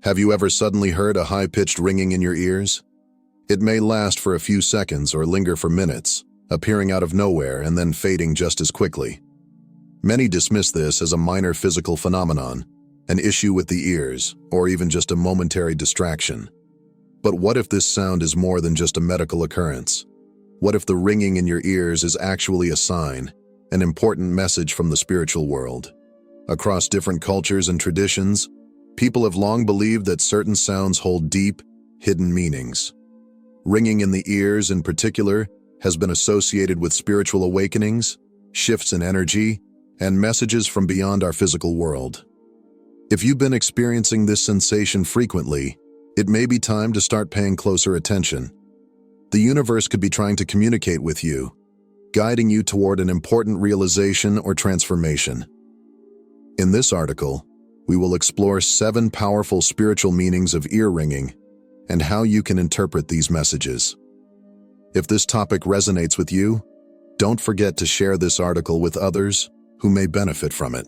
Have you ever suddenly heard a high-pitched ringing in your ears? It may last for a few seconds or linger for minutes, appearing out of nowhere and then fading just as quickly. Many dismiss this as a minor physical phenomenon, an issue with the ears, or even just a momentary distraction. But what if this sound is more than just a medical occurrence? What if the ringing in your ears is actually a sign, an important message from the spiritual world? Across different cultures and traditions, people have long believed that certain sounds hold deep, hidden meanings. Ringing in the ears, in particular, has been associated with spiritual awakenings, shifts in energy, and messages from beyond our physical world. If you've been experiencing this sensation frequently, it may be time to start paying closer attention. The universe could be trying to communicate with you, guiding you toward an important realization or transformation. In this article, we will explore 7 powerful spiritual meanings of ear ringing and how you can interpret these messages. If this topic resonates with you, don't forget to share this article with others who may benefit from it.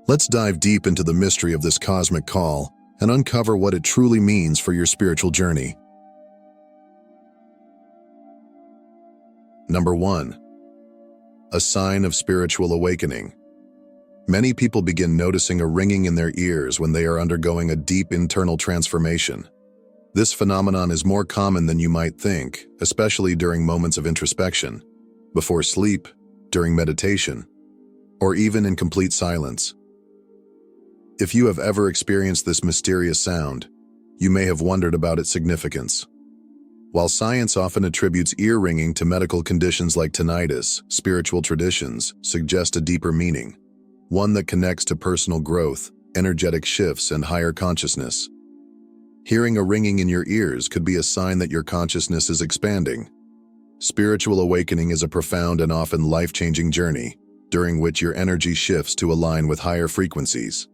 Let's dive deep into the mystery of this cosmic call and uncover what it truly means for your spiritual journey. Number 1. A sign of spiritual awakening. Many people begin noticing a ringing in their ears when they are undergoing a deep internal transformation. This phenomenon is more common than you might think, especially during moments of introspection, before sleep, during meditation, or even in complete silence. If you have ever experienced this mysterious sound, you may have wondered about its significance. While science often attributes ear ringing to medical conditions like tinnitus, spiritual traditions suggest a deeper meaning, one that connects to personal growth, energetic shifts, and higher consciousness. Hearing a ringing in your ears could be a sign that your consciousness is expanding. Spiritual awakening is a profound and often life-changing journey, during which your energy shifts to align with higher frequencies.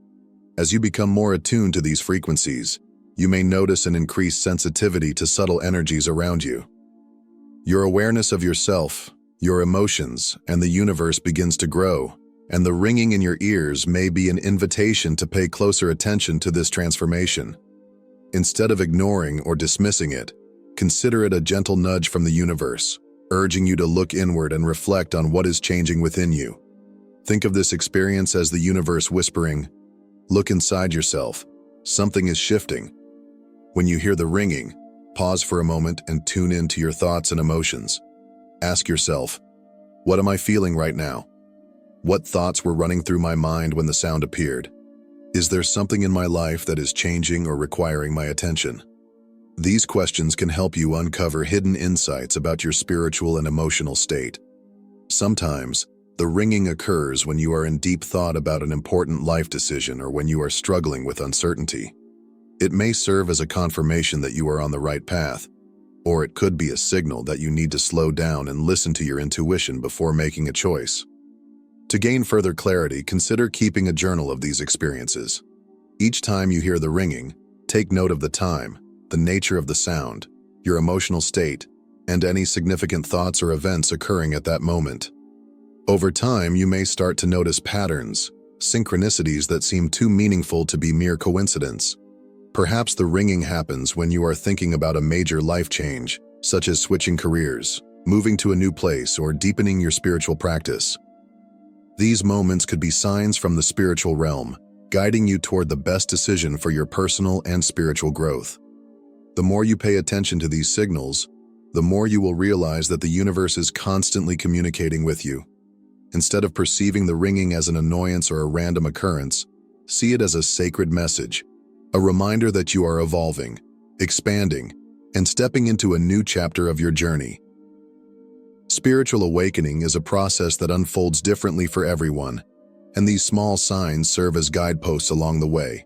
As you become more attuned to these frequencies, you may notice an increased sensitivity to subtle energies around you. Your awareness of yourself, your emotions, and the universe begins to grow, and the ringing in your ears may be an invitation to pay closer attention to this transformation. Instead of ignoring or dismissing it, consider it a gentle nudge from the universe, urging you to look inward and reflect on what is changing within you. Think of this experience as the universe whispering, "Look inside yourself. Something is shifting." When you hear the ringing, pause for a moment and tune in to your thoughts and emotions. Ask yourself, what am I feeling right now? What thoughts were running through my mind when the sound appeared? Is there something in my life that is changing or requiring my attention? These questions can help you uncover hidden insights about your spiritual and emotional state. Sometimes, the ringing occurs when you are in deep thought about an important life decision or when you are struggling with uncertainty. It may serve as a confirmation that you are on the right path, or it could be a signal that you need to slow down and listen to your intuition before making a choice. To gain further clarity, consider keeping a journal of these experiences. Each time you hear the ringing, take note of the time, the nature of the sound, your emotional state, and any significant thoughts or events occurring at that moment. Over time, you may start to notice patterns, synchronicities that seem too meaningful to be mere coincidence. Perhaps the ringing happens when you are thinking about a major life change, such as switching careers, moving to a new place, or deepening your spiritual practice. These moments could be signs from the spiritual realm, guiding you toward the best decision for your personal and spiritual growth. The more you pay attention to these signals, the more you will realize that the universe is constantly communicating with you. Instead of perceiving the ringing as an annoyance or a random occurrence, see it as a sacred message, a reminder that you are evolving, expanding, and stepping into a new chapter of your journey. Spiritual awakening is a process that unfolds differently for everyone, and these small signs serve as guideposts along the way.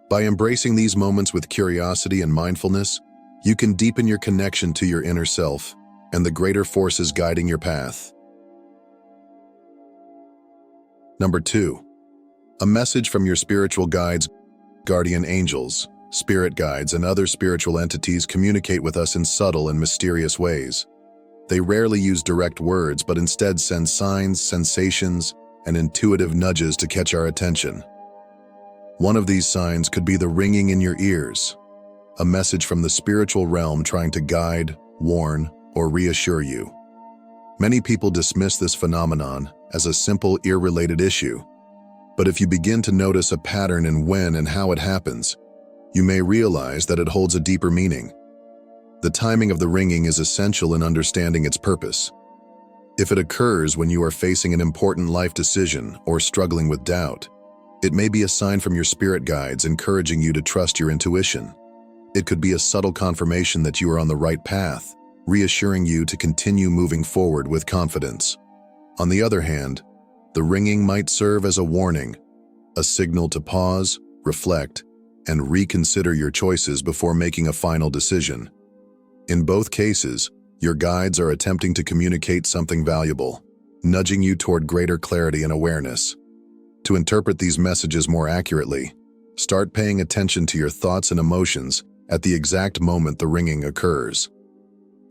By embracing these moments with curiosity and mindfulness, you can deepen your connection to your inner self and the greater forces guiding your path. Number 2. A message from your spiritual guides. Guardian angels, spirit guides, and other spiritual entities communicate with us in subtle and mysterious ways. They rarely use direct words, but instead send signs, sensations, and intuitive nudges to catch our attention. One of these signs could be the ringing in your ears, a message from the spiritual realm trying to guide, warn, or reassure you. Many people dismiss this phenomenon as a simple ear-related issue, but if you begin to notice a pattern in when and how it happens, you may realize that it holds a deeper meaning. The timing of the ringing is essential in understanding its purpose. If it occurs when you are facing an important life decision or struggling with doubt, it may be a sign from your spirit guides encouraging you to trust your intuition. It could be a subtle confirmation that you are on the right path, reassuring you to continue moving forward with confidence. On the other hand, the ringing might serve as a warning, a signal to pause, reflect, and reconsider your choices before making a final decision. In both cases, your guides are attempting to communicate something valuable, nudging you toward greater clarity and awareness. To interpret these messages more accurately, start paying attention to your thoughts and emotions at the exact moment the ringing occurs.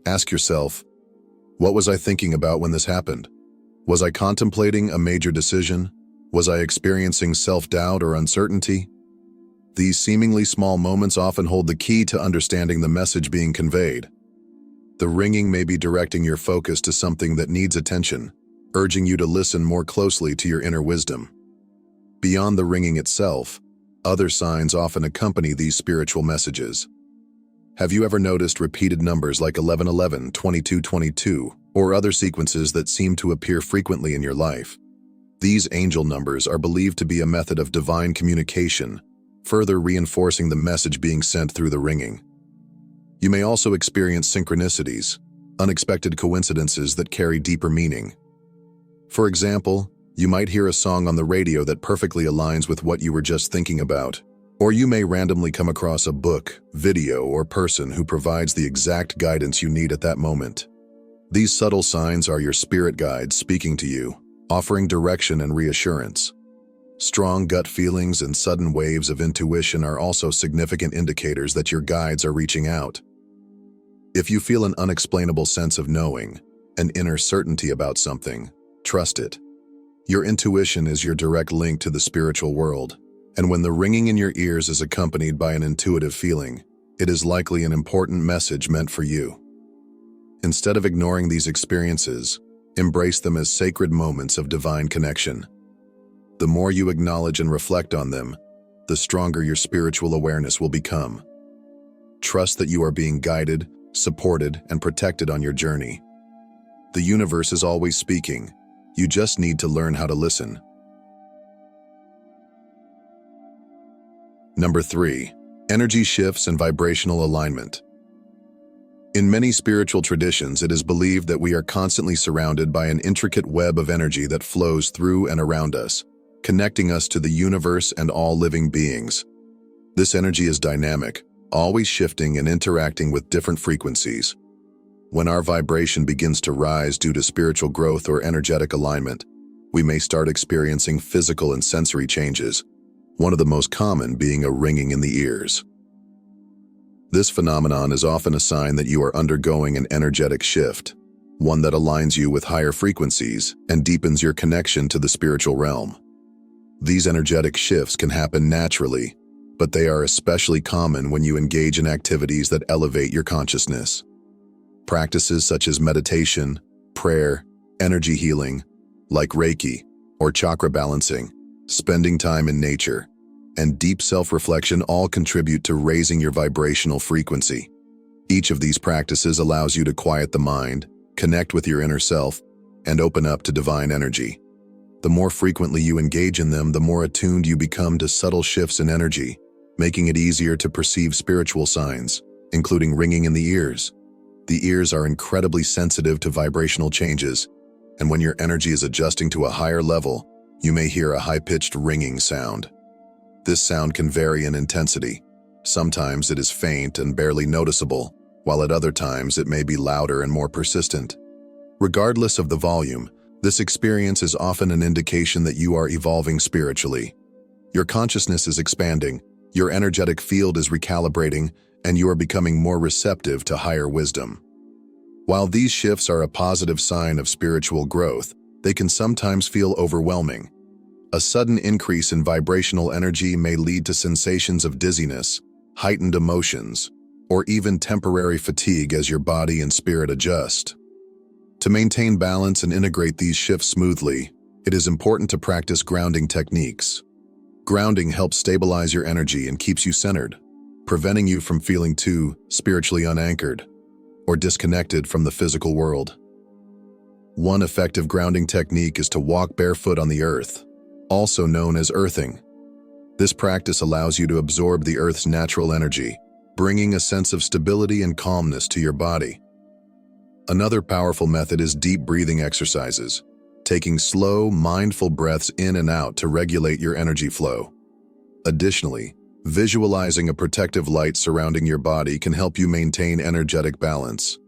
Ask yourself, what was I thinking about when this happened? Was I contemplating a major decision? Was I experiencing self-doubt or uncertainty? These seemingly small moments often hold the key to understanding the message being conveyed. The ringing may be directing your focus to something that needs attention, urging you to listen more closely to your inner wisdom. Beyond the ringing itself, other signs often accompany these spiritual messages. Have you ever noticed repeated numbers like 1111, 2222, or other sequences that seem to appear frequently in your life? These angel numbers are believed to be a method of divine communication, further reinforcing the message being sent through the ringing. You may also experience synchronicities, unexpected coincidences that carry deeper meaning. For example, you might hear a song on the radio that perfectly aligns with what you were just thinking about, or you may randomly come across a book, video, or person who provides the exact guidance you need at that moment. These subtle signs are your spirit guides speaking to you, offering direction and reassurance. Strong gut feelings and sudden waves of intuition are also significant indicators that your guides are reaching out. If you feel an unexplainable sense of knowing, an inner certainty about something, trust it. Your intuition is your direct link to the spiritual world, and when the ringing in your ears is accompanied by an intuitive feeling, it is likely an important message meant for you. Instead of ignoring these experiences, embrace them as sacred moments of divine connection. The more you acknowledge and reflect on them, the stronger your spiritual awareness will become. Trust that you are being guided, supported, and protected on your journey. The universe is always speaking. You just need to learn how to listen. Number 3. Energy shifts and vibrational alignment. In many spiritual traditions, it is believed that we are constantly surrounded by an intricate web of energy that flows through and around us, connecting us to the universe and all living beings. This energy is dynamic, always shifting and interacting with different frequencies. When our vibration begins to rise due to spiritual growth or energetic alignment, we may start experiencing physical and sensory changes, one of the most common being a ringing in the ears. This phenomenon is often a sign that you are undergoing an energetic shift, one that aligns you with higher frequencies and deepens your connection to the spiritual realm. These energetic shifts can happen naturally, but they are especially common when you engage in activities that elevate your consciousness. Practices such as meditation, prayer, energy healing, like Reiki, or chakra balancing, spending time in nature, and deep self-reflection all contribute to raising your vibrational frequency. Each of these practices allows you to quiet the mind, connect with your inner self, and open up to divine energy. The more frequently you engage in them, the more attuned you become to subtle shifts in energy, making it easier to perceive spiritual signs, including ringing in the ears. The ears are incredibly sensitive to vibrational changes, and when your energy is adjusting to a higher level, you may hear a high-pitched ringing sound. This sound can vary in intensity. Sometimes it is faint and barely noticeable, while at other times it may be louder and more persistent. Regardless of the volume, this experience is often an indication that you are evolving spiritually. Your consciousness is expanding, your energetic field is recalibrating, and you are becoming more receptive to higher wisdom. While these shifts are a positive sign of spiritual growth, they can sometimes feel overwhelming. A sudden increase in vibrational energy may lead to sensations of dizziness, heightened emotions, or even temporary fatigue as your body and spirit adjust. To maintain balance and integrate these shifts smoothly, it is important to practice grounding techniques. Grounding helps stabilize your energy and keeps you centered, preventing you from feeling too spiritually unanchored or disconnected from the physical world. One effective grounding technique is to walk barefoot on the earth, also known as earthing. This practice allows you to absorb the earth's natural energy, bringing a sense of stability and calmness to your body. Another powerful method is deep breathing exercises, taking slow, mindful breaths in and out to regulate your energy flow. Additionally, visualizing a protective light surrounding your body can help you maintain energetic balance.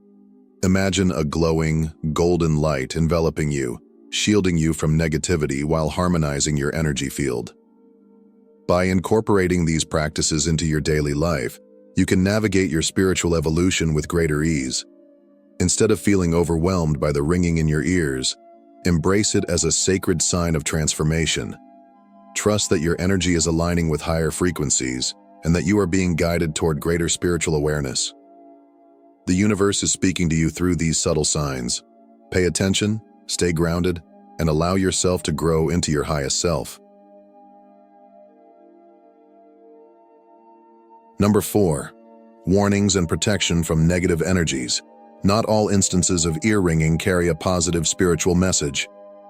Imagine a glowing, golden light enveloping you, shielding you from negativity while harmonizing your energy field. By incorporating these practices into your daily life, you can navigate your spiritual evolution with greater ease. Instead of feeling overwhelmed by the ringing in your ears, embrace it as a sacred sign of transformation. Trust that your energy is aligning with higher frequencies and that you are being guided toward greater spiritual awareness. The universe is speaking to you through these subtle signs. Pay attention, stay grounded, and allow yourself to grow into your highest self. Number 4. Warnings and protection from negative energies. Not all instances of ear ringing carry a positive spiritual message.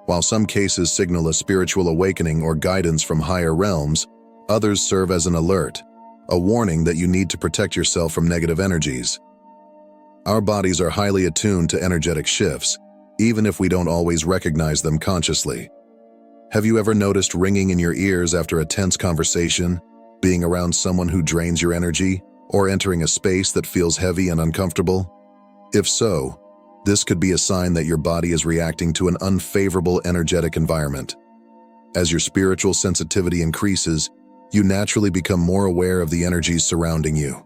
While some cases signal a spiritual awakening or guidance from higher realms, others serve as an alert, a warning that you need to protect yourself from negative energies. Our bodies are highly attuned to energetic shifts, even if we don't always recognize them consciously. Have you ever noticed ringing in your ears after a tense conversation, being around someone who drains your energy, or entering a space that feels heavy and uncomfortable? If so, this could be a sign that your body is reacting to an unfavorable energetic environment. As your spiritual sensitivity increases, you naturally become more aware of the energies surrounding you.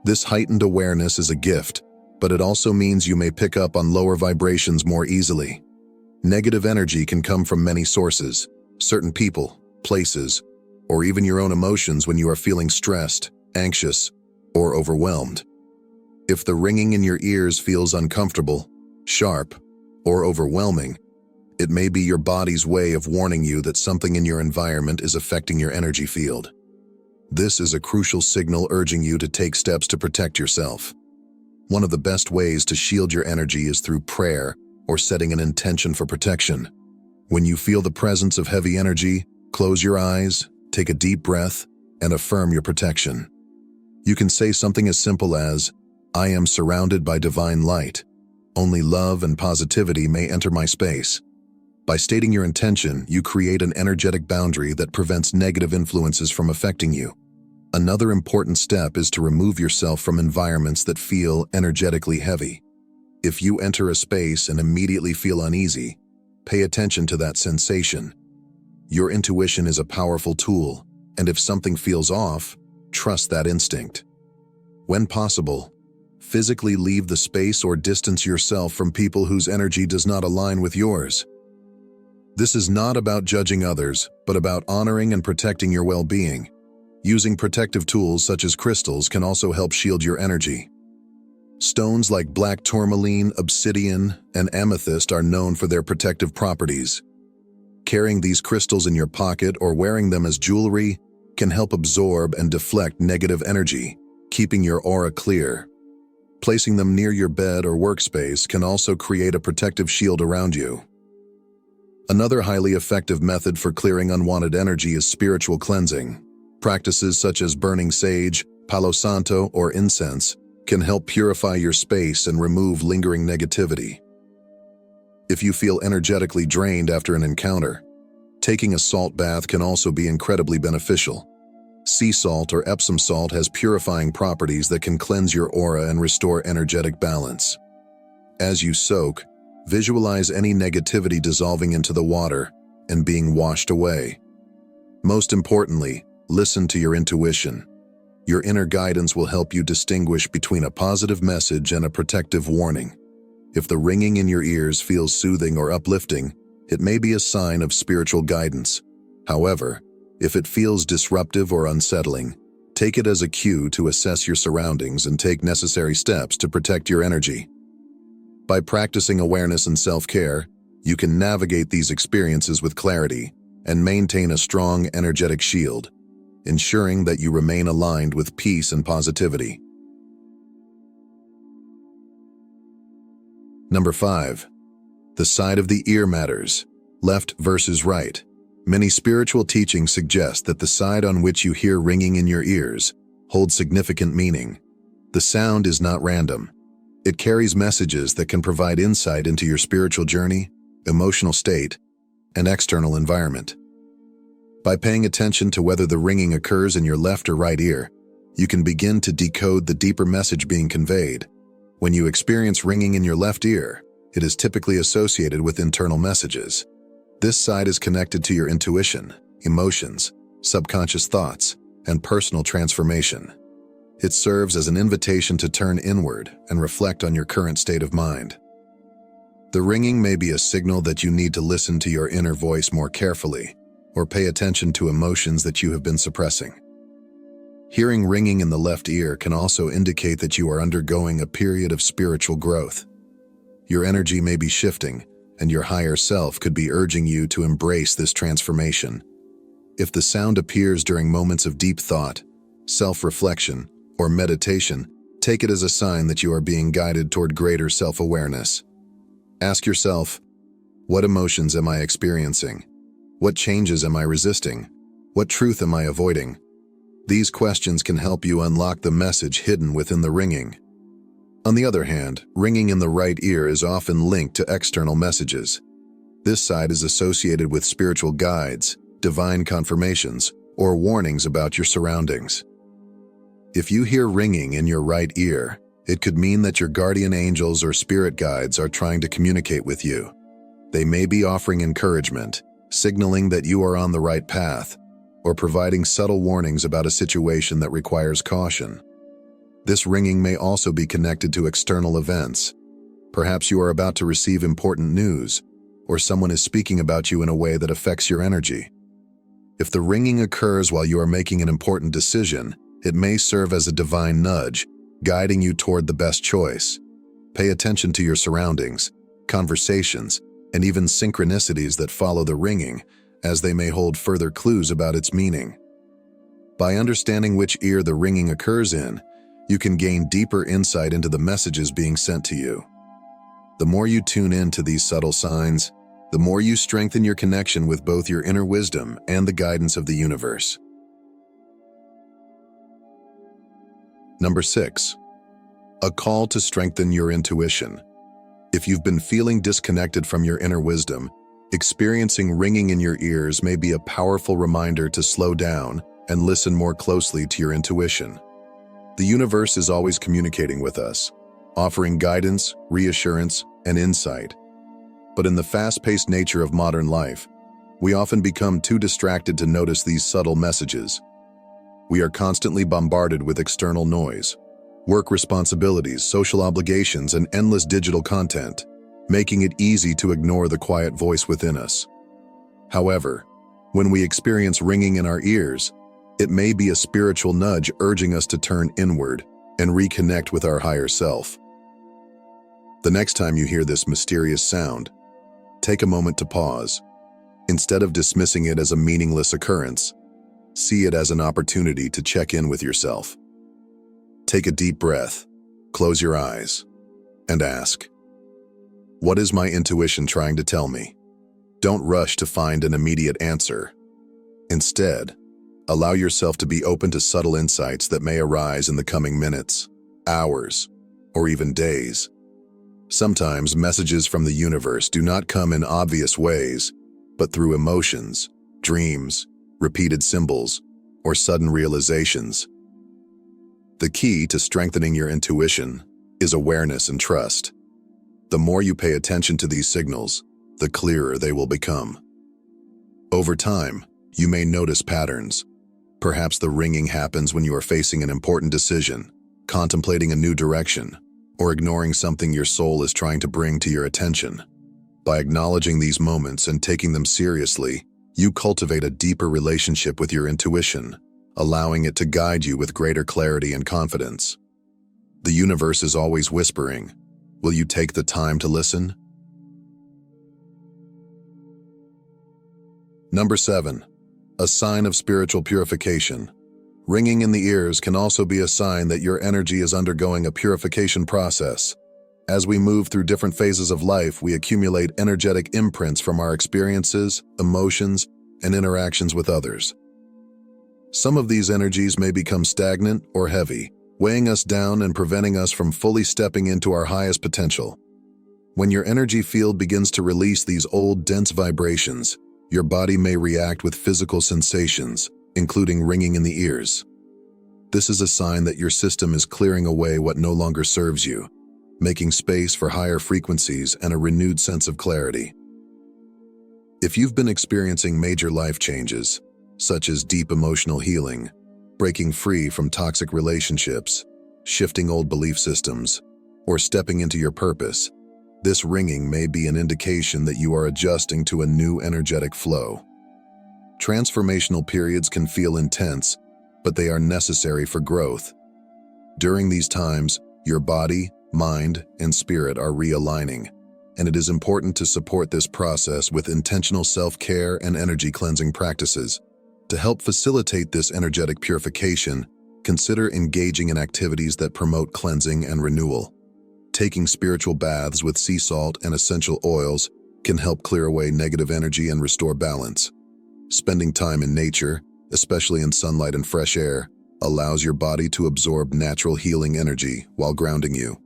This heightened awareness is a gift, but it also means you may pick up on lower vibrations more easily. Negative energy can come from many sources, certain people, places, or even your own emotions when you are feeling stressed, anxious, or overwhelmed. If the ringing in your ears feels uncomfortable, sharp, or overwhelming, it may be your body's way of warning you that something in your environment is affecting your energy field. This is a crucial signal urging you to take steps to protect yourself. One of the best ways to shield your energy is through prayer or setting an intention for protection. When you feel the presence of heavy energy, close your eyes, take a deep breath, and affirm your protection. You can say something as simple as, "I am surrounded by divine light. Only love and positivity may enter my space." By stating your intention, you create an energetic boundary that prevents negative influences from affecting you. Another important step is to remove yourself from environments that feel energetically heavy. If you enter a space and immediately feel uneasy, pay attention to that sensation. Your intuition is a powerful tool, and if something feels off, trust that instinct. When possible, physically leave the space or distance yourself from people whose energy does not align with yours. This is not about judging others, but about honoring and protecting your well-being. Using protective tools such as crystals can also help shield your energy. Stones like black tourmaline, obsidian, and amethyst are known for their protective properties. Carrying these crystals in your pocket or wearing them as jewelry can help absorb and deflect negative energy, keeping your aura clear. Placing them near your bed or workspace can also create a protective shield around you. Another highly effective method for clearing unwanted energy is spiritual cleansing. Practices such as burning sage, palo santo, or incense can help purify your space and remove lingering negativity. If you feel energetically drained after an encounter, taking a salt bath can also be incredibly beneficial. Sea salt or Epsom salt has purifying properties that can cleanse your aura and restore energetic balance. As you soak, visualize any negativity dissolving into the water and being washed away. Most importantly, listen to your intuition. Your inner guidance will help you distinguish between a positive message and a protective warning. If the ringing in your ears feels soothing or uplifting, it may be a sign of spiritual guidance. However, if it feels disruptive or unsettling, take it as a cue to assess your surroundings and take necessary steps to protect your energy. By practicing awareness and self-care, you can navigate these experiences with clarity and maintain a strong energetic shield, ensuring that you remain aligned with peace and positivity. Number 5. The side of the ear matters. Left versus right. Many spiritual teachings suggest that the side on which you hear ringing in your ears holds significant meaning. The sound is not random. It carries messages that can provide insight into your spiritual journey, emotional state, and external environment. By paying attention to whether the ringing occurs in your left or right ear, you can begin to decode the deeper message being conveyed. When you experience ringing in your left ear, it is typically associated with internal messages. This side is connected to your intuition, emotions, subconscious thoughts, and personal transformation. It serves as an invitation to turn inward and reflect on your current state of mind. The ringing may be a signal that you need to listen to your inner voice more carefully, or pay attention to emotions that you have been suppressing. Hearing ringing in the left ear can also indicate that you are undergoing a period of spiritual growth. Your energy may be shifting, and your higher self could be urging you to embrace this transformation. If the sound appears during moments of deep thought, self-reflection, or meditation, take it as a sign that you are being guided toward greater self-awareness. Ask yourself, what emotions am I experiencing? What changes am I resisting? What truth am I avoiding? These questions can help you unlock the message hidden within the ringing. On the other hand, ringing in the right ear is often linked to external messages. This side is associated with spiritual guides, divine confirmations, or warnings about your surroundings. If you hear ringing in your right ear, it could mean that your guardian angels or spirit guides are trying to communicate with you. They may be offering encouragement, signaling that you are on the right path, or providing subtle warnings about a situation that requires caution. This ringing may also be connected to external events. Perhaps you are about to receive important news, or someone is speaking about you in a way that affects your energy. If the ringing occurs while you are making an important decision, it may serve as a divine nudge, guiding you toward the best choice. Pay attention to your surroundings, conversations, and even synchronicities that follow the ringing, as they may hold further clues about its meaning. By understanding which ear the ringing occurs in, you can gain deeper insight into the messages being sent to you. The more you tune in to these subtle signs, the more you strengthen your connection with both your inner wisdom and the guidance of the universe. Number 6. A call to strengthen your intuition. If you've been feeling disconnected from your inner wisdom, experiencing ringing in your ears may be a powerful reminder to slow down and listen more closely to your intuition. The universe is always communicating with us, offering guidance, reassurance, and insight. But in the fast-paced nature of modern life, we often become too distracted to notice these subtle messages. We are constantly bombarded with external noise, work responsibilities, social obligations, and endless digital content, making it easy to ignore the quiet voice within us. However, when we experience ringing in our ears, it may be a spiritual nudge urging us to turn inward and reconnect with our higher self. The next time you hear this mysterious sound, take a moment to pause. Instead of dismissing it as a meaningless occurrence, see it as an opportunity to check in with yourself. Take a deep breath, close your eyes, and ask, what is my intuition trying to tell me? Don't rush to find an immediate answer. Instead, allow yourself to be open to subtle insights that may arise in the coming minutes, hours, or even days. Sometimes messages from the universe do not come in obvious ways, but through emotions, dreams, repeated symbols, or sudden realizations. The key to strengthening your intuition is awareness and trust. The more you pay attention to these signals, the clearer they will become. Over time, you may notice patterns. Perhaps the ringing happens when you are facing an important decision, contemplating a new direction, or ignoring something your soul is trying to bring to your attention. By acknowledging these moments and taking them seriously, You cultivate a deeper relationship with your intuition, allowing it to guide you with greater clarity and confidence. The universe is always whispering. Will you take the time to listen? Number 7. A sign of spiritual purification. Ringing in the ears can also be a sign that your energy is undergoing a purification process. As we move through different phases of life, we accumulate energetic imprints from our experiences, emotions, and interactions with others. Some of these energies may become stagnant or heavy, weighing us down and preventing us from fully stepping into our highest potential. When your energy field begins to release these old, dense vibrations, your body may react with physical sensations, including ringing in the ears. This is a sign that your system is clearing away what no longer serves you, making space for higher frequencies and a renewed sense of clarity. If you've been experiencing major life changes, such as deep emotional healing, breaking free from toxic relationships, shifting old belief systems, or stepping into your purpose, this ringing may be an indication that you are adjusting to a new energetic flow. Transformational periods can feel intense, but they are necessary for growth. During these times, your body, mind, and spirit are realigning, and it is important to support this process with intentional self-care and energy cleansing practices. To help facilitate this energetic purification, consider engaging in activities that promote cleansing and renewal. Taking spiritual baths with sea salt and essential oils can help clear away negative energy and restore balance. Spending time in nature, especially in sunlight and fresh air, allows your body to absorb natural healing energy while grounding you.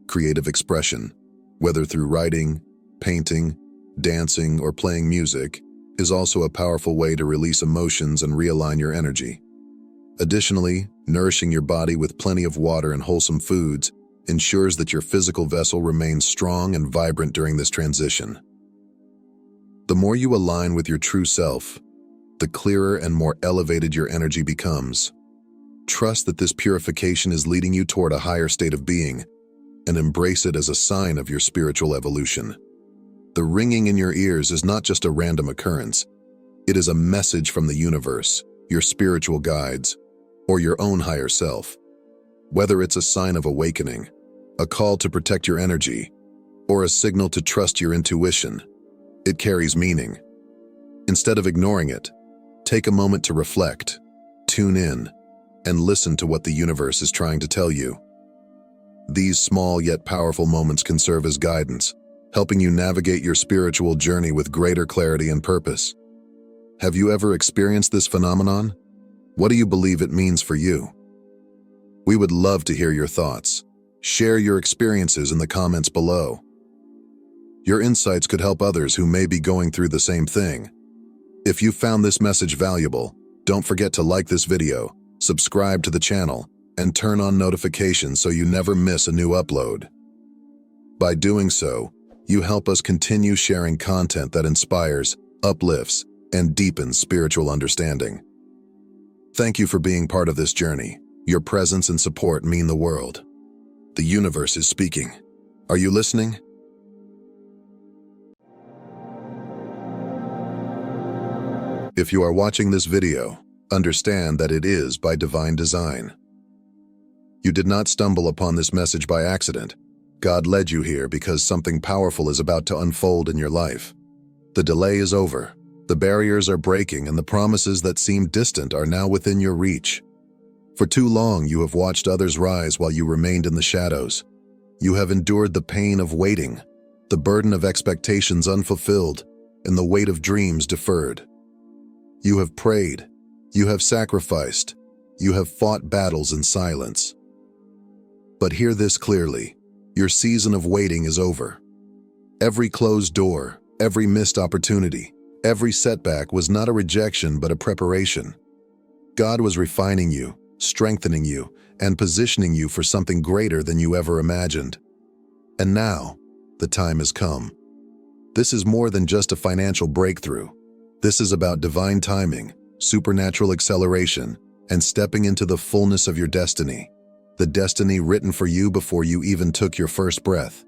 Creative expression, whether through writing, painting, dancing, or playing music, is also a powerful way to release emotions and realign your energy. Additionally, nourishing your body with plenty of water and wholesome foods ensures that your physical vessel remains strong and vibrant during this transition. The more you align with your true self, the clearer and more elevated your energy becomes. Trust that this purification is leading you toward a higher state of being, and embrace it as a sign of your spiritual evolution. The ringing in your ears is not just a random occurrence. It is a message from the universe, your spiritual guides, or your own higher self. Whether it's a sign of awakening, a call to protect your energy, or a signal to trust your intuition, it carries meaning. Instead of ignoring it, take a moment to reflect, tune in, and listen to what the universe is trying to tell you. These small yet powerful moments can serve as guidance, helping you navigate your spiritual journey with greater clarity and purpose. Have you ever experienced this phenomenon? What do you believe it means for you? We would love to hear your thoughts. Share your experiences in the comments below. Your insights could help others who may be going through the same thing. If you found this message valuable, don't forget to like this video, subscribe to the channel, and turn on notifications so you never miss a new upload. By doing so, you help us continue sharing content that inspires, uplifts, and deepens spiritual understanding. Thank you for being part of this journey. Your presence and support mean the world. The universe is speaking. Are you listening? If you are watching this video, understand that it is by divine design. You did not stumble upon this message by accident. God led you here because something powerful is about to unfold in your life. The delay is over. The barriers are breaking, and the promises that seemed distant are now within your reach. For too long, you have watched others rise while you remained in the shadows. You have endured the pain of waiting, the burden of expectations unfulfilled, and the weight of dreams deferred. You have prayed. You have sacrificed. You have fought battles in silence. But hear this clearly. Your season of waiting is over. Every closed door, every missed opportunity, every setback was not a rejection but a preparation. God was refining you, strengthening you, and positioning you for something greater than you ever imagined. And now, the time has come. This is more than just a financial breakthrough. This is about divine timing, supernatural acceleration, and stepping into the fullness of your destiny. The destiny written for you before you even took your first breath.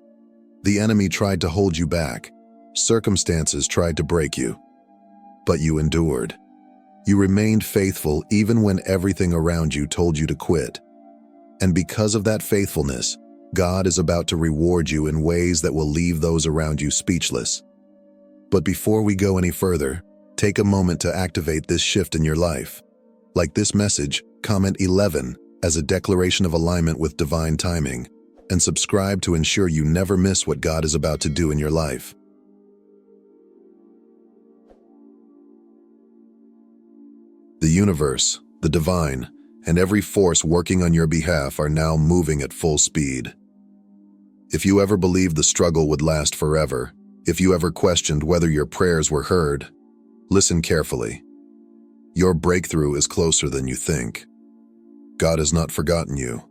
The enemy tried to hold you back. Circumstances tried to break you. but you endured. You remained faithful even when everything around you told you to quit. And because of that faithfulness, God is about to reward you in ways that will leave those around you speechless. But before we go any further, take a moment to activate this shift in your life. Like this message, comment 11 as a declaration of alignment with divine timing, and subscribe to ensure you never miss what God is about to do in your life. The universe, the divine, and every force working on your behalf are now moving at full speed. If you ever believed the struggle would last forever, if you ever questioned whether your prayers were heard, listen carefully. Your breakthrough is closer than you think. God has not forgotten you.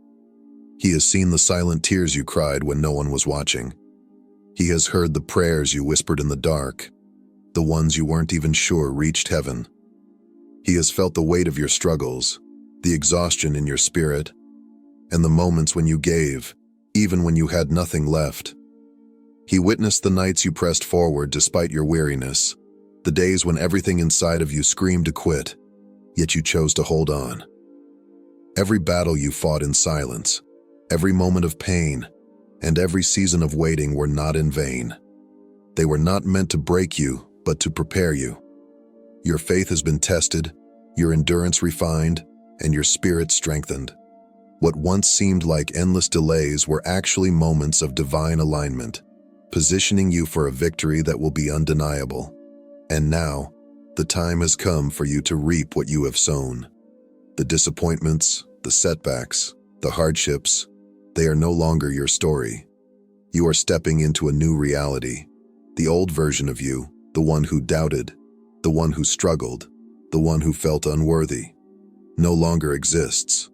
He has seen the silent tears you cried when no one was watching. He has heard the prayers you whispered in the dark, the ones you weren't even sure reached heaven. He has felt the weight of your struggles, the exhaustion in your spirit, and the moments when you gave, even when you had nothing left. He witnessed the nights you pressed forward despite your weariness, the days when everything inside of you screamed to quit, yet you chose to hold on. Every battle you fought in silence, every moment of pain, and every season of waiting were not in vain. They were not meant to break you, but to prepare you. Your faith has been tested, your endurance refined, and your spirit strengthened. What once seemed like endless delays were actually moments of divine alignment, positioning you for a victory that will be undeniable. And now, the time has come for you to reap what you have sown. The disappointments, the setbacks, the hardships, they are no longer your story. You are stepping into a new reality. The old version of you, the one who doubted, the one who struggled, the one who felt unworthy, no longer exists.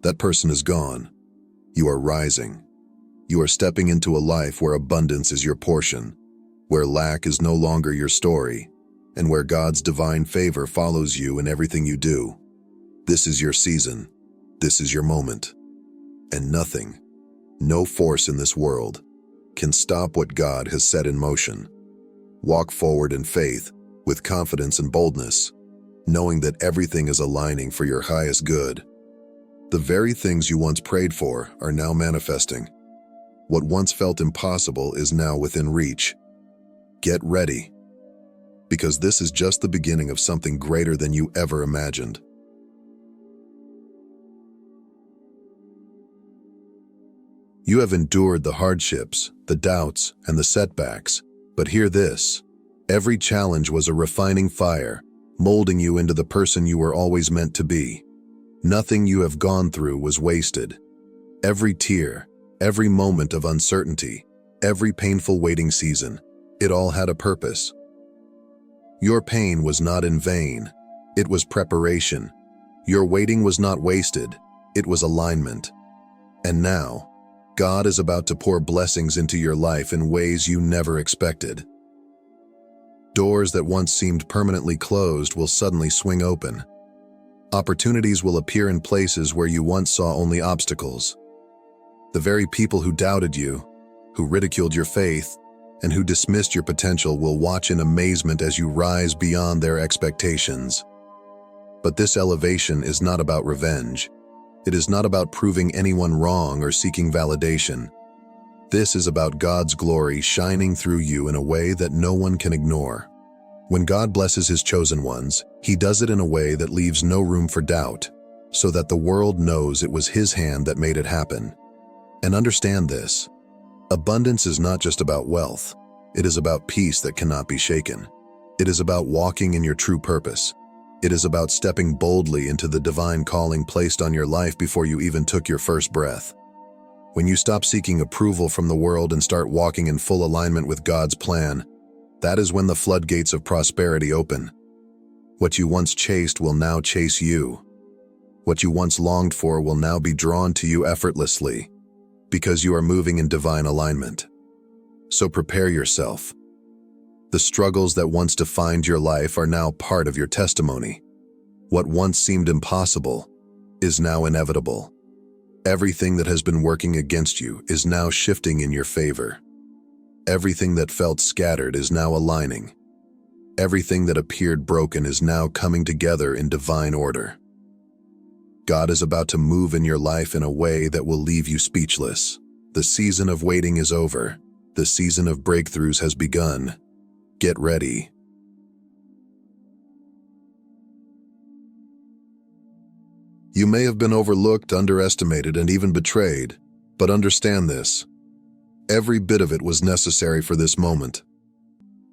That person is gone. You are rising. You are stepping into a life where abundance is your portion, where lack is no longer your story, and where God's divine favor follows you in everything you do. This is your season. This is your moment. And nothing, no force in this world, can stop what God has set in motion. Walk forward in faith, with confidence and boldness, knowing that everything is aligning for your highest good. The very things you once prayed for are now manifesting. What once felt impossible is now within reach. Get ready, because this is just the beginning of something greater than you ever imagined. You have endured the hardships, the doubts, and the setbacks, but hear this: every challenge was a refining fire, molding you into the person you were always meant to be. Nothing you have gone through was wasted. Every tear, every moment of uncertainty, every painful waiting season, it all had a purpose. Your pain was not in vain. It was preparation. Your waiting was not wasted. It was alignment. And now, God is about to pour blessings into your life in ways you never expected. Doors that once seemed permanently closed will suddenly swing open. Opportunities will appear in places where you once saw only obstacles. The very people who doubted you, who ridiculed your faith, and who dismissed your potential will watch in amazement as you rise beyond their expectations. But this elevation is not about revenge. It is not about proving anyone wrong or seeking validation. This is about God's glory shining through you in a way that no one can ignore. When God blesses His chosen ones, He does it in a way that leaves no room for doubt, so that the world knows it was His hand that made it happen. And understand this: abundance is not just about wealth. It is about peace that cannot be shaken. It is about walking in your true purpose. It is about stepping boldly into the divine calling placed on your life before you even took your first breath. When you stop seeking approval from the world and start walking in full alignment with God's plan, that is when the floodgates of prosperity open. What you once chased will now chase you. What you once longed for will now be drawn to you effortlessly, because you are moving in divine alignment. So prepare yourself. The struggles that once defined your life are now part of your testimony. What once seemed impossible is now inevitable. Everything that has been working against you is now shifting in your favor. Everything that felt scattered is now aligning. Everything that appeared broken is now coming together in divine order. God is about to move in your life in a way that will leave you speechless. The season of waiting is over. The season of breakthroughs has begun. Get ready. You may have been overlooked, underestimated, and even betrayed, but understand this. Every bit of it was necessary for this moment.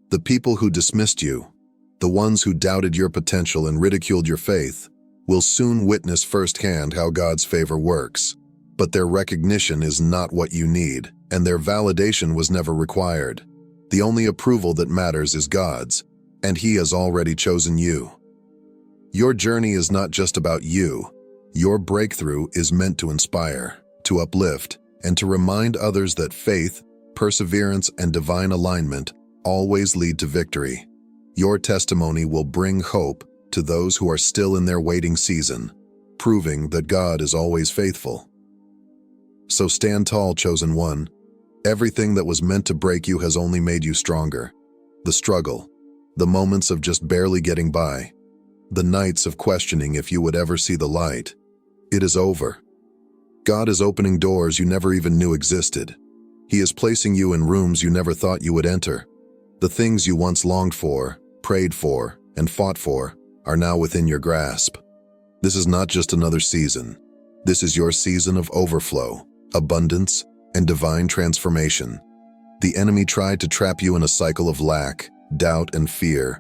The people who dismissed you, the ones who doubted your potential and ridiculed your faith, will soon witness firsthand how God's favor works. But their recognition is not what you need, and their validation was never required. The only approval that matters is God's, and He has already chosen you. Your journey is not just about you. Your breakthrough is meant to inspire, to uplift, and to remind others that faith, perseverance, and divine alignment always lead to victory. Your testimony will bring hope to those who are still in their waiting season, proving that God is always faithful. So stand tall, chosen one. Everything that was meant to break you has only made you stronger. The struggle, the moments of just barely getting by, the nights of questioning if you would ever see the light, it is over. God is opening doors you never even knew existed. He is placing you in rooms you never thought you would enter. The things you once longed for, prayed for, and fought for are now within your grasp. This is not just another season. This is your season of overflow, abundance, and divine transformation. The enemy tried to trap you in a cycle of lack, doubt, and fear,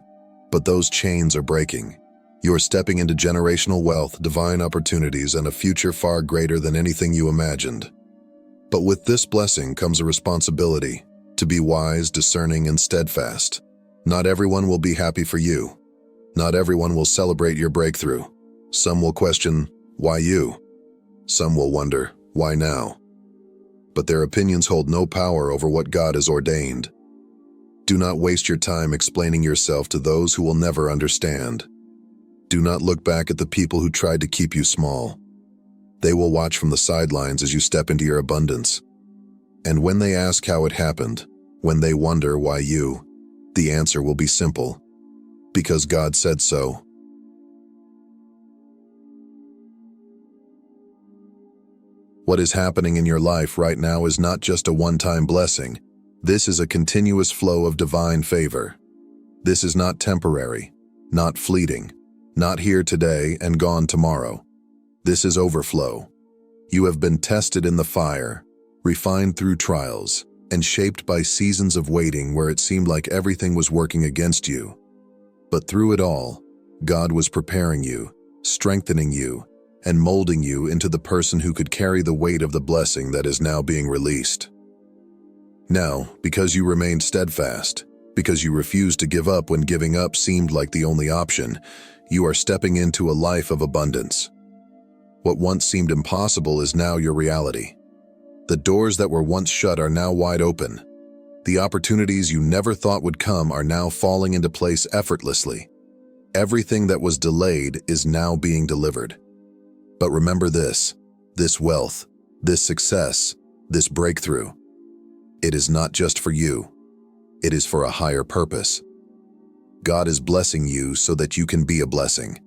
but those chains are breaking. You are stepping into generational wealth, divine opportunities, and a future far greater than anything you imagined. But with this blessing comes a responsibility to be wise, discerning, and steadfast. Not everyone will be happy for you. Not everyone will celebrate your breakthrough. Some will question, why you? Some will wonder, why now? But their opinions hold no power over what God has ordained. Do not waste your time explaining yourself to those who will never understand. Do not look back at the people who tried to keep you small. They will watch from the sidelines as you step into your abundance. And when they ask how it happened, when they wonder why you, the answer will be simple. Because God said so. What is happening in your life right now is not just a one-time blessing. This is a continuous flow of divine favor. This is not temporary, not fleeting, not here today and gone tomorrow. This is overflow. You have been tested in the fire, refined through trials, and shaped by seasons of waiting where it seemed like everything was working against you. But through it all, God was preparing you, strengthening you, and molding you into the person who could carry the weight of the blessing that is now being released. Now, because you remained steadfast, because you refused to give up when giving up seemed like the only option, you are stepping into a life of abundance. What once seemed impossible is now your reality. The doors that were once shut are now wide open. The opportunities you never thought would come are now falling into place effortlessly. Everything that was delayed is now being delivered. But remember this wealth, this success, this breakthrough, it is not just for you. It is for a higher purpose. God is blessing you so that you can be a blessing.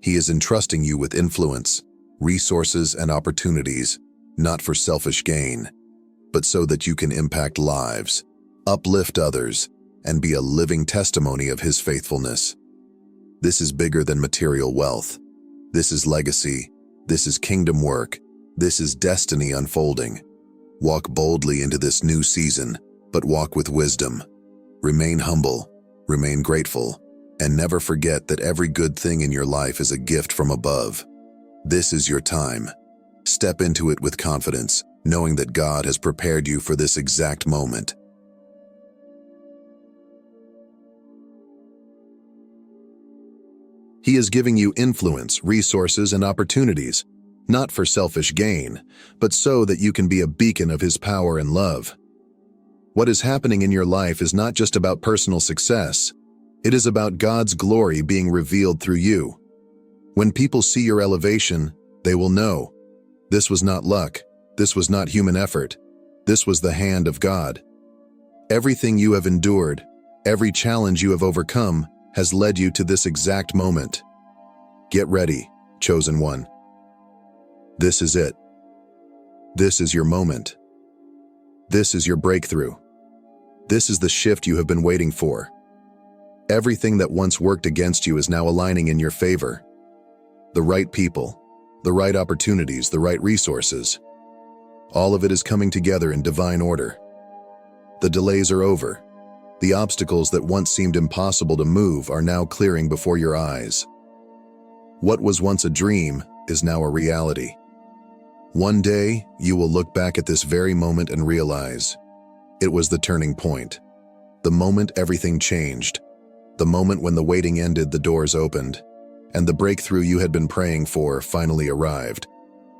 He is entrusting you with influence, resources, and opportunities, not for selfish gain, but so that you can impact lives, uplift others, and be a living testimony of His faithfulness. This is bigger than material wealth. This is legacy. This is kingdom work. This is destiny unfolding. Walk boldly into this new season, but walk with wisdom. Remain humble, remain grateful, and never forget that every good thing in your life is a gift from above. This is your time. Step into it with confidence, knowing that God has prepared you for this exact moment. He is giving you influence, resources, and opportunities, not for selfish gain, but so that you can be a beacon of His power and love. What is happening in your life is not just about personal success. It is about God's glory being revealed through you. When people see your elevation, they will know, this was not luck, this was not human effort, this was the hand of God. Everything you have endured, Every challenge you have overcome has led you to this exact moment. Get ready, chosen one. This is it. This is your moment. This is your breakthrough. This is the shift you have been waiting for. Everything that once worked against you is now aligning in your favor. The right people, the right opportunities, the right resources. All of it is coming together in divine order. The delays are over. The obstacles that once seemed impossible to move are now clearing before your eyes. What was once a dream is now a reality. One day, you will look back at this very moment and realize it was the turning point. The moment everything changed. The moment when the waiting ended, the doors opened, and the breakthrough you had been praying for finally arrived.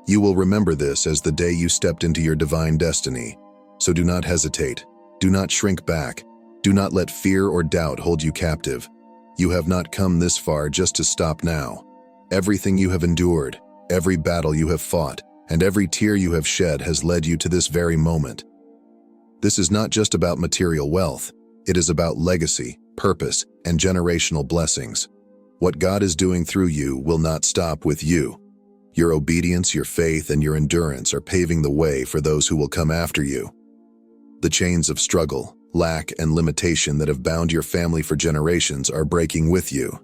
You will remember this as the day you stepped into your divine destiny. So do not hesitate. Do not shrink back. Do not let fear or doubt hold you captive. You have not come this far just to stop now. Everything you have endured, every battle you have fought, and every tear you have shed has led you to this very moment. This is not just about material wealth. It is about legacy, purpose, and generational blessings. What God is doing through you will not stop with you. Your obedience, your faith, and your endurance are paving the way for those who will come after you. The chains of struggle, lack, and limitation that have bound your family for generations are breaking with you.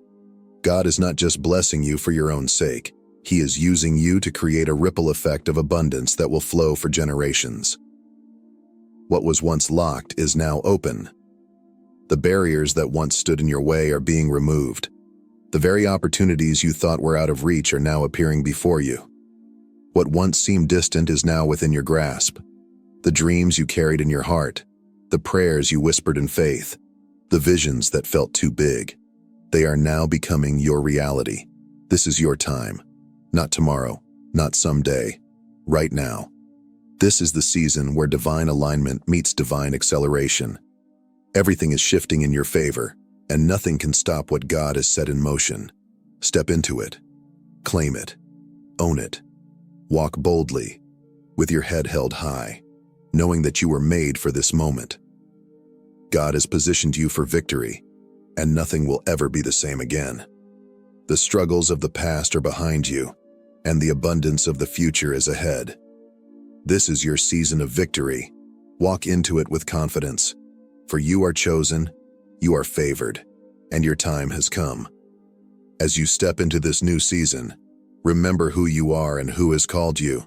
God is not just blessing you for your own sake. He is using you to create a ripple effect of abundance that will flow for generations. What was once locked is now open. The barriers that once stood in your way are being removed. The very opportunities you thought were out of reach are now appearing before you. What once seemed distant is now within your grasp. The dreams you carried in your heart, the prayers you whispered in faith, the visions that felt too big, they are now becoming your reality. This is your time. Not tomorrow, not someday, right now. This is the season where divine alignment meets divine acceleration. Everything is shifting in your favor, and nothing can stop what God has set in motion. Step into it. Claim it. Own it. Walk boldly, with your head held high, knowing that you were made for this moment. God has positioned you for victory, and nothing will ever be the same again. The struggles of the past are behind you, and the abundance of the future is ahead. This is your season of victory. Walk into it with confidence, for you are chosen, you are favored, and your time has come. As you step into this new season, remember who you are and who has called you.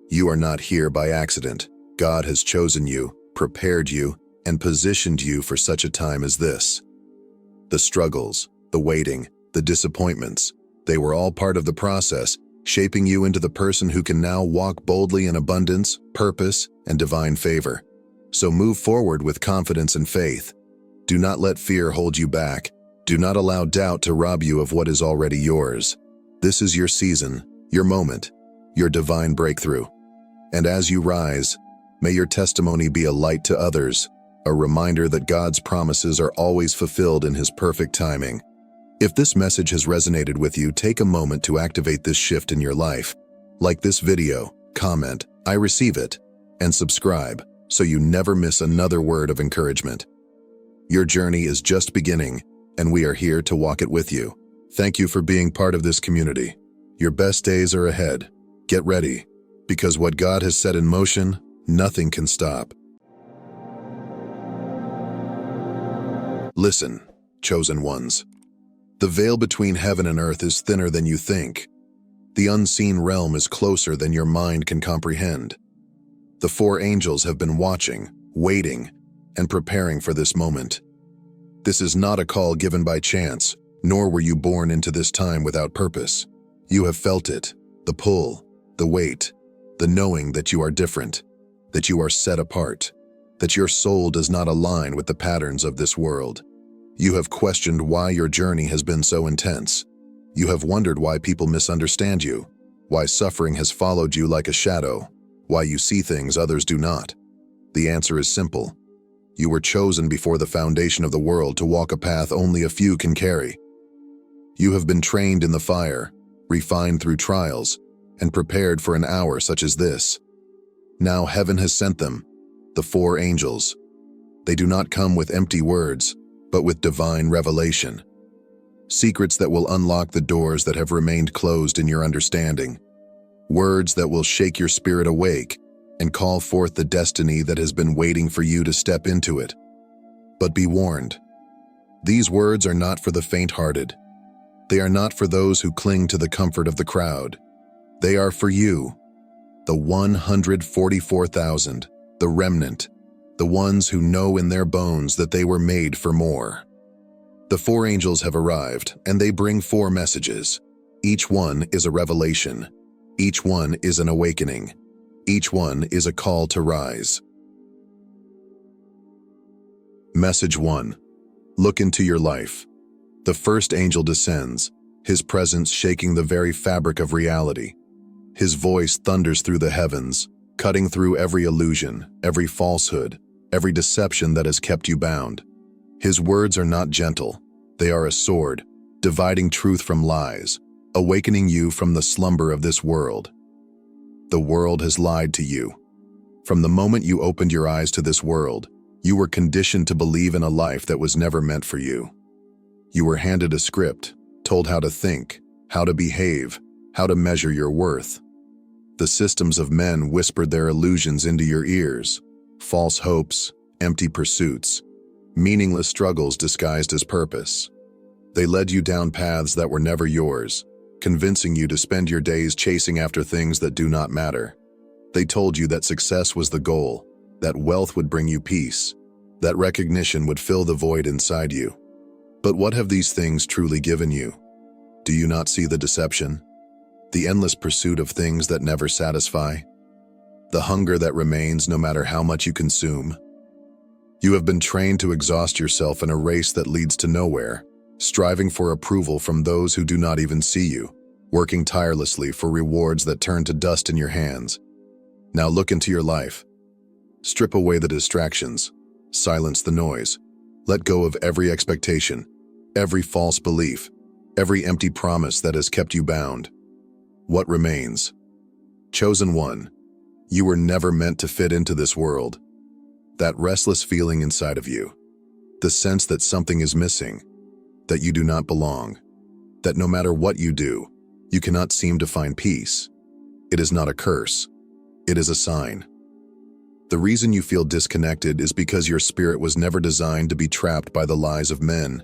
You are not here by accident. God has chosen you, prepared you, and positioned you for such a time as this. The struggles, the waiting, the disappointments, they were all part of the process, shaping you into the person who can now walk boldly in abundance, purpose, and divine favor. So move forward with confidence and faith. Do not let fear hold you back. Do not allow doubt to rob you of what is already yours. This is your season, your moment, your divine breakthrough. And as you rise, may your testimony be a light to others, a reminder that God's promises are always fulfilled in His perfect timing. If this message has resonated with you, take a moment to activate this shift in your life. Like this video, comment, "I receive it," and subscribe so you never miss another word of encouragement. Your journey is just beginning, and we are here to walk it with you. Thank you for being part of this community. Your best days are ahead. Get ready, because what God has set in motion, nothing can stop. Listen, chosen ones. The veil between heaven and earth is thinner than you think. The unseen realm is closer than your mind can comprehend. The four angels have been watching, waiting, and preparing for this moment. This is not a call given by chance, nor were you born into this time without purpose. You have felt it, the pull, the weight, the knowing that you are different, that you are set apart, that your soul does not align with the patterns of this world. You have questioned why your journey has been so intense. You have wondered why people misunderstand you, why suffering has followed you like a shadow, why you see things others do not. The answer is simple. You were chosen before the foundation of the world to walk a path only a few can carry. You have been trained in the fire, refined through trials, and prepared for an hour such as this. Now heaven has sent them, the four angels. They do not come with empty words. but with divine revelation. Secrets that will unlock the doors that have remained closed in your understanding. Words that will shake your spirit awake and call forth the destiny that has been waiting for you to step into it. But be warned, these words are not for the faint-hearted. They are not for those who cling to the comfort of the crowd. They are for you, the 144,000, the remnant, the ones who know in their bones that they were made for more. The 4 angels have arrived, and they bring 4 messages. Each one is a revelation. Each one is an awakening. Each one is a call to rise. Message 1. Look into your life. The first angel descends, his presence shaking the very fabric of reality. His voice thunders through the heavens, cutting through every illusion, every falsehood, every deception that has kept you bound. His words are not gentle. They are a sword, dividing truth from lies, awakening you from the slumber of this world. The world has lied to you. From the moment you opened your eyes to this world, you were conditioned to believe in a life that was never meant for you. You were handed a script, told how to think, how to behave, how to measure your worth. The systems of men whispered their illusions into your ears, false hopes, empty pursuits, meaningless struggles disguised as purpose. They led you down paths that were never yours, convincing you to spend your days chasing after things that do not matter. They told you that success was the goal, that wealth would bring you peace, that recognition would fill the void inside you. But what have these things truly given you? Do you not see the deception? The endless pursuit of things that never satisfy? The hunger that remains no matter how much you consume? You have been trained to exhaust yourself in a race that leads to nowhere, striving for approval from those who do not even see you, working tirelessly for rewards that turn to dust in your hands. Now look into your life. Strip away the distractions, silence the noise, let go of every expectation, every false belief, every empty promise that has kept you bound. What remains? Chosen one, you were never meant to fit into this world. That restless feeling inside of you, the sense that something is missing, that you do not belong, that no matter what you do, you cannot seem to find peace. It is not a curse. It is a sign. The reason you feel disconnected is because your spirit was never designed to be trapped by the lies of men.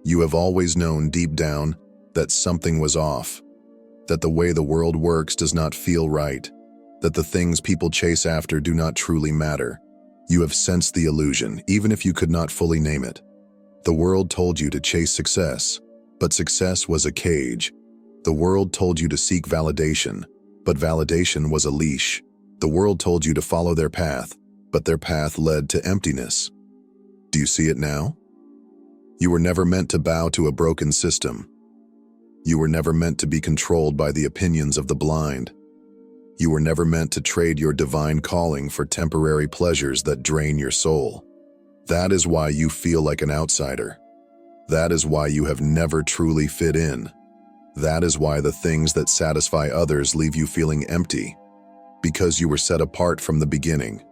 You have always known deep down that something was off, that the way the world works does not feel right, that the things people chase after do not truly matter. You have sensed the illusion, even if you could not fully name it. The world told you to chase success, but success was a cage. The world told you to seek validation, but validation was a leash. The world told you to follow their path, but their path led to emptiness. Do you see it now? You were never meant to bow to a broken system. You were never meant to be controlled by the opinions of the blind. You were never meant to trade your divine calling for temporary pleasures that drain your soul. That is why you feel like an outsider. That is why you have never truly fit in. That is why the things that satisfy others leave you feeling empty, because you were set apart from the beginning.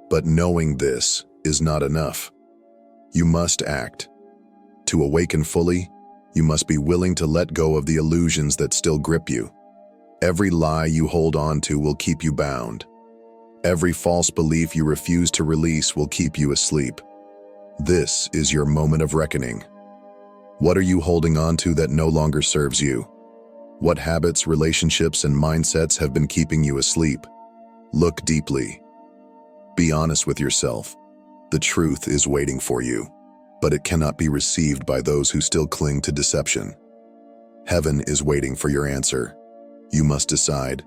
But knowing this is not enough. You must act. To awaken fully, you must be willing to let go of the illusions that still grip you. Every lie you hold on to will keep you bound. Every false belief you refuse to release will keep you asleep. This is your moment of reckoning. What are you holding on to that no longer serves you? What habits, relationships, and mindsets have been keeping you asleep? Look deeply. Be honest with yourself. The truth is waiting for you, but it cannot be received by those who still cling to deception. Heaven is waiting for your answer. You must decide.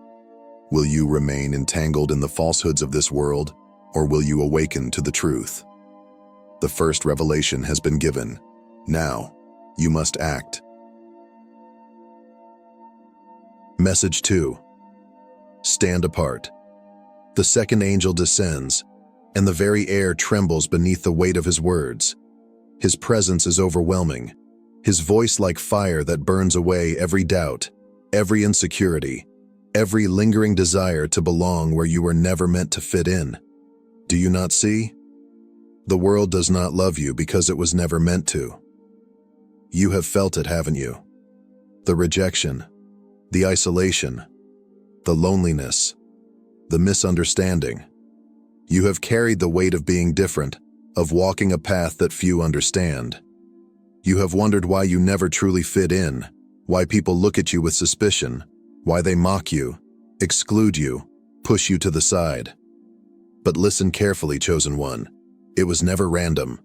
Will you remain entangled in the falsehoods of this world, or will you awaken to the truth? The first revelation has been given. Now, you must act. Message 2. Stand apart. The second angel descends, and the very air trembles beneath the weight of his words. His presence is overwhelming, his voice like fire that burns away every doubt, every insecurity, every lingering desire to belong where you were never meant to fit in. Do you not see? The world does not love you because it was never meant to. You have felt it, haven't you? The rejection, the isolation, the loneliness, the misunderstanding. You have carried the weight of being different, of walking a path that few understand. You have wondered why you never truly fit in, why people look at you with suspicion, why they mock you, exclude you, push you to the side. But listen carefully, chosen one. It was never random.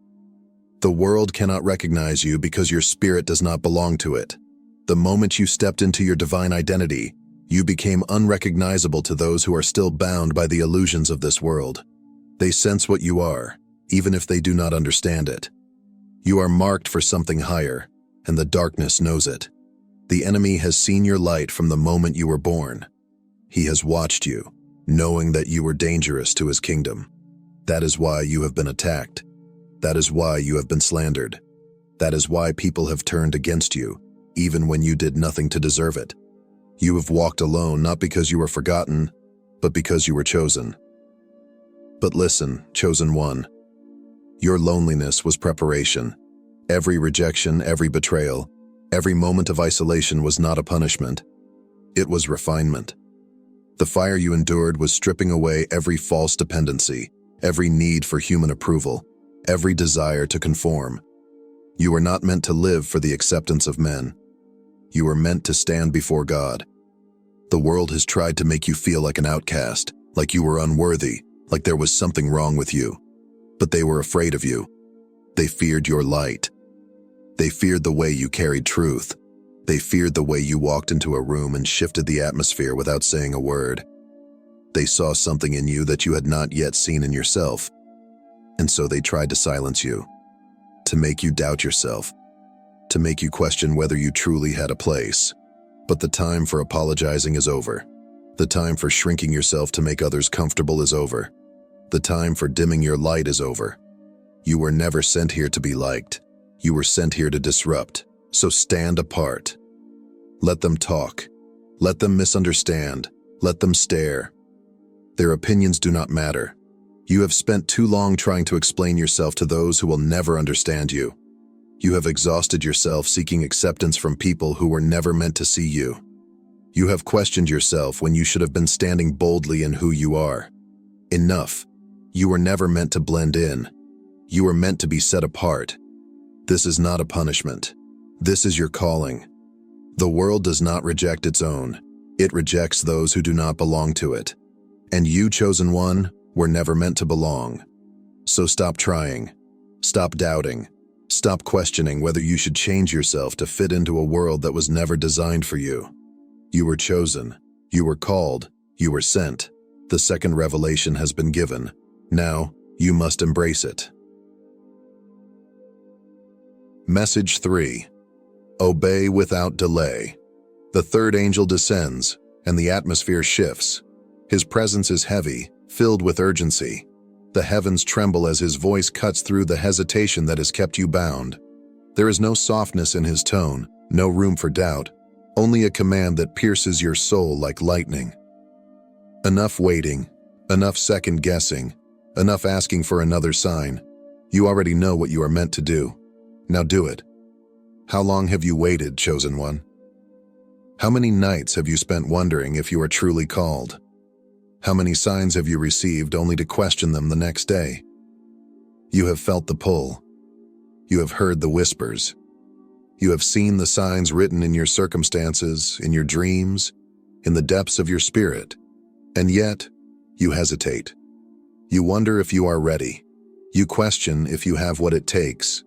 The world cannot recognize you because your spirit does not belong to it. The moment you stepped into your divine identity, you became unrecognizable to those who are still bound by the illusions of this world. They sense what you are, even if they do not understand it. You are marked for something higher, and the darkness knows it. The enemy has seen your light from the moment you were born. He has watched you, knowing that you were dangerous to his kingdom. That is why you have been attacked. That is why you have been slandered. That is why people have turned against you, even when you did nothing to deserve it. You have walked alone not because you were forgotten, but because you were chosen. But listen, chosen one. Your loneliness was preparation. Every rejection, every betrayal, every moment of isolation was not a punishment. It was refinement. The fire you endured was stripping away every false dependency, every need for human approval, every desire to conform. You were not meant to live for the acceptance of men. You were meant to stand before God. The world has tried to make you feel like an outcast, like you were unworthy, like there was something wrong with you. But they were afraid of you. They feared your light. They feared the way you carried truth. They feared the way you walked into a room and shifted the atmosphere without saying a word. They saw something in you that you had not yet seen in yourself. And so they tried to silence you, to make you doubt yourself, to make you question whether you truly had a place. But the time for apologizing is over. The time for shrinking yourself to make others comfortable is over. The time for dimming your light is over. You were never sent here to be liked. You were sent here to disrupt. So stand apart. Let them talk. Let them misunderstand. Let them stare. Their opinions do not matter. You have spent too long trying to explain yourself to those who will never understand you. You have exhausted yourself seeking acceptance from people who were never meant to see you. You have questioned yourself when you should have been standing boldly in who you are. Enough. You were never meant to blend in. You were meant to be set apart. This is not a punishment. This is your calling. The world does not reject its own. It rejects those who do not belong to it. And you, chosen one, were never meant to belong. So stop trying. Stop doubting. Stop questioning whether you should change yourself to fit into a world that was never designed for you. You were chosen. You were called. You were sent. The second revelation has been given. Now, you must embrace it. Message 3. Obey without delay. The third angel descends, and the atmosphere shifts. His presence is heavy, filled with urgency. The heavens tremble as his voice cuts through the hesitation that has kept you bound. There is no softness in his tone, no room for doubt, only a command that pierces your soul like lightning. Enough waiting, enough second-guessing, enough asking for another sign. You already know what you are meant to do. Now do it. How long have you waited, chosen one? How many nights have you spent wondering if you are truly called? How many signs have you received only to question them the next day? You have felt the pull. You have heard the whispers. You have seen the signs written in your circumstances, in your dreams, in the depths of your spirit. And yet, you hesitate. You wonder if you are ready. You question if you have what it takes.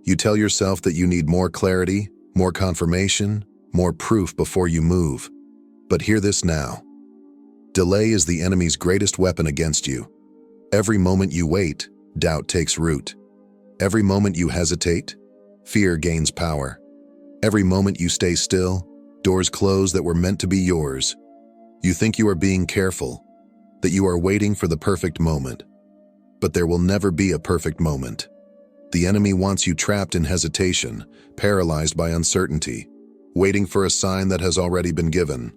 You tell yourself that you need more clarity, more confirmation, more proof before you move. But hear this now. Delay is the enemy's greatest weapon against you. Every moment you wait, doubt takes root. Every moment you hesitate, fear gains power. Every moment you stay still, doors close that were meant to be yours. You think you are being careful, that you are waiting for the perfect moment. But there will never be a perfect moment. The enemy wants you trapped in hesitation, paralyzed by uncertainty, waiting for a sign that has already been given.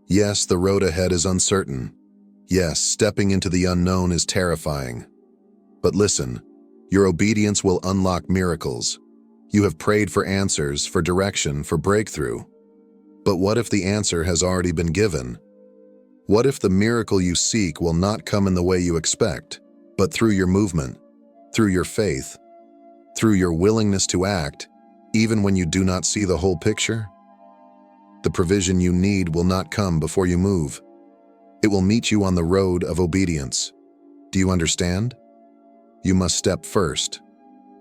Yes, the road ahead is uncertain. Yes, stepping into the unknown is terrifying. But listen, your obedience will unlock miracles. You have prayed for answers, for direction, for breakthrough. But what if the answer has already been given? What if the miracle you seek will not come in the way you expect, but through your movement, through your faith, through your willingness to act, even when you do not see the whole picture? The provision you need will not come before you move. It will meet you on the road of obedience. Do you understand? You must step first,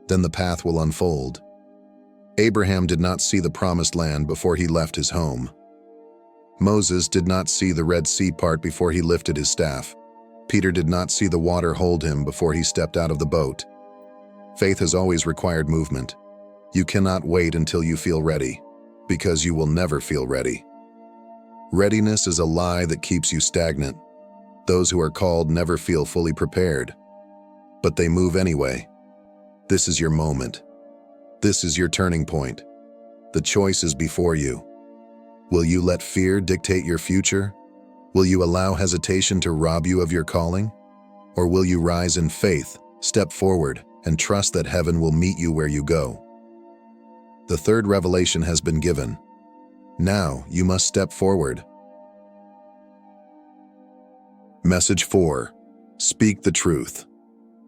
then the path will unfold. Abraham did not see the promised land before he left his home. Moses did not see the Red Sea part before he lifted his staff. Peter did not see the water hold him before he stepped out of the boat. Faith has always required movement. You cannot wait until you feel ready, because you will never feel ready. Readiness is a lie that keeps you stagnant. Those who are called never feel fully prepared, but they move anyway. This is your moment. This is your turning point. The choice is before you. Will you let fear dictate your future? Will you allow hesitation to rob you of your calling? Or will you rise in faith, step forward, and trust that heaven will meet you where you go? The third revelation has been given. Now you must step forward. Message 4. Speak the truth.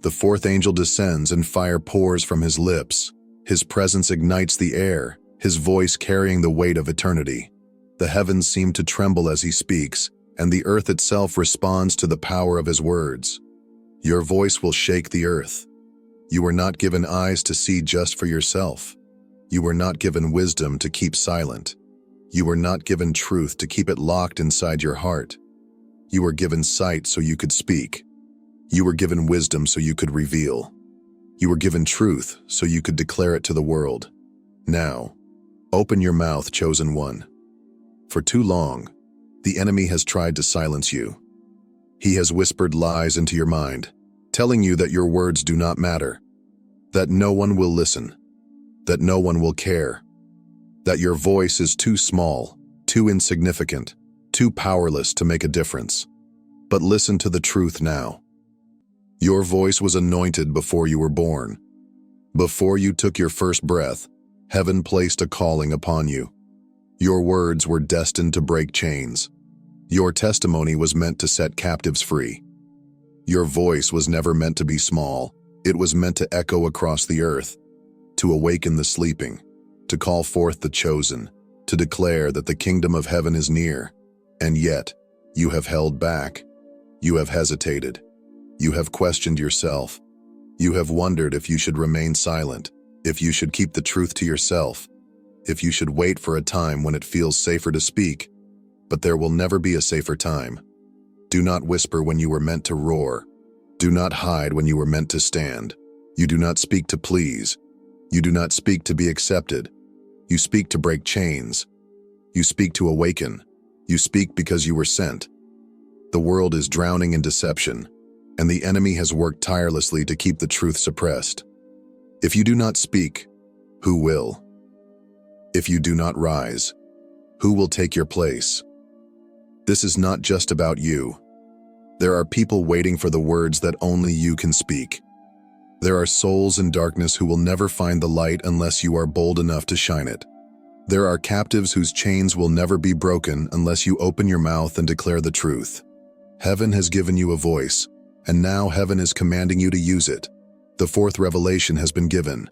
The fourth angel descends and fire pours from his lips. His presence ignites the air, his voice carrying the weight of eternity. The heavens seem to tremble as he speaks, and the earth itself responds to the power of his words. Your voice will shake the earth. You were not given eyes to see just for yourself. You were not given wisdom to keep silent. You were not given truth to keep it locked inside your heart. You were given sight so you could speak. You were given wisdom so you could reveal. You were given truth so you could declare it to the world. Now, open your mouth, chosen one. For too long, the enemy has tried to silence you. He has whispered lies into your mind, telling you that your words do not matter, that no one will listen, that no one will care, that your voice is too small, too insignificant, too powerless to make a difference. But listen to the truth now. Your voice was anointed before you were born. Before you took your first breath, heaven placed a calling upon you. Your words were destined to break chains. Your testimony was meant to set captives free. Your voice was never meant to be small. It was meant to echo across the earth, to awaken the sleeping, to call forth the chosen, to declare that the kingdom of heaven is near. And yet, you have held back. You have hesitated. You have questioned yourself. You have wondered if you should remain silent, if you should keep the truth to yourself, if you should wait for a time when it feels safer to speak. But there will never be a safer time. Do not whisper when you were meant to roar. Do not hide when you were meant to stand. You do not speak to please. You do not speak to be accepted. You speak to break chains. You speak to awaken. You speak because you were sent. The world is drowning in deception, and the enemy has worked tirelessly to keep the truth suppressed. If you do not speak, who will? If you do not rise, who will take your place? This is not just about you. There are people waiting for the words that only you can speak. There are souls in darkness who will never find the light unless you are bold enough to shine it. There are captives whose chains will never be broken unless you open your mouth and declare the truth. Heaven has given you a voice, and now heaven is commanding you to use it. The fourth revelation has been given.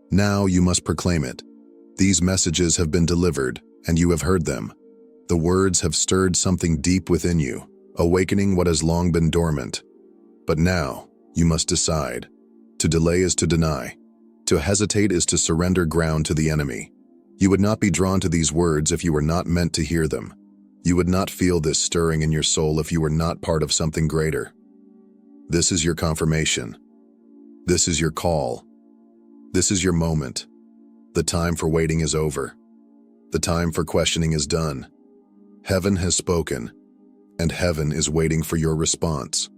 Now you must proclaim it. These messages have been delivered, and you have heard them. The words have stirred something deep within you, awakening what has long been dormant. But now, you must decide. To delay is to deny. To hesitate is to surrender ground to the enemy. You would not be drawn to these words if you were not meant to hear them. You would not feel this stirring in your soul if you were not part of something greater. This is your confirmation. This is your call. This is your moment. The time for waiting is over. The time for questioning is done. Heaven has spoken, and heaven is waiting for your response.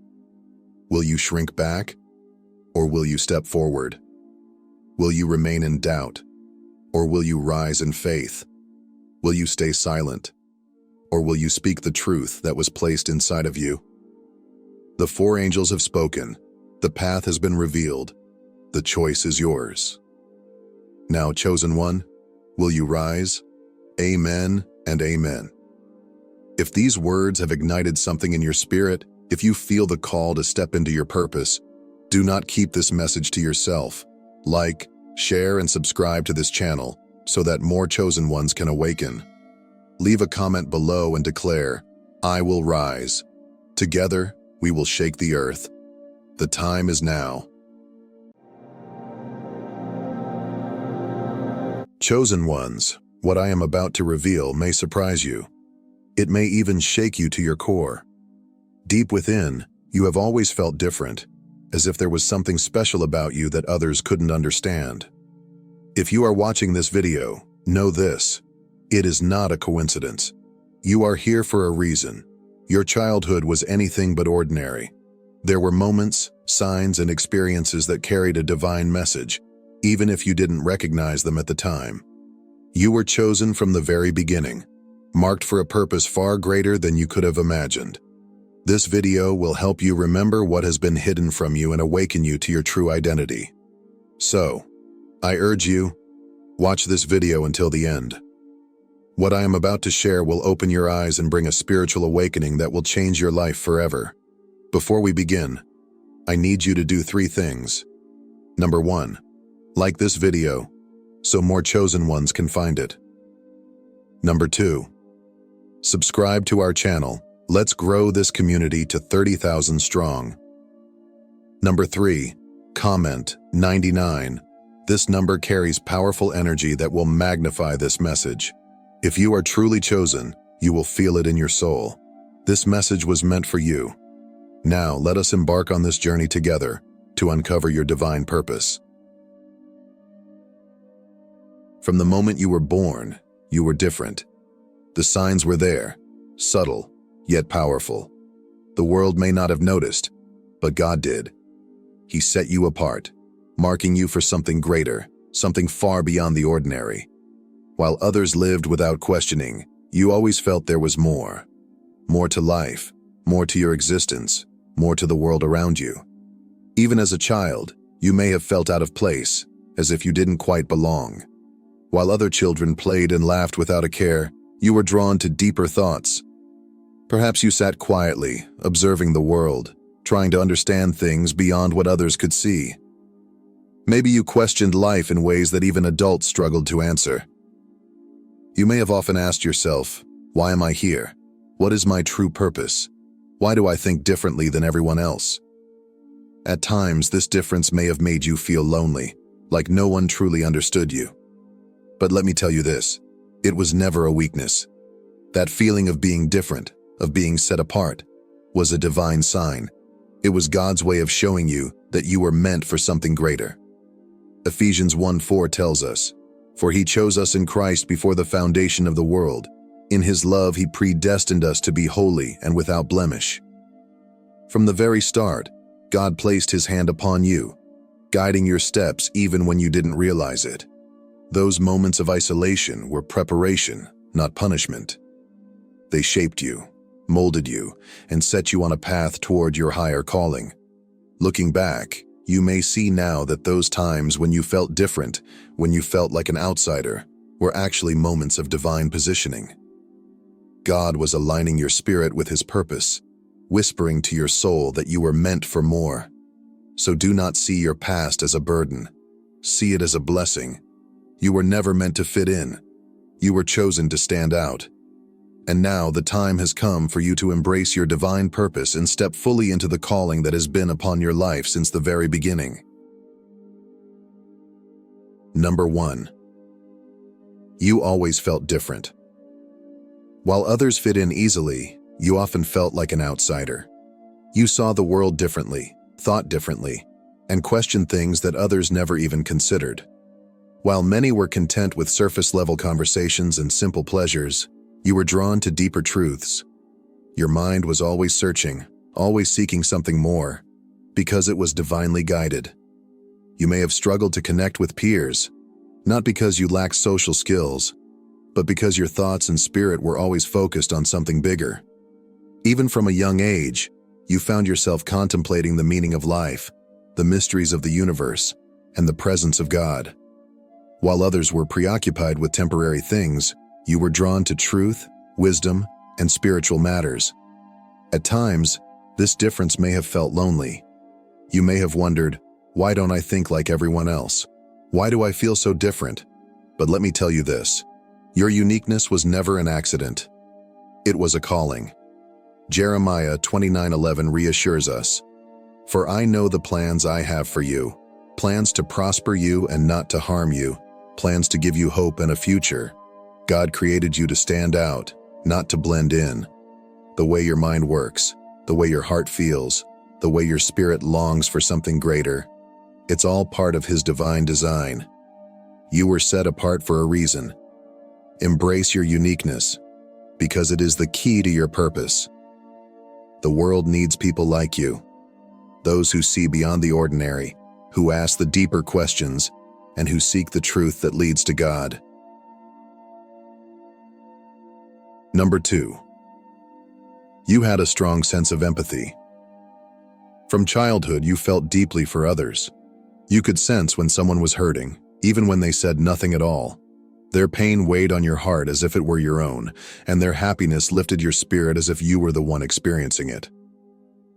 Will you shrink back, or will you step forward? Will you remain in doubt, or will you rise in faith? Will you stay silent, or will you speak the truth that was placed inside of you? The four angels have spoken. The path has been revealed. The choice is yours. Now, chosen one, will you rise? Amen and amen. If these words have ignited something in your spirit, if you feel the call to step into your purpose, do not keep this message to yourself. Like, share, and subscribe to this channel so that more chosen ones can awaken. Leave a comment below and declare, I will rise. Together, we will shake the earth. The time is now. Chosen ones, what I am about to reveal may surprise you. It may even shake you to your core. Deep within, you have always felt different, as if there was something special about you that others couldn't understand. If you are watching this video, know this: it is not a coincidence. You are here for a reason. Your childhood was anything but ordinary. There were moments, signs, and experiences that carried a divine message, even if you didn't recognize them at the time. You were chosen from the very beginning, marked for a purpose far greater than you could have imagined. This video will help you remember what has been hidden from you and awaken you to your true identity. So, I urge you, watch this video until the end. What I am about to share will open your eyes and bring a spiritual awakening that will change your life forever. Before we begin, I need you to do 3 things. Number 1, like this video so more chosen ones can find it. Number 2, subscribe to our channel. Let's grow this community to 30,000 strong. Number 3, comment 99. This number carries powerful energy that will magnify this message. If you are truly chosen, you will feel it in your soul. This message was meant for you. Now, let us embark on this journey together to uncover your divine purpose. From the moment you were born, you were different. The signs were there, subtle, yet powerful. The world may not have noticed, but God did. He set you apart, marking you for something greater, something far beyond the ordinary. While others lived without questioning, you always felt there was more. More to life, more to your existence, more to the world around you. Even as a child, you may have felt out of place, as if you didn't quite belong. While other children played and laughed without a care, you were drawn to deeper thoughts. Perhaps you sat quietly, observing the world, trying to understand things beyond what others could see. Maybe you questioned life in ways that even adults struggled to answer. You may have often asked yourself, why am I here? What is my true purpose? Why do I think differently than everyone else? At times, this difference may have made you feel lonely, like no one truly understood you. But let me tell you this, it was never a weakness. That feeling of being different, of being set apart, was a divine sign. It was God's way of showing you that you were meant for something greater. Ephesians 1:4 tells us, "For he chose us in Christ before the foundation of the world. In his love he predestined us to be holy and without blemish." From the very start, God placed his hand upon you, guiding your steps even when you didn't realize it. Those moments of isolation were preparation, not punishment. They shaped you, molded you, and set you on a path toward your higher calling. Looking back, you may see now that those times when you felt different, when you felt like an outsider, were actually moments of divine positioning. God was aligning your spirit with his purpose, whispering to your soul that you were meant for more. So do not see your past as a burden. See it as a blessing. You were never meant to fit in. You were chosen to stand out. And now the time has come for you to embrace your divine purpose and step fully into the calling that has been upon your life since the very beginning. Number 1, you always felt different. While others fit in easily, you often felt like an outsider. You saw the world differently, thought differently, and questioned things that others never even considered. While many were content with surface-level conversations and simple pleasures, you were drawn to deeper truths. Your mind was always searching, always seeking something more, because it was divinely guided. You may have struggled to connect with peers, not because you lacked social skills, but because your thoughts and spirit were always focused on something bigger. Even from a young age, you found yourself contemplating the meaning of life, the mysteries of the universe, and the presence of God. While others were preoccupied with temporary things, you were drawn to truth, wisdom, and spiritual matters. At times, this difference may have felt lonely. You may have wondered, why don't I think like everyone else? Why do I feel so different? But let me tell you this, your uniqueness was never an accident. It was a calling. Jeremiah 29:11 reassures us, "For I know the plans I have for you, plans to prosper you and not to harm you, plans to give you hope and a future." God created you to stand out, not to blend in. The way your mind works, the way your heart feels, the way your spirit longs for something greater, it's all part of His divine design. You were set apart for a reason. Embrace your uniqueness, because it is the key to your purpose. The world needs people like you, those who see beyond the ordinary, who ask the deeper questions, and who seek the truth that leads to God. Number 2. You had a strong sense of empathy. From childhood, you felt deeply for others. You could sense when someone was hurting, even when they said nothing at all. Their pain weighed on your heart as if it were your own, and their happiness lifted your spirit as if you were the one experiencing it.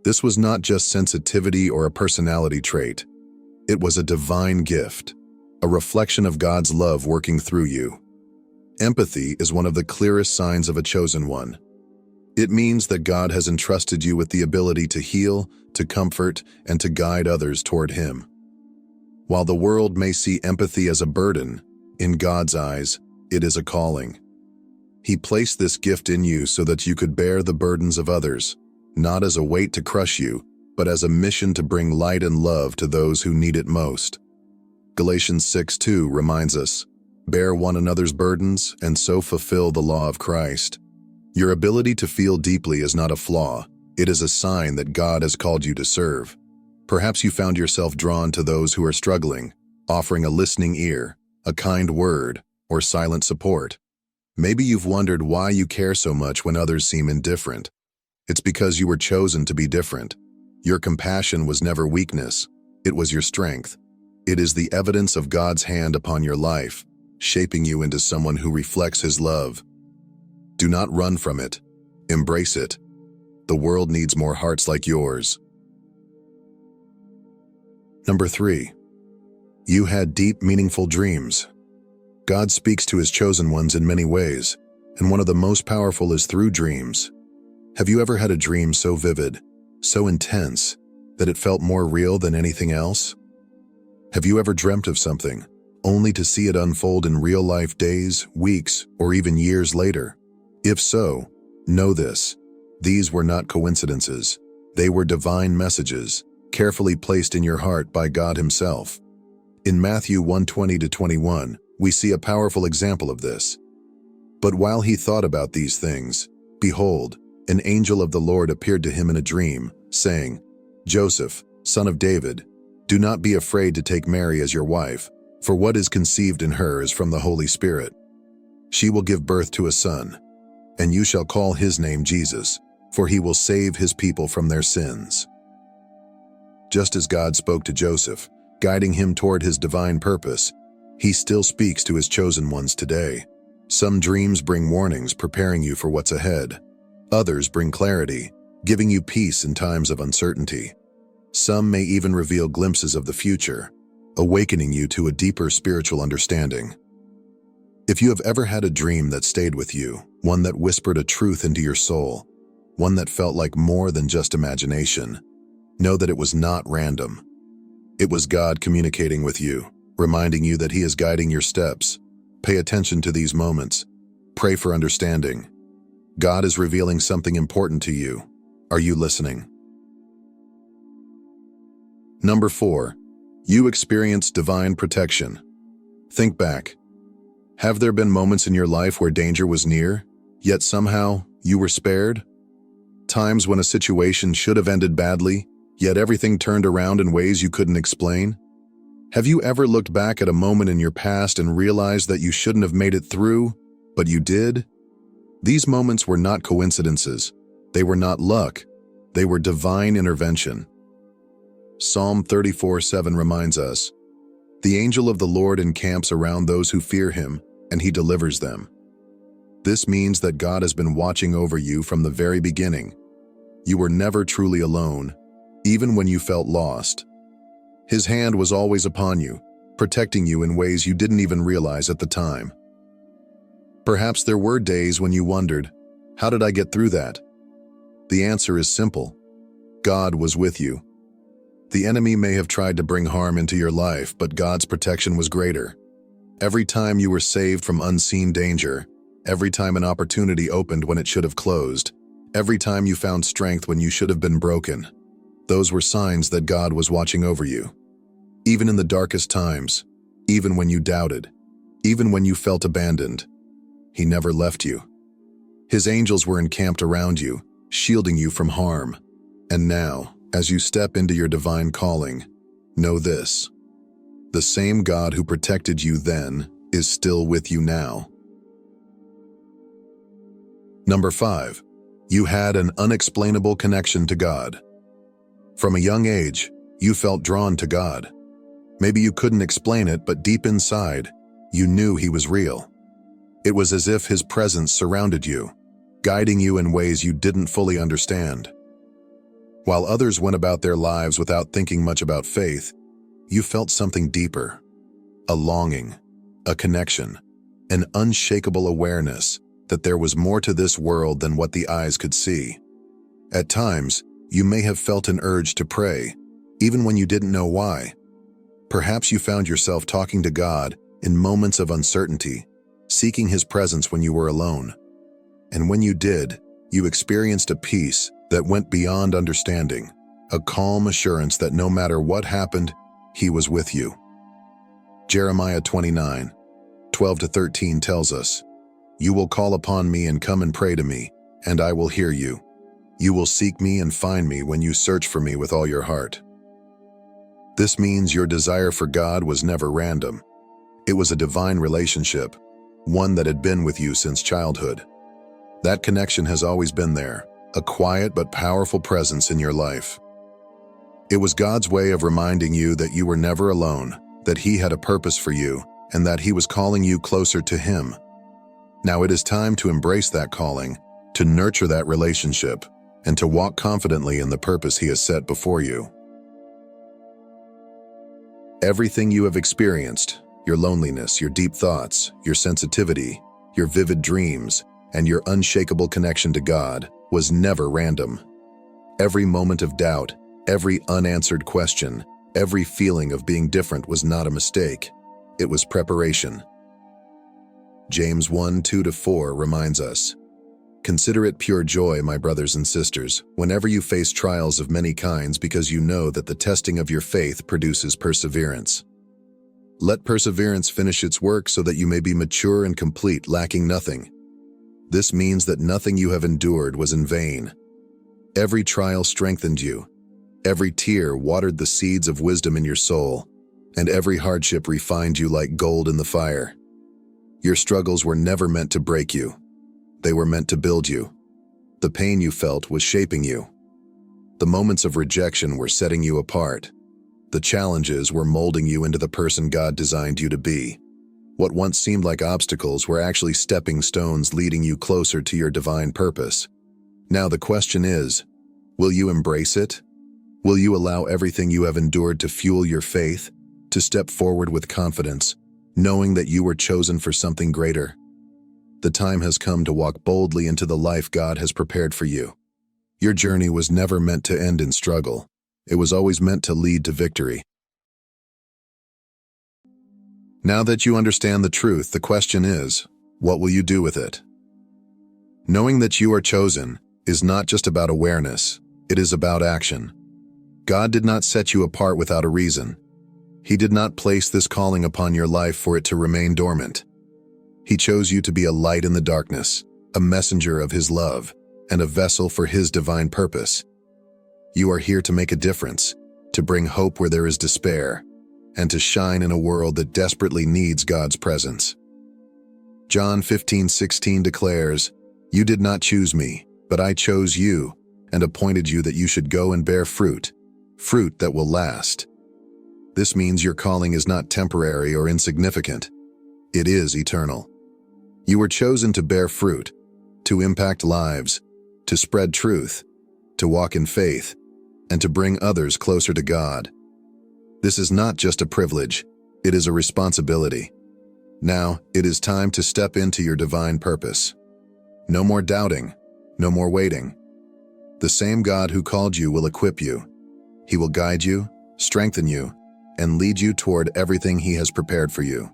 This was not just sensitivity or a personality trait. It was a divine gift, a reflection of God's love working through you. Empathy is one of the clearest signs of a chosen one. It means that God has entrusted you with the ability to heal, to comfort, and to guide others toward Him. While the world may see empathy as a burden, in God's eyes, it is a calling. He placed this gift in you so that you could bear the burdens of others, not as a weight to crush you, but as a mission to bring light and love to those who need it most. Galatians 6:2 reminds us, "Bear one another's burdens and so fulfill the law of Christ." Your ability to feel deeply is not a flaw. It is a sign that God has called you to serve. Perhaps you found yourself drawn to those who are struggling, offering a listening ear, a kind word, or silent support. Maybe you've wondered why you care so much when others seem indifferent. It's because you were chosen to be different. Your compassion was never weakness. It was your strength. It is the evidence of God's hand upon your life, shaping you into someone who reflects His love. Do not run from it. Embrace it. The world needs more hearts like yours. Number 3. You had deep, meaningful dreams. God speaks to His chosen ones in many ways, and one of the most powerful is through dreams. Have you ever had a dream so vivid, so intense, that it felt more real than anything else? Have you ever dreamt of something, only to see it unfold in real life days, weeks, or even years later? If so, know this: these were not coincidences. They were divine messages, carefully placed in your heart by God Himself. In Matthew 1:20-21, we see a powerful example of this. "But while he thought about these things, behold, an angel of the Lord appeared to him in a dream, saying, 'Joseph, son of David, do not be afraid to take Mary as your wife, for what is conceived in her is from the Holy Spirit. She will give birth to a son, and you shall call his name Jesus, for he will save his people from their sins.'" Just as God spoke to Joseph, guiding him toward his divine purpose, He still speaks to His chosen ones today. Some dreams bring warnings, preparing you for what's ahead. Others bring clarity, giving you peace in times of uncertainty. Some may even reveal glimpses of the future, awakening you to a deeper spiritual understanding. If you have ever had a dream that stayed with you, one that whispered a truth into your soul, one that felt like more than just imagination, know that it was not random. It was God communicating with you, reminding you that He is guiding your steps. Pay attention to these moments. Pray for understanding. God is revealing something important to you. Are you listening? Number 4. You experienced divine protection. Think back. Have there been moments in your life where danger was near, yet somehow you were spared? Times when a situation should have ended badly, yet everything turned around in ways you couldn't explain? Have you ever looked back at a moment in your past and realized that you shouldn't have made it through, but you did? These moments were not coincidences. They were not luck. They were divine intervention. Psalm 34:7 reminds us, "The angel of the Lord encamps around those who fear him, and he delivers them." This means that God has been watching over you from the very beginning. You were never truly alone, even when you felt lost. His hand was always upon you, protecting you in ways you didn't even realize at the time. Perhaps there were days when you wondered, "How did I get through that?" The answer is simple. God was with you. The enemy may have tried to bring harm into your life, but God's protection was greater. Every time you were saved from unseen danger, every time an opportunity opened when it should have closed, every time you found strength when you should have been broken, those were signs that God was watching over you. Even in the darkest times, even when you doubted, even when you felt abandoned, He never left you. His angels were encamped around you, shielding you from harm. And now, as you step into your divine calling, know this: the same God who protected you then is still with you now. Number 5, you had an unexplainable connection to God. From a young age, you felt drawn to God. Maybe you couldn't explain it, but deep inside, you knew He was real. It was as if His presence surrounded you, guiding you in ways you didn't fully understand. While others went about their lives without thinking much about faith, you felt something deeper. A longing, a connection, an unshakable awareness that there was more to this world than what the eyes could see. At times, you may have felt an urge to pray, even when you didn't know why. Perhaps you found yourself talking to God in moments of uncertainty, seeking His presence when you were alone. And when you did, you experienced a peace that went beyond understanding, a calm assurance that no matter what happened, He was with you. Jeremiah 29:12-13 tells us, "You will call upon me and come and pray to me, and I will hear you. You will seek me and find me when you search for me with all your heart." This means your desire for God was never random. It was a divine relationship, one that had been with you since childhood. That connection has always been there, a quiet but powerful presence in your life. It was God's way of reminding you that you were never alone, that He had a purpose for you, and that He was calling you closer to Him. Now it is time to embrace that calling, to nurture that relationship, and to walk confidently in the purpose He has set before you. Everything you have experienced, your loneliness, your deep thoughts, your sensitivity, your vivid dreams, and your unshakable connection to God, was never random. Every moment of doubt, every unanswered question, every feeling of being different was not a mistake. It was preparation. James 1:2-4 reminds us, "Consider it pure joy, my brothers and sisters, whenever you face trials of many kinds, because you know that the testing of your faith produces perseverance. Let perseverance finish its work so that you may be mature and complete, lacking nothing." This means that nothing you have endured was in vain. Every trial strengthened you. Every tear watered the seeds of wisdom in your soul, and every hardship refined you like gold in the fire. Your struggles were never meant to break you. They were meant to build you. The pain you felt was shaping you. The moments of rejection were setting you apart. The challenges were molding you into the person God designed you to be. What once seemed like obstacles were actually stepping stones leading you closer to your divine purpose. Now the question is, will you embrace it? Will you allow everything you have endured to fuel your faith, to step forward with confidence, knowing that you were chosen for something greater? The time has come to walk boldly into the life God has prepared for you. Your journey was never meant to end in struggle. It was always meant to lead to victory. Now that you understand the truth, the question is, what will you do with it? Knowing that you are chosen is not just about awareness, it is about action. God did not set you apart without a reason. He did not place this calling upon your life for it to remain dormant. He chose you to be a light in the darkness, a messenger of His love, and a vessel for His divine purpose. You are here to make a difference, to bring hope where there is despair, and to shine in a world that desperately needs God's presence. John 15:16 declares, "You did not choose me, but I chose you, and appointed you that you should go and bear fruit, fruit that will last. This means your calling is not temporary or insignificant. It is eternal. You were chosen to bear fruit, to impact lives, to spread truth, to walk in faith, and to bring others closer to God. This is not just a privilege, it is a responsibility. Now, it is time to step into your divine purpose. No more doubting, no more waiting. The same God who called you will equip you. He will guide you, strengthen you, and lead you toward everything He has prepared for you.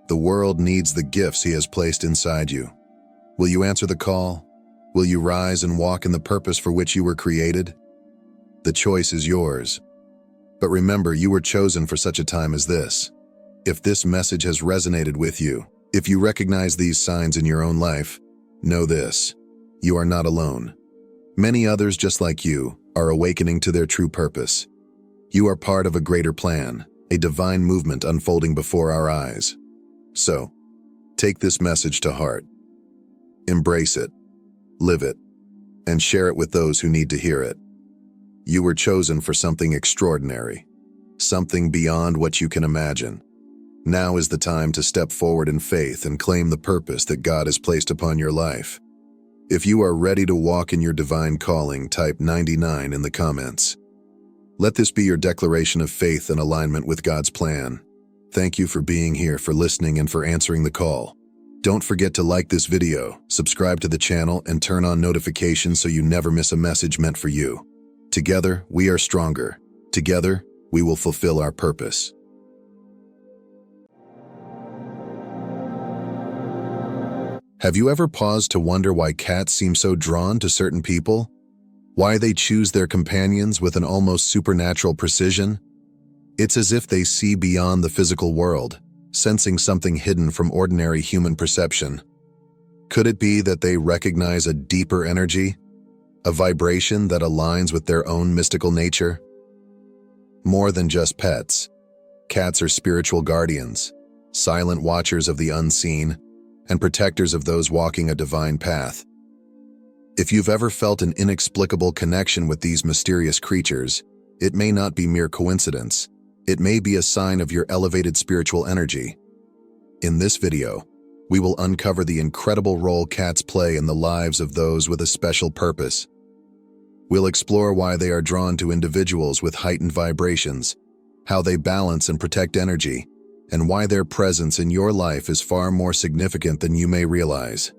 The world needs the gifts He has placed inside you. Will you answer the call? Will you rise and walk in the purpose for which you were created? The choice is yours. But remember, you were chosen for such a time as this. If this message has resonated with you, if you recognize these signs in your own life, know this: you are not alone. Many others just like you are awakening to their true purpose. You are part of a greater plan, a divine movement unfolding before our eyes. So, take this message to heart. Embrace it, live it, and share it with those who need to hear it. You were chosen for something extraordinary, something beyond what you can imagine. Now is the time to step forward in faith and claim the purpose that God has placed upon your life. If you are ready to walk in your divine calling, type 99 in the comments. Let this be your declaration of faith and alignment with God's plan. Thank you for being here, for listening, and for answering the call. Don't forget to like this video, subscribe to the channel, and turn on notifications so you never miss a message meant for you. Together, we are stronger. Together, we will fulfill our purpose. Have you ever paused to wonder why cats seem so drawn to certain people? Why they choose their companions with an almost supernatural precision? It's as if they see beyond the physical world, sensing something hidden from ordinary human perception. Could it be that they recognize a deeper energy, a vibration that aligns with their own mystical nature? More than just pets, cats are spiritual guardians, silent watchers of the unseen, and protectors of those walking a divine path. If you've ever felt an inexplicable connection with these mysterious creatures, it may not be mere coincidence. It may be a sign of your elevated spiritual energy. In this video, we will uncover the incredible role cats play in the lives of those with a special purpose. We'll explore why they are drawn to individuals with heightened vibrations, how they balance and protect energy, and why their presence in your life is far more significant than you may realize.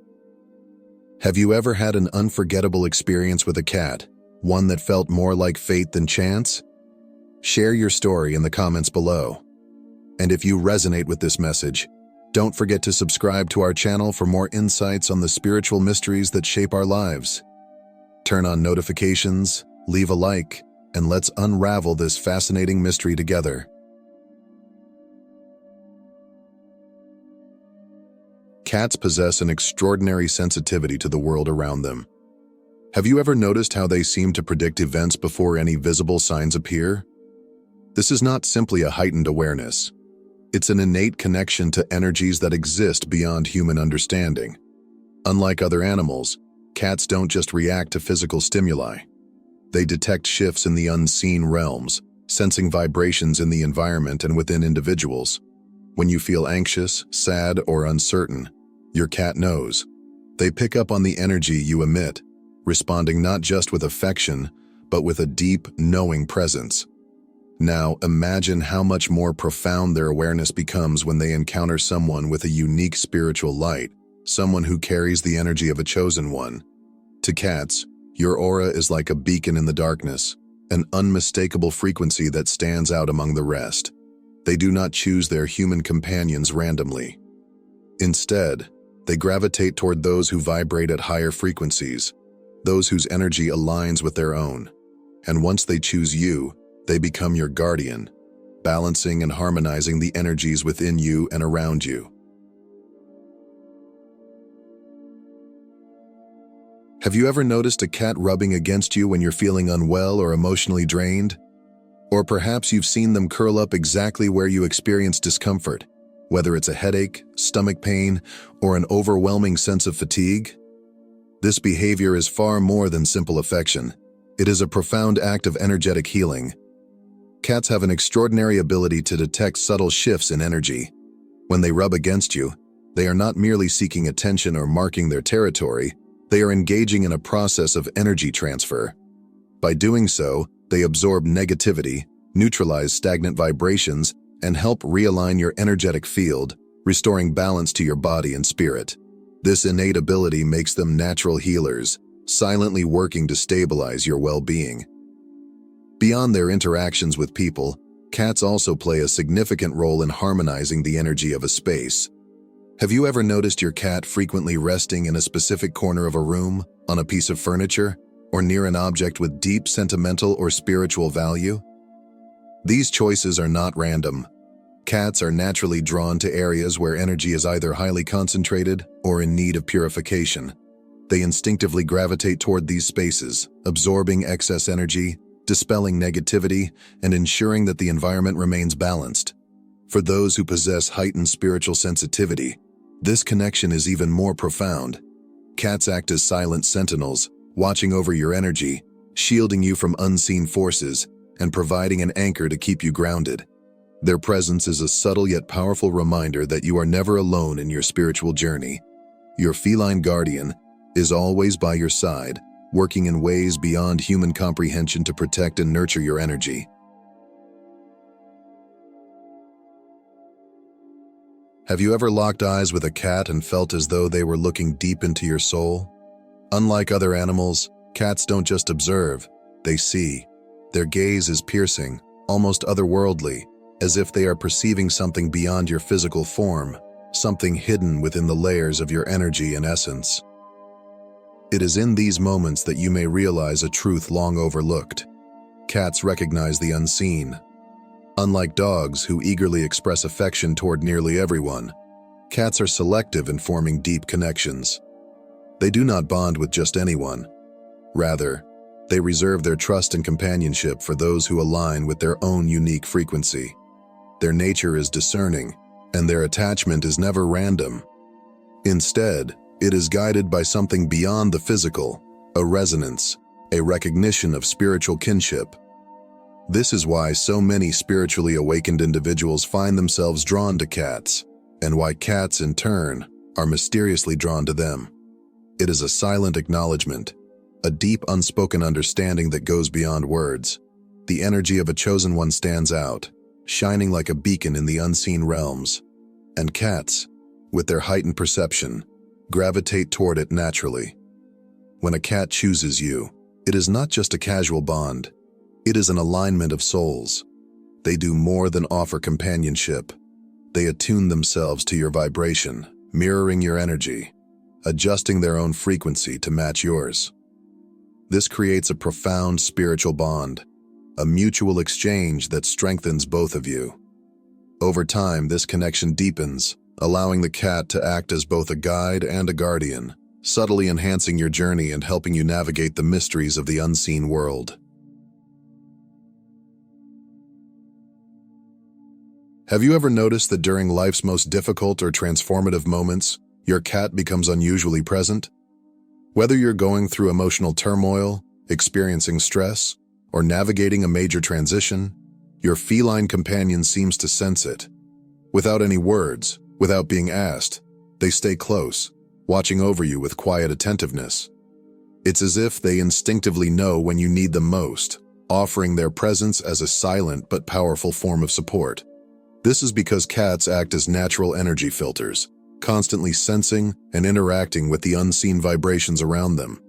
Have you ever had an unforgettable experience with a cat, one that felt more like fate than chance? Share your story in the comments below. And if you resonate with this message, don't forget to subscribe to our channel for more insights on the spiritual mysteries that shape our lives. Turn on notifications, leave a like, and let's unravel this fascinating mystery together. Cats possess an extraordinary sensitivity to the world around them. Have you ever noticed how they seem to predict events before any visible signs appear? This is not simply a heightened awareness. It's an innate connection to energies that exist beyond human understanding. Unlike other animals, cats don't just react to physical stimuli. They detect shifts in the unseen realms, sensing vibrations in the environment and within individuals. When you feel anxious, sad, or uncertain, your cat knows. They pick up on the energy you emit, responding not just with affection, but with a deep, knowing presence. Now, imagine how much more profound their awareness becomes when they encounter someone with a unique spiritual light, someone who carries the energy of a chosen one. To cats, your aura is like a beacon in the darkness, an unmistakable frequency that stands out among the rest. They do not choose their human companions randomly. Instead, they gravitate toward those who vibrate at higher frequencies, those whose energy aligns with their own. And once they choose you, they become your guardian, balancing and harmonizing the energies within you and around you. Have you ever noticed a cat rubbing against you when you're feeling unwell or emotionally drained? Or perhaps you've seen them curl up exactly where you experience discomfort, whether it's a headache, stomach pain, or an overwhelming sense of fatigue. This behavior is far more than simple affection. It is a profound act of energetic healing. Cats have an extraordinary ability to detect subtle shifts in energy. When they rub against you, they are not merely seeking attention or marking their territory, they are engaging in a process of energy transfer. By doing so, they absorb negativity, neutralize stagnant vibrations, and help realign your energetic field, restoring balance to your body and spirit. This innate ability makes them natural healers, silently working to stabilize your well-being. Beyond their interactions with people, cats also play a significant role in harmonizing the energy of a space. Have you ever noticed your cat frequently resting in a specific corner of a room, on a piece of furniture, or near an object with deep sentimental or spiritual value? These choices are not random. Cats are naturally drawn to areas where energy is either highly concentrated or in need of purification. They instinctively gravitate toward these spaces, absorbing excess energy, dispelling negativity, and ensuring that the environment remains balanced. For those who possess heightened spiritual sensitivity, this connection is even more profound. Cats act as silent sentinels, watching over your energy, shielding you from unseen forces, and providing an anchor to keep you grounded. Their presence is a subtle yet powerful reminder that you are never alone in your spiritual journey. Your feline guardian is always by your side, working in ways beyond human comprehension to protect and nurture your energy. Have you ever locked eyes with a cat and felt as though they were looking deep into your soul? Unlike other animals, cats don't just observe, they see. Their gaze is piercing, almost otherworldly, as if they are perceiving something beyond your physical form, something hidden within the layers of your energy and essence. It is in these moments that you may realize a truth long overlooked. Cats recognize the unseen. Unlike dogs who eagerly express affection toward nearly everyone, cats are selective in forming deep connections. They do not bond with just anyone. Rather, they reserve their trust and companionship for those who align with their own unique frequency. Their nature is discerning, and their attachment is never random. Instead, it is guided by something beyond the physical, a resonance, a recognition of spiritual kinship. This is why so many spiritually awakened individuals find themselves drawn to cats, and why cats, in turn, are mysteriously drawn to them. It is a silent acknowledgement, a deep unspoken understanding that goes beyond words. The energy of a chosen one stands out, shining like a beacon in the unseen realms. And cats, with their heightened perception, gravitate toward it naturally. When a cat chooses you, it is not just a casual bond. It is an alignment of souls. They do more than offer companionship. They attune themselves to your vibration, mirroring your energy, adjusting their own frequency to match yours. This creates a profound spiritual bond, a mutual exchange that strengthens both of you. Over time, this connection deepens, allowing the cat to act as both a guide and a guardian, subtly enhancing your journey and helping you navigate the mysteries of the unseen world. Have you ever noticed that during life's most difficult or transformative moments, your cat becomes unusually present? Whether you're going through emotional turmoil, experiencing stress, or navigating a major transition, your feline companion seems to sense it. Without any words, without being asked, they stay close, watching over you with quiet attentiveness. It's as if they instinctively know when you need them most, offering their presence as a silent but powerful form of support. This is because cats act as natural energy filters, constantly sensing and interacting with the unseen vibrations around them.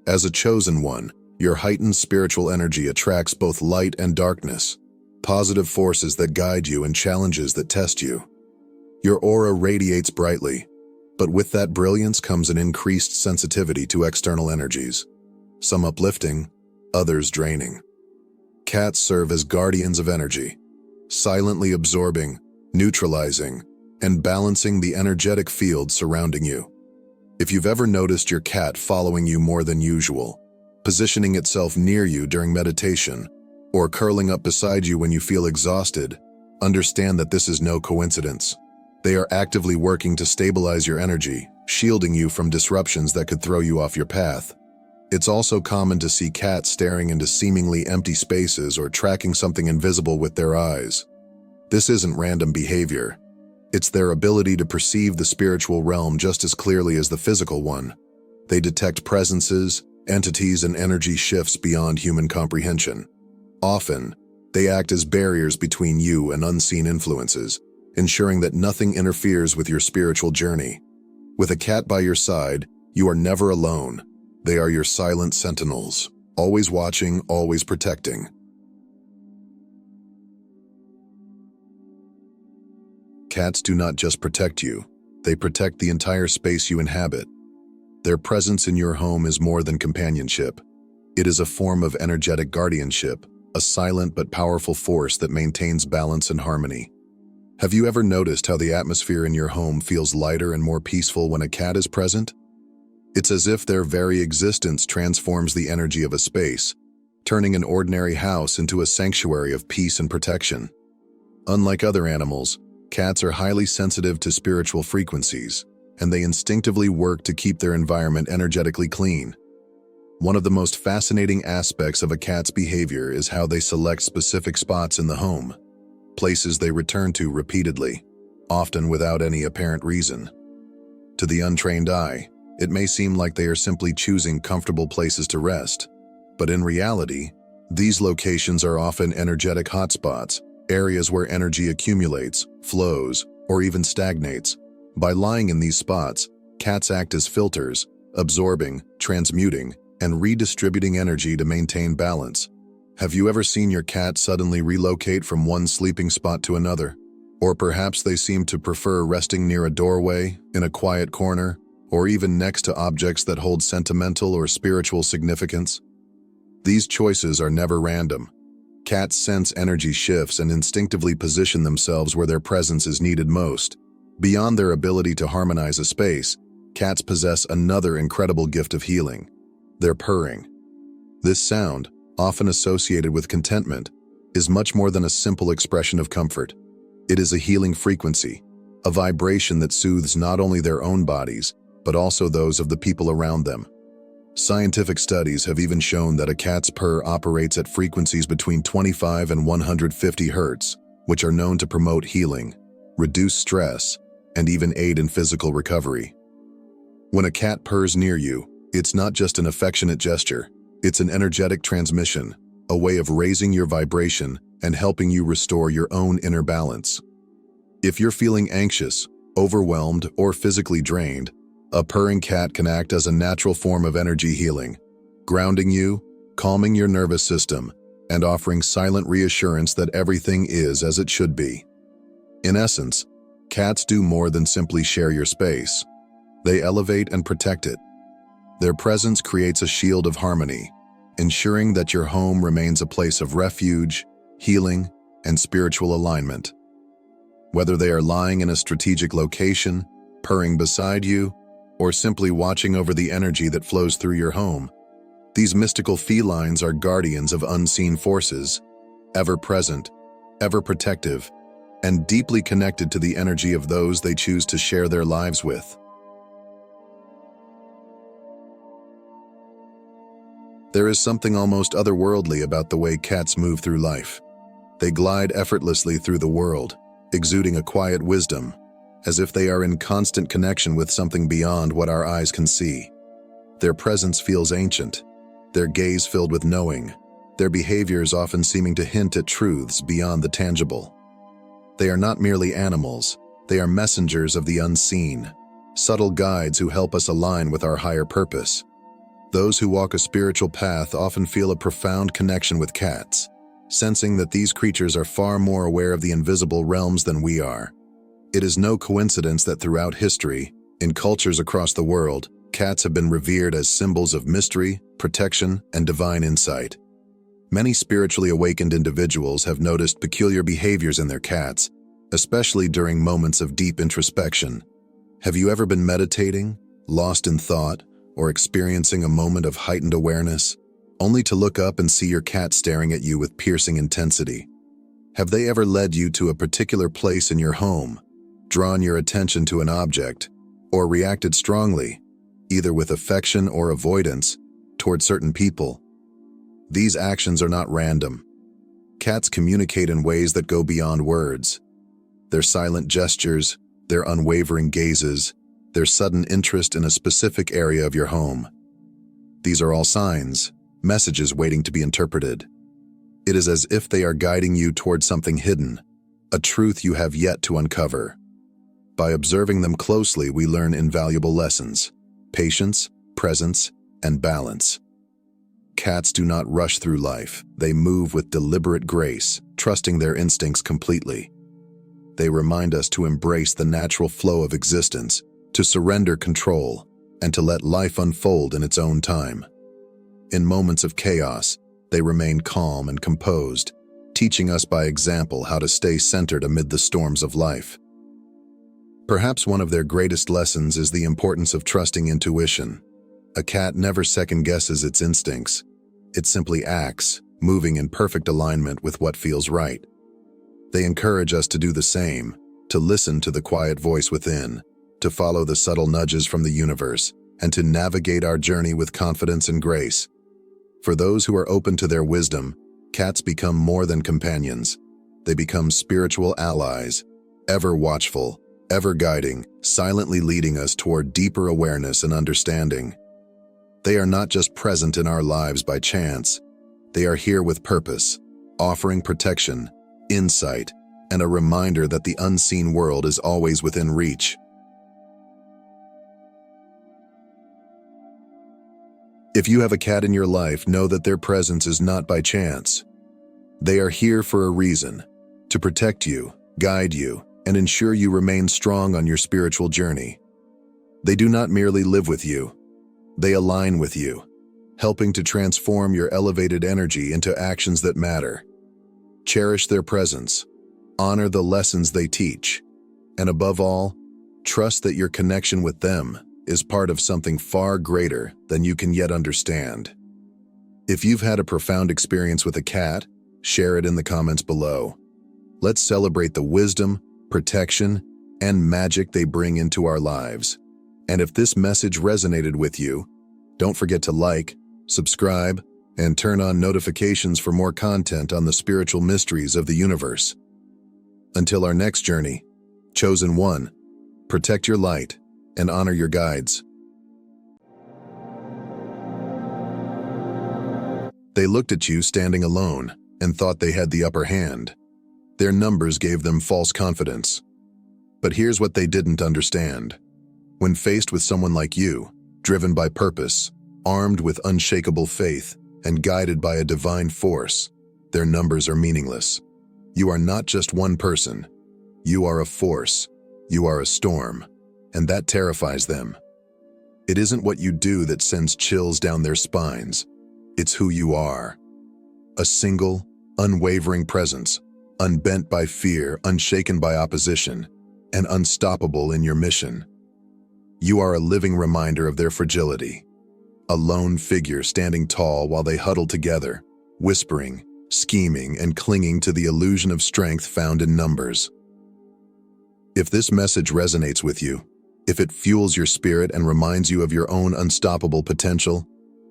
As a chosen one, your heightened spiritual energy attracts both light and darkness, positive forces that guide you and challenges that test you. Your aura radiates brightly, but with that brilliance comes an increased sensitivity to external energies, some uplifting, others draining. Cats serve as guardians of energy, silently absorbing, neutralizing, and balancing the energetic field surrounding you. If you've ever noticed your cat following you more than usual, positioning itself near you during meditation, or curling up beside you when you feel exhausted, understand that this is no coincidence. They are actively working to stabilize your energy, shielding you from disruptions that could throw you off your path. It's also common to see cats staring into seemingly empty spaces or tracking something invisible with their eyes. This isn't random behavior. It's their ability to perceive the spiritual realm just as clearly as the physical one. They detect presences, entities, and energy shifts beyond human comprehension. Often, they act as barriers between you and unseen influences, ensuring that nothing interferes with your spiritual journey. With a cat by your side, you are never alone. They are your silent sentinels, always watching, always protecting. Cats do not just protect you, they protect the entire space you inhabit. Their presence in your home is more than companionship. It is a form of energetic guardianship, a silent but powerful force that maintains balance and harmony. Have you ever noticed how the atmosphere in your home feels lighter and more peaceful when a cat is present? It's as if their very existence transforms the energy of a space, turning an ordinary house into a sanctuary of peace and protection. Unlike other animals, cats are highly sensitive to spiritual frequencies, and they instinctively work to keep their environment energetically clean. One of the most fascinating aspects of a cat's behavior is how they select specific spots in the home, places they return to repeatedly, often without any apparent reason. To the untrained eye, it may seem like they are simply choosing comfortable places to rest, but in reality, these locations are often energetic hotspots, areas where energy accumulates, flows, or even stagnates. By lying in these spots, cats act as filters, absorbing, transmuting, and redistributing energy to maintain balance. Have you ever seen your cat suddenly relocate from one sleeping spot to another? Or perhaps they seem to prefer resting near a doorway, in a quiet corner, or even next to objects that hold sentimental or spiritual significance? These choices are never random. Cats sense energy shifts and instinctively position themselves where their presence is needed most. Beyond their ability to harmonize a space, cats possess another incredible gift of healing: their purring. This sound, often associated with contentment, is much more than a simple expression of comfort. It is a healing frequency, a vibration that soothes not only their own bodies, but also those of the people around them. Scientific studies have even shown that a cat's purr operates at frequencies between 25 and 150 Hz, which are known to promote healing, reduce stress, and even aid in physical recovery. When a cat purrs near you, it's not just an affectionate gesture, it's an energetic transmission, a way of raising your vibration and helping you restore your own inner balance. If you're feeling anxious, overwhelmed, or physically drained, a purring cat can act as a natural form of energy healing, grounding you, calming your nervous system, and offering silent reassurance that everything is as it should be. In essence, cats do more than simply share your space. They elevate and protect it. Their presence creates a shield of harmony, ensuring that your home remains a place of refuge, healing, and spiritual alignment. Whether they are lying in a strategic location, purring beside you, or simply watching over the energy that flows through your home, these mystical felines are guardians of unseen forces, ever present, ever protective, and deeply connected to the energy of those they choose to share their lives with. There is something almost otherworldly about the way cats move through life. They glide effortlessly through the world, exuding a quiet wisdom, as if they are in constant connection with something beyond what our eyes can see. Their presence feels ancient, their gaze filled with knowing, their behaviors often seeming to hint at truths beyond the tangible. They are not merely animals, they are messengers of the unseen, subtle guides who help us align with our higher purpose. Those who walk a spiritual path often feel a profound connection with cats, sensing that these creatures are far more aware of the invisible realms than we are. It is no coincidence that throughout history, in cultures across the world, cats have been revered as symbols of mystery, protection, and divine insight. Many spiritually awakened individuals have noticed peculiar behaviors in their cats, especially during moments of deep introspection. Have you ever been meditating, lost in thought, or experiencing a moment of heightened awareness, only to look up and see your cat staring at you with piercing intensity? Have they ever led you to a particular place in your home, drawn your attention to an object, or reacted strongly, either with affection or avoidance, toward certain people. These actions are not random. Cats communicate in ways that go beyond words. Their silent gestures, their unwavering gazes, their sudden interest in a specific area of your home. These are all signs, messages waiting to be interpreted. It is as if they are guiding you toward something hidden, a truth you have yet to uncover. By observing them closely, we learn invaluable lessons: patience, presence, and balance. Cats do not rush through life. They move with deliberate grace, trusting their instincts completely. They remind us to embrace the natural flow of existence, to surrender control, and to let life unfold in its own time. In moments of chaos, they remain calm and composed, teaching us by example how to stay centered amid the storms of life. Perhaps one of their greatest lessons is the importance of trusting intuition. A cat never second-guesses its instincts. It simply acts, moving in perfect alignment with what feels right. They encourage us to do the same, to listen to the quiet voice within, to follow the subtle nudges from the universe, and to navigate our journey with confidence and grace. For those who are open to their wisdom, cats become more than companions. They become spiritual allies, ever watchful, ever guiding, silently leading us toward deeper awareness and understanding. They are not just present in our lives by chance. They are here with purpose, offering protection, insight, and a reminder that the unseen world is always within reach. If you have a cat in your life, know that their presence is not by chance. They are here for a reason, to protect you, guide you, and ensure you remain strong on your spiritual journey. They do not merely live with you. They align with you, helping to transform your elevated energy into actions that matter. Cherish their presence, honor the lessons they teach, and above all, trust that your connection with them is part of something far greater than you can yet understand. If you've had a profound experience with a cat, share it in the comments below. Let's celebrate the wisdom, protection, and magic they bring into our lives. And if this message resonated with you, don't forget to like, subscribe, and turn on notifications for more content on the spiritual mysteries of the universe. Until our next journey, Chosen One, protect your light and honor your guides. They looked at you standing alone and thought they had the upper hand. Their numbers gave them false confidence. But here's what they didn't understand. When faced with someone like you, driven by purpose, armed with unshakable faith, and guided by a divine force, their numbers are meaningless. You are not just one person. You are a force. You are a storm. And that terrifies them. It isn't what you do that sends chills down their spines. It's who you are. A single, unwavering presence, unbent by fear, unshaken by opposition, and unstoppable in your mission. You are a living reminder of their fragility, a lone figure standing tall while they huddle together, whispering, scheming, and clinging to the illusion of strength found in numbers. If this message resonates with you, if it fuels your spirit and reminds you of your own unstoppable potential,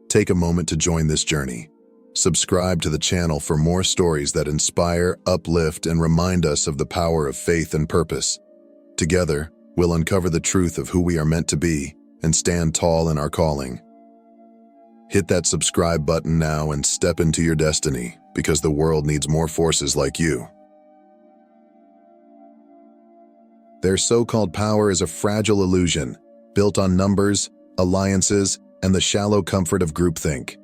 take a moment to join this journey. Subscribe to the channel for more stories that inspire, uplift, and remind us of the power of faith and purpose. Together, we'll uncover the truth of who we are meant to be and stand tall in our calling. Hit that subscribe button now and step into your destiny, because the world needs more forces like you. Their so-called power is a fragile illusion, built on numbers, alliances, and the shallow comfort of groupthink.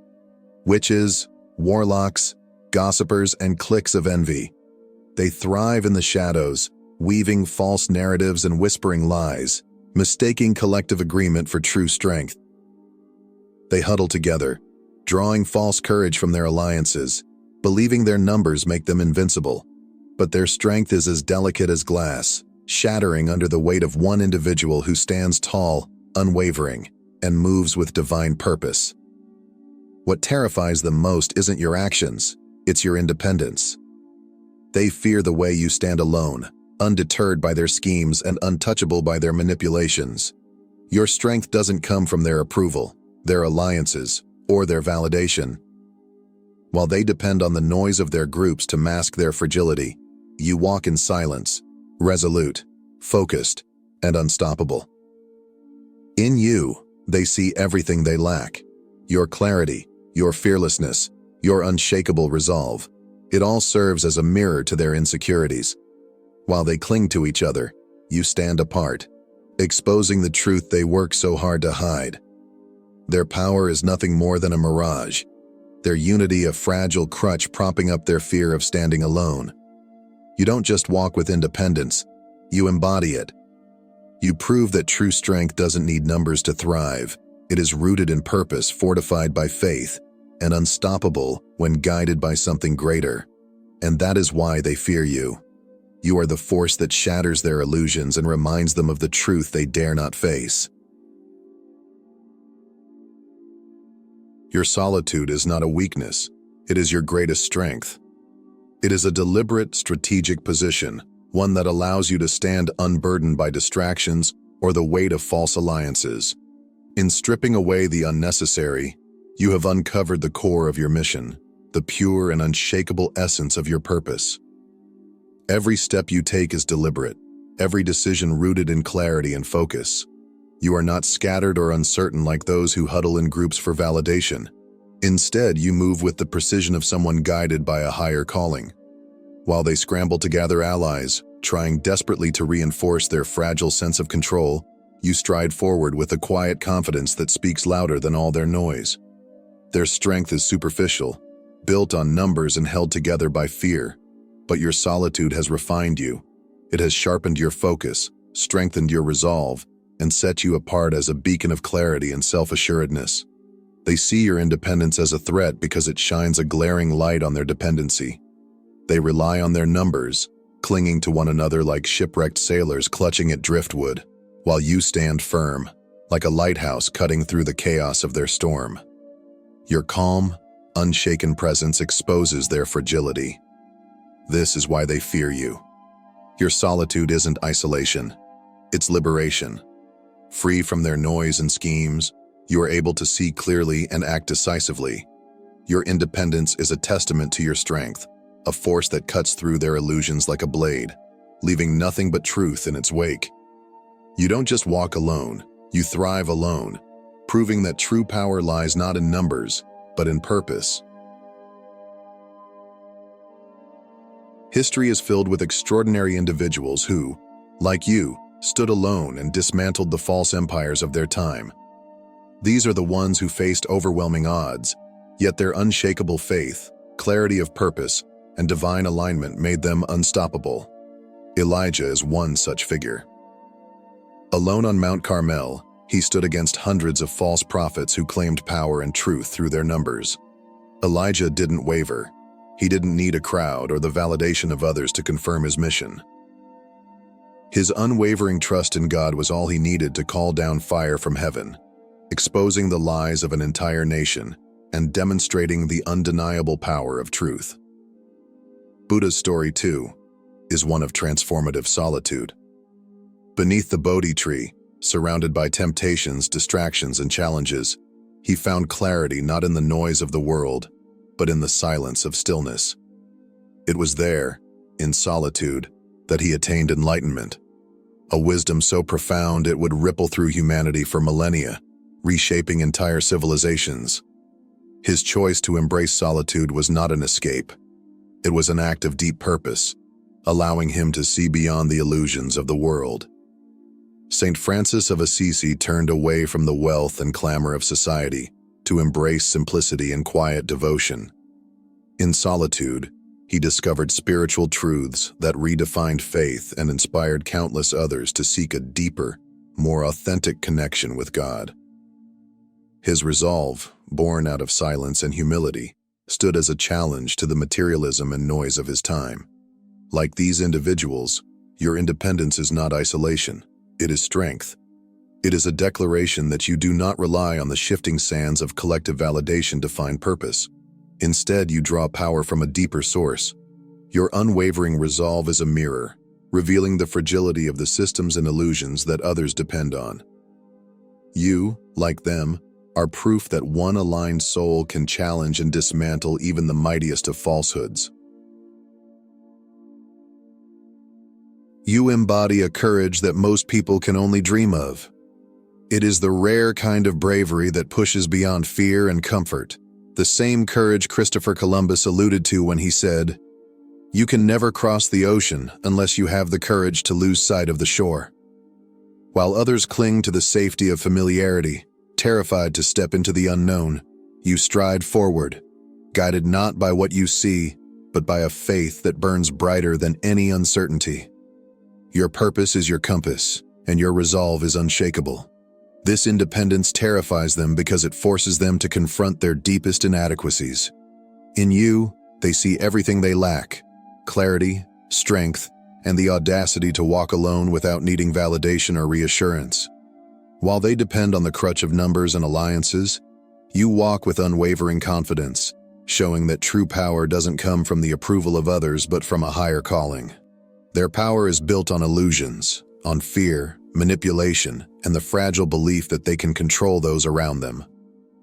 Witches, warlocks, gossipers, and cliques of envy. They thrive in the shadows, weaving false narratives and whispering lies, mistaking collective agreement for true strength. They huddle together, drawing false courage from their alliances, believing their numbers make them invincible. But their strength is as delicate as glass, shattering under the weight of one individual who stands tall, unwavering, and moves with divine purpose. What terrifies them most isn't your actions, it's your independence. They fear the way you stand alone, undeterred by their schemes and untouchable by their manipulations. Your strength doesn't come from their approval, their alliances, or their validation. While they depend on the noise of their groups to mask their fragility, you walk in silence, resolute, focused, and unstoppable. In you, they see everything they lack: your clarity, your fearlessness, your unshakable resolve. It all serves as a mirror to their insecurities. While they cling to each other, you stand apart, exposing the truth they work so hard to hide. Their power is nothing more than a mirage, their unity a fragile crutch propping up their fear of standing alone. You don't just walk with independence, you embody it. You prove that true strength doesn't need numbers to thrive. It is rooted in purpose, fortified by faith, and unstoppable when guided by something greater. And that is why they fear you. You are the force that shatters their illusions and reminds them of the truth they dare not face. Your solitude is not a weakness, it is your greatest strength. It is a deliberate, strategic position, one that allows you to stand unburdened by distractions or the weight of false alliances. In stripping away the unnecessary, you have uncovered the core of your mission, the pure and unshakable essence of your purpose. Every step you take is deliberate, every decision rooted in clarity and focus. You are not scattered or uncertain like those who huddle in groups for validation. Instead, you move with the precision of someone guided by a higher calling. While they scramble to gather allies, trying desperately to reinforce their fragile sense of control, you stride forward with a quiet confidence that speaks louder than all their noise. Their strength is superficial, built on numbers and held together by fear. But your solitude has refined you. It has sharpened your focus, strengthened your resolve, and set you apart as a beacon of clarity and self-assuredness. They see your independence as a threat because it shines a glaring light on their dependency. They rely on their numbers, clinging to one another like shipwrecked sailors clutching at driftwood, while you stand firm, like a lighthouse cutting through the chaos of their storm. Your calm, unshaken presence exposes their fragility. This is why they fear you. Your solitude isn't isolation, it's liberation. Free from their noise and schemes, you are able to see clearly and act decisively. Your independence is a testament to your strength, a force that cuts through their illusions like a blade, leaving nothing but truth in its wake. You don't just walk alone, you thrive alone, proving that true power lies not in numbers, but in purpose. History is filled with extraordinary individuals who, like you, stood alone and dismantled the false empires of their time. These are the ones who faced overwhelming odds, yet their unshakable faith, clarity of purpose, and divine alignment made them unstoppable. Elijah is one such figure. Alone on Mount Carmel, he stood against hundreds of false prophets who claimed power and truth through their numbers. Elijah didn't waver. He didn't need a crowd or the validation of others to confirm his mission. His unwavering trust in God was all he needed to call down fire from heaven, exposing the lies of an entire nation and demonstrating the undeniable power of truth. Buddha's story, too, is one of transformative solitude. Beneath the Bodhi tree, surrounded by temptations, distractions, and challenges, he found clarity not in the noise of the world, but in the silence of stillness. It was there, in solitude, that he attained enlightenment, a wisdom so profound it would ripple through humanity for millennia, reshaping entire civilizations. His choice to embrace solitude was not an escape. It was an act of deep purpose, allowing him to see beyond the illusions of the world. Saint Francis of Assisi turned away from the wealth and clamor of society to embrace simplicity and quiet devotion. In solitude, he discovered spiritual truths that redefined faith and inspired countless others to seek a deeper, more authentic connection with God. His resolve, born out of silence and humility, stood as a challenge to the materialism and noise of his time. Like these individuals, your independence is not isolation, it is strength. It is a declaration that you do not rely on the shifting sands of collective validation to find purpose. Instead, you draw power from a deeper source. Your unwavering resolve is a mirror, revealing the fragility of the systems and illusions that others depend on. You, like them, are proof that one aligned soul can challenge and dismantle even the mightiest of falsehoods. You embody a courage that most people can only dream of. It is the rare kind of bravery that pushes beyond fear and comfort, the same courage Christopher Columbus alluded to when he said, "You can never cross the ocean unless you have the courage to lose sight of the shore." While others cling to the safety of familiarity, terrified to step into the unknown, you stride forward, guided not by what you see, but by a faith that burns brighter than any uncertainty. Your purpose is your compass, and your resolve is unshakable. This independence terrifies them because it forces them to confront their deepest inadequacies. In you, they see everything they lack: clarity, strength, and the audacity to walk alone without needing validation or reassurance. While they depend on the crutch of numbers and alliances, you walk with unwavering confidence, showing that true power doesn't come from the approval of others but from a higher calling. Their power is built on illusions, on fear, manipulation, and the fragile belief that they can control those around them.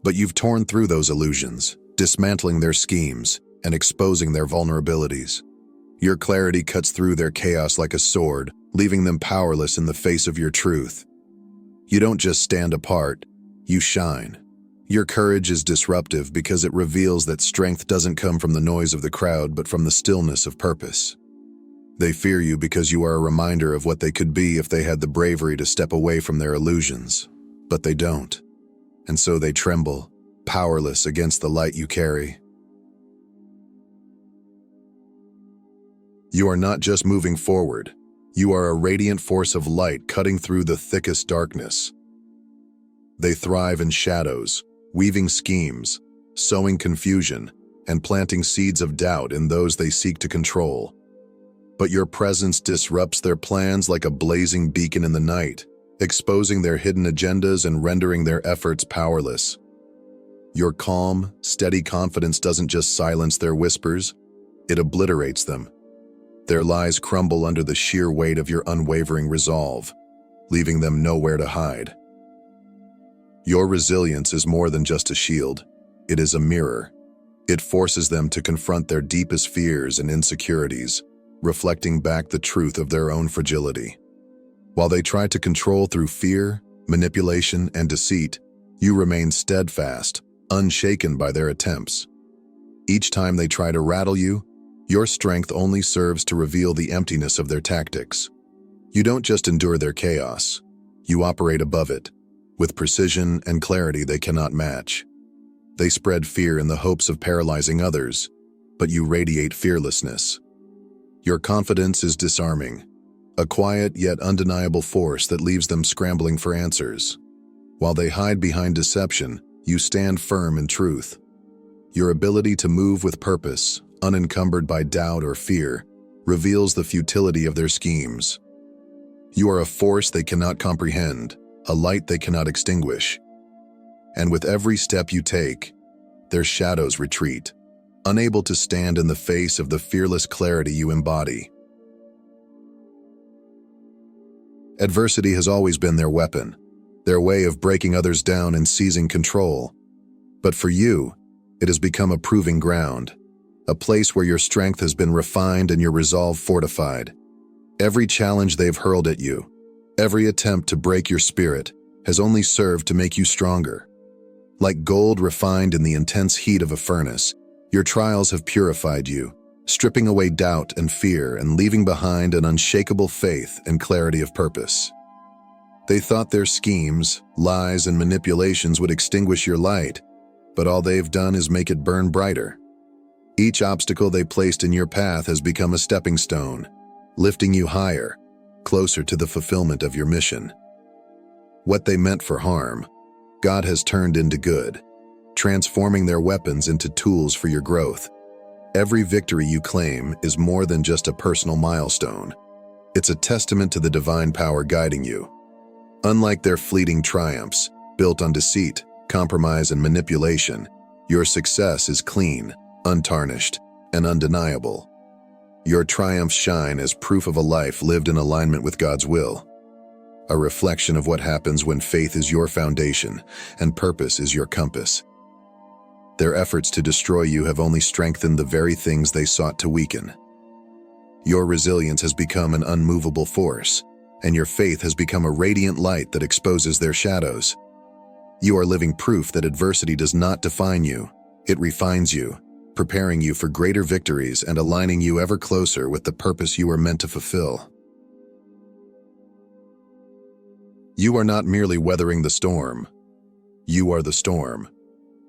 But you've torn through those illusions, dismantling their schemes and exposing their vulnerabilities. Your clarity cuts through their chaos like a sword, leaving them powerless in the face of your truth. You don't just stand apart, you shine. Your courage is disruptive because it reveals that strength doesn't come from the noise of the crowd but from the stillness of purpose. They fear you because you are a reminder of what they could be if they had the bravery to step away from their illusions. But they don't. And so they tremble, powerless against the light you carry. You are not just moving forward. You are a radiant force of light cutting through the thickest darkness. They thrive in shadows, weaving schemes, sowing confusion, and planting seeds of doubt in those they seek to control. But your presence disrupts their plans like a blazing beacon in the night, exposing their hidden agendas and rendering their efforts powerless. Your calm, steady confidence doesn't just silence their whispers, it obliterates them. Their lies crumble under the sheer weight of your unwavering resolve, leaving them nowhere to hide. Your resilience is more than just a shield, it is a mirror. It forces them to confront their deepest fears and insecurities, reflecting back the truth of their own fragility. While they try to control through fear, manipulation, and deceit, you remain steadfast, unshaken by their attempts. Each time they try to rattle you, your strength only serves to reveal the emptiness of their tactics. You don't just endure their chaos, you operate above it, with precision and clarity they cannot match. They spread fear in the hopes of paralyzing others, but you radiate fearlessness. Your confidence is disarming, a quiet yet undeniable force that leaves them scrambling for answers. While they hide behind deception, you stand firm in truth. Your ability to move with purpose, unencumbered by doubt or fear, reveals the futility of their schemes. You are a force they cannot comprehend, a light they cannot extinguish. And with every step you take, their shadows retreat, unable to stand in the face of the fearless clarity you embody. Adversity has always been their weapon, their way of breaking others down and seizing control. But for you, it has become a proving ground, a place where your strength has been refined and your resolve fortified. Every challenge they've hurled at you, every attempt to break your spirit, has only served to make you stronger. Like gold refined in the intense heat of a furnace, your trials have purified you, stripping away doubt and fear and leaving behind an unshakable faith and clarity of purpose. They thought their schemes, lies, and manipulations would extinguish your light, but all they've done is make it burn brighter. Each obstacle they placed in your path has become a stepping stone, lifting you higher, closer to the fulfillment of your mission. What they meant for harm, God has turned into good, transforming their weapons into tools for your growth. Every victory you claim is more than just a personal milestone. It's a testament to the divine power guiding you. Unlike their fleeting triumphs, built on deceit, compromise, and manipulation, your success is clean, untarnished, and undeniable. Your triumphs shine as proof of a life lived in alignment with God's will. a reflection of what happens when faith is your foundation and purpose is your compass. Their efforts to destroy you have only strengthened the very things they sought to weaken. Your resilience has become an unmovable force, and your faith has become a radiant light that exposes their shadows. You are living proof that adversity does not define you, it refines you, preparing you for greater victories and aligning you ever closer with the purpose you are meant to fulfill. You are not merely weathering the storm. You are the storm.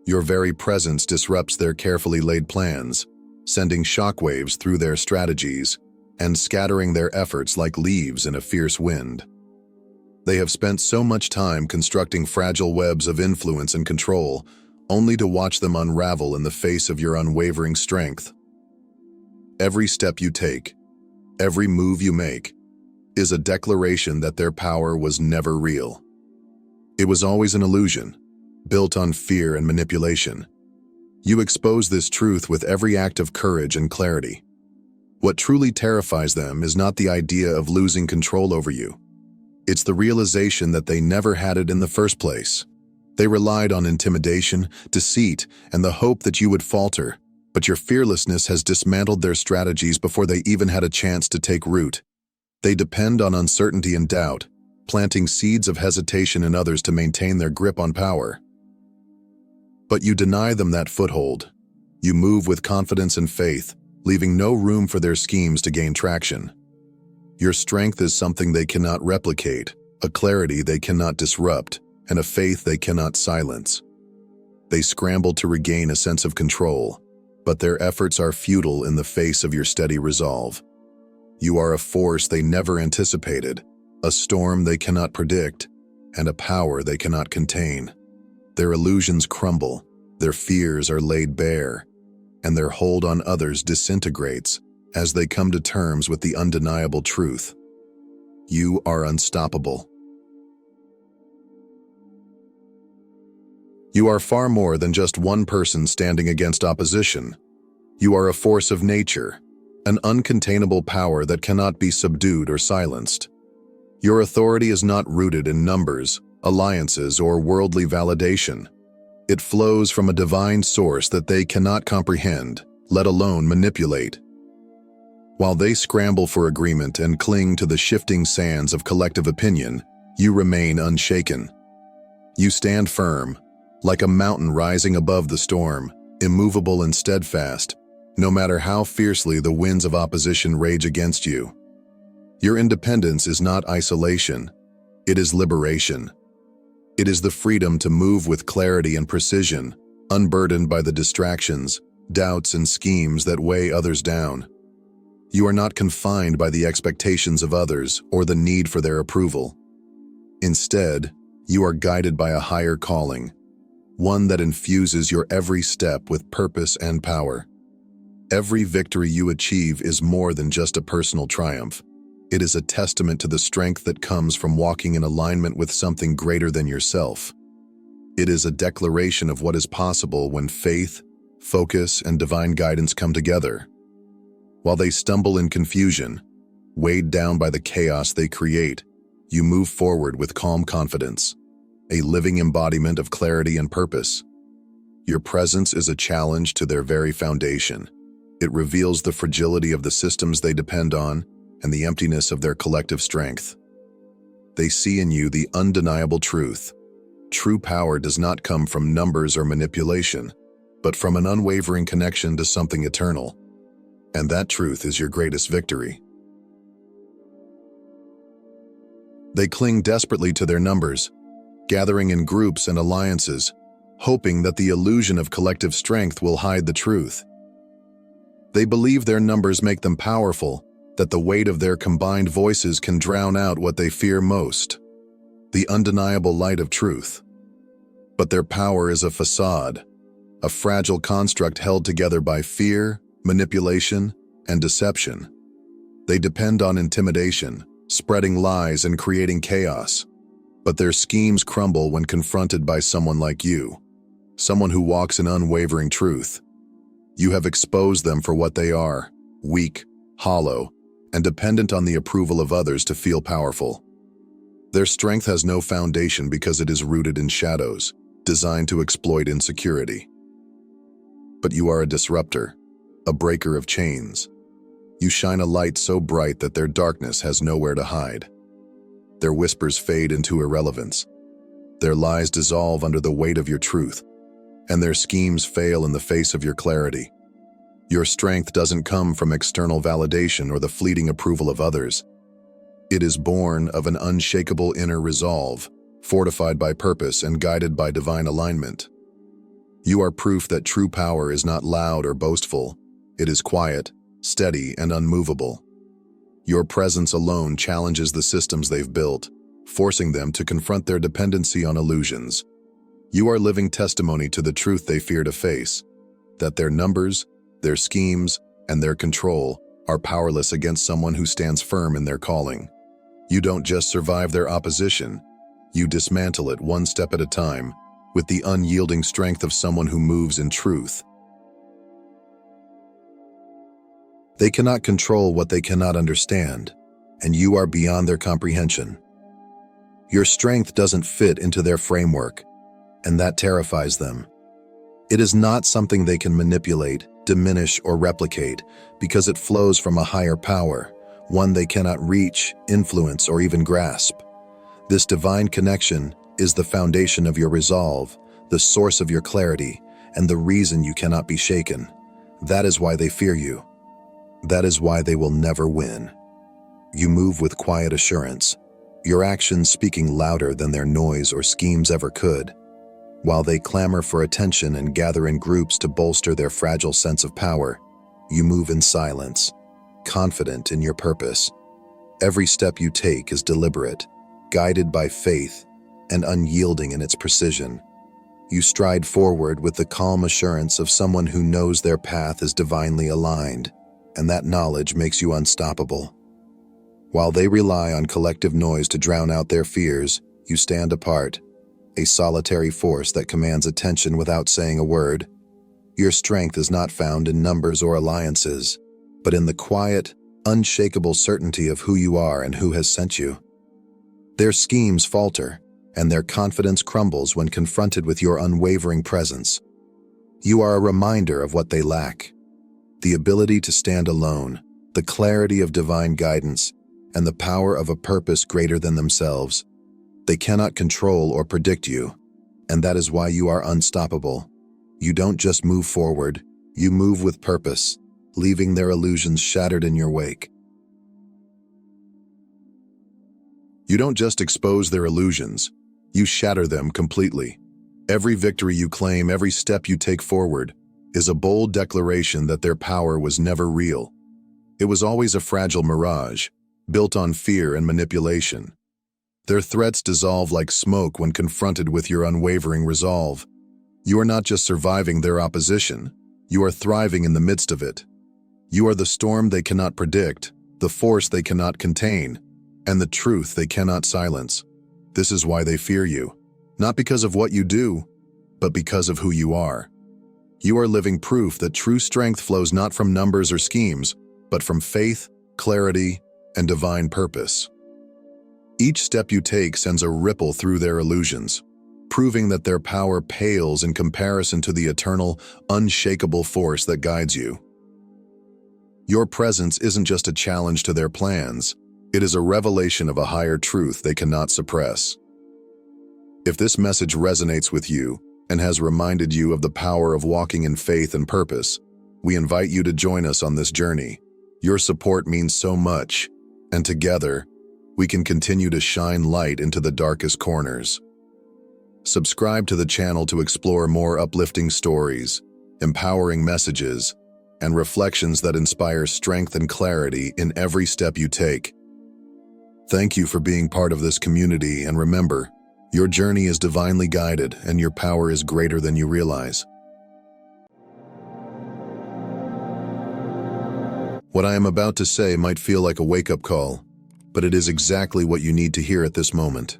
Your very presence disrupts their carefully laid plans, sending shockwaves through their strategies and scattering their efforts like leaves in a fierce wind. They have spent so much time constructing fragile webs of influence and control, only to watch them unravel in the face of your unwavering strength. Every step you take, every move you make, is a declaration that their power was never real. It was always an illusion, built on fear and manipulation. You expose this truth with every act of courage and clarity. What truly terrifies them is not the idea of losing control over you. It's the realization that they never had it in the first place. They relied on intimidation, deceit, and the hope that you would falter, but your fearlessness has dismantled their strategies before they even had a chance to take root. They depend on uncertainty and doubt, planting seeds of hesitation in others to maintain their grip on power. But you deny them that foothold. You move with confidence and faith, leaving no room for their schemes to gain traction. Your strength is something they cannot replicate, a clarity they cannot disrupt, and a faith they cannot silence. They scramble to regain a sense of control, but their efforts are futile in the face of your steady resolve. You are a force they never anticipated, a storm they cannot predict, and a power they cannot contain. Their illusions crumble, their fears are laid bare, and their hold on others disintegrates as they come to terms with the undeniable truth. You are unstoppable. You are far more than just one person standing against opposition. You are a force of nature, an uncontainable power that cannot be subdued or silenced. Your authority is not rooted in numbers, alliances, or worldly validation. It flows from a divine source that they cannot comprehend, let alone manipulate. While they scramble for agreement and cling to the shifting sands of collective opinion, you remain unshaken. You stand firm, like a mountain rising above the storm, immovable and steadfast, no matter how fiercely the winds of opposition rage against you. Your independence is not isolation, it is liberation. It is the freedom to move with clarity and precision, unburdened by the distractions, doubts, and schemes that weigh others down. You are not confined by the expectations of others or the need for their approval. Instead, you are guided by a higher calling, one that infuses your every step with purpose and power. Every victory you achieve is more than just a personal triumph. It is a testament to the strength that comes from walking in alignment with something greater than yourself. It is a declaration of what is possible when faith, focus, and divine guidance come together. While they stumble in confusion, weighed down by the chaos they create, you move forward with calm confidence, a living embodiment of clarity and purpose. Your presence is a challenge to their very foundation. It reveals the fragility of the systems they depend on and the emptiness of their collective strength. They see in you the undeniable truth. True power does not come from numbers or manipulation, but from an unwavering connection to something eternal. And that truth is your greatest victory. They cling desperately to their numbers, gathering in groups and alliances, hoping that the illusion of collective strength will hide the truth. They believe their numbers make them powerful, that the weight of their combined voices can drown out what they fear most, the undeniable light of truth. But their power is a facade, a fragile construct held together by fear, manipulation, and deception. They depend on intimidation, spreading lies and creating chaos. But their schemes crumble when confronted by someone like you, someone who walks in unwavering truth. You have exposed them for what they are, weak, hollow, and dependent on the approval of others to feel powerful. Their strength has no foundation because it is rooted in shadows, designed to exploit insecurity. But you are a disruptor, a breaker of chains. You shine a light so bright that their darkness has nowhere to hide. Their whispers fade into irrelevance. Their lies dissolve under the weight of your truth, and their schemes fail in the face of your clarity. Your strength doesn't come from external validation or the fleeting approval of others. It is born of an unshakable inner resolve, fortified by purpose and guided by divine alignment. You are proof that true power is not loud or boastful. It is quiet, steady, and unmovable. Your presence alone challenges the systems they've built, forcing them to confront their dependency on illusions. You are living testimony to the truth they fear to face, that their numbers, their schemes, and their control are powerless against someone who stands firm in their calling. You don't just survive their opposition, you dismantle it one step at a time, with the unyielding strength of someone who moves in truth. They cannot control what they cannot understand, and you are beyond their comprehension. Your strength doesn't fit into their framework, and that terrifies them. It is not something they can manipulate, diminish, or replicate because it flows from a higher power, one they cannot reach, influence, or even grasp. This divine connection is the foundation of your resolve, the source of your clarity, and the reason you cannot be shaken. That is why they fear you. That is why they will never win. You move with quiet assurance, your actions speaking louder than their noise or schemes ever could. While they clamor for attention and gather in groups to bolster their fragile sense of power, you move in silence, confident in your purpose. Every step you take is deliberate, guided by faith, and unyielding in its precision. You stride forward with the calm assurance of someone who knows their path is divinely aligned, and that knowledge makes you unstoppable. While they rely on collective noise to drown out their fears, you stand apart, a solitary force that commands attention without saying a word. Your strength is not found in numbers or alliances, but in the quiet, unshakable certainty of who you are and who has sent you. Their schemes falter, and their confidence crumbles when confronted with your unwavering presence. You are a reminder of what they lack: the ability to stand alone, the clarity of divine guidance, and the power of a purpose greater than themselves. They cannot control or predict you, and that is why you are unstoppable. You don't just move forward, you move with purpose, leaving their illusions shattered in your wake. You don't just expose their illusions, you shatter them completely. Every victory you claim, every step you take forward, is a bold declaration that their power was never real. It was always a fragile mirage, built on fear and manipulation. Their threats dissolve like smoke when confronted with your unwavering resolve. You are not just surviving their opposition, you are thriving in the midst of it. You are the storm they cannot predict, the force they cannot contain, and the truth they cannot silence. This is why they fear you, not because of what you do, but because of who you are. You are living proof that true strength flows not from numbers or schemes, but from faith, clarity, and divine purpose. Each step you take sends a ripple through their illusions, proving that their power pales in comparison to the eternal, unshakable force that guides you. Your presence isn't just a challenge to their plans, it is a revelation of a higher truth they cannot suppress. If this message resonates with you and has reminded you of the power of walking in faith and purpose, we invite you to join us on this journey. Your support means so much, and together, we can continue to shine light into the darkest corners. Subscribe to the channel to explore more uplifting stories, empowering messages, and reflections that inspire strength and clarity in every step you take. Thank you for being part of this community, and remember, your journey is divinely guided and your power is greater than you realize. What I am about to say might feel like a wake-up call, but it is exactly what you need to hear at this moment.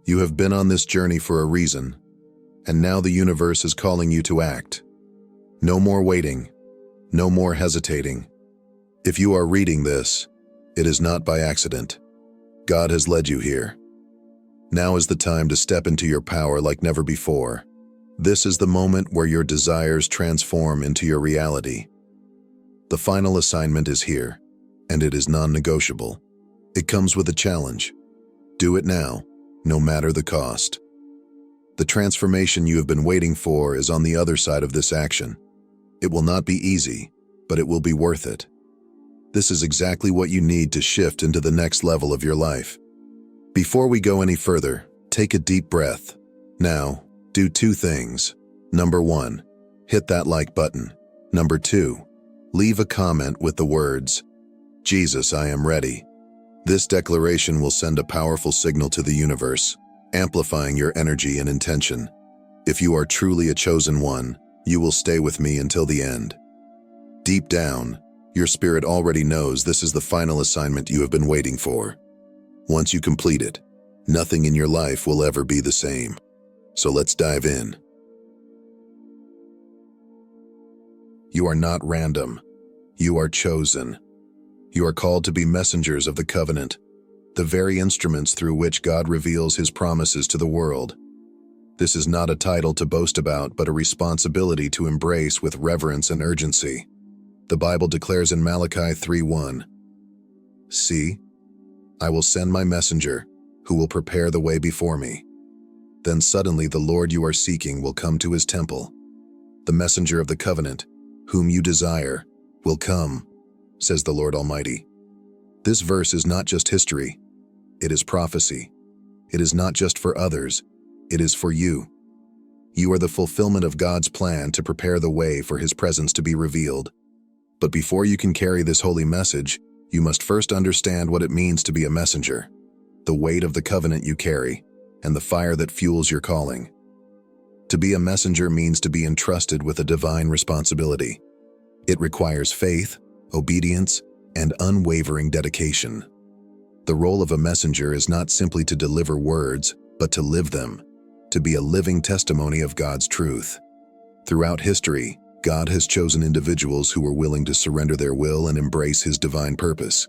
You have been on this journey for a reason, and now the universe is calling you to act. No more waiting, no more hesitating. If you are reading this, it is not by accident. God has led you here. Now is the time to step into your power like never before. This is the moment where your desires transform into your reality. The final assignment is here, and it is non-negotiable. It comes with a challenge. Do it now, no matter the cost. The transformation you have been waiting for is on the other side of this action. It will not be easy, but it will be worth it. This is exactly what you need to shift into the next level of your life. Before we go any further, take a deep breath. Now, do 2 things. Number 1, hit that like button. Number 2, leave a comment with the words, "Jesus, I am ready." This declaration will send a powerful signal to the universe, amplifying your energy and intention. If you are truly a chosen one, you will stay with me until the end. Deep down, your spirit already knows this is the final assignment you have been waiting for. Once you complete it, nothing in your life will ever be the same. So let's dive in. You are not random. You are chosen. You are called to be messengers of the covenant, the very instruments through which God reveals his promises to the world. This is not a title to boast about, but a responsibility to embrace with reverence and urgency. The Bible declares in Malachi 3:1, "See, I will send my messenger, who will prepare the way before me. Then suddenly the Lord you are seeking will come to his temple. The messenger of the covenant, whom you desire, will come, says the Lord Almighty." This verse is not just history, it is prophecy. It is not just for others, it is for you. You are the fulfillment of God's plan to prepare the way for his presence to be revealed. But before you can carry this holy message, you must first understand what it means to be a messenger, the weight of the covenant you carry, and the fire that fuels your calling. To be a messenger means to be entrusted with a divine responsibility. It requires faith, obedience, and unwavering dedication. The role of a messenger is not simply to deliver words, but to live them, to be a living testimony of God's truth. Throughout history, God has chosen individuals who were willing to surrender their will and embrace his divine purpose.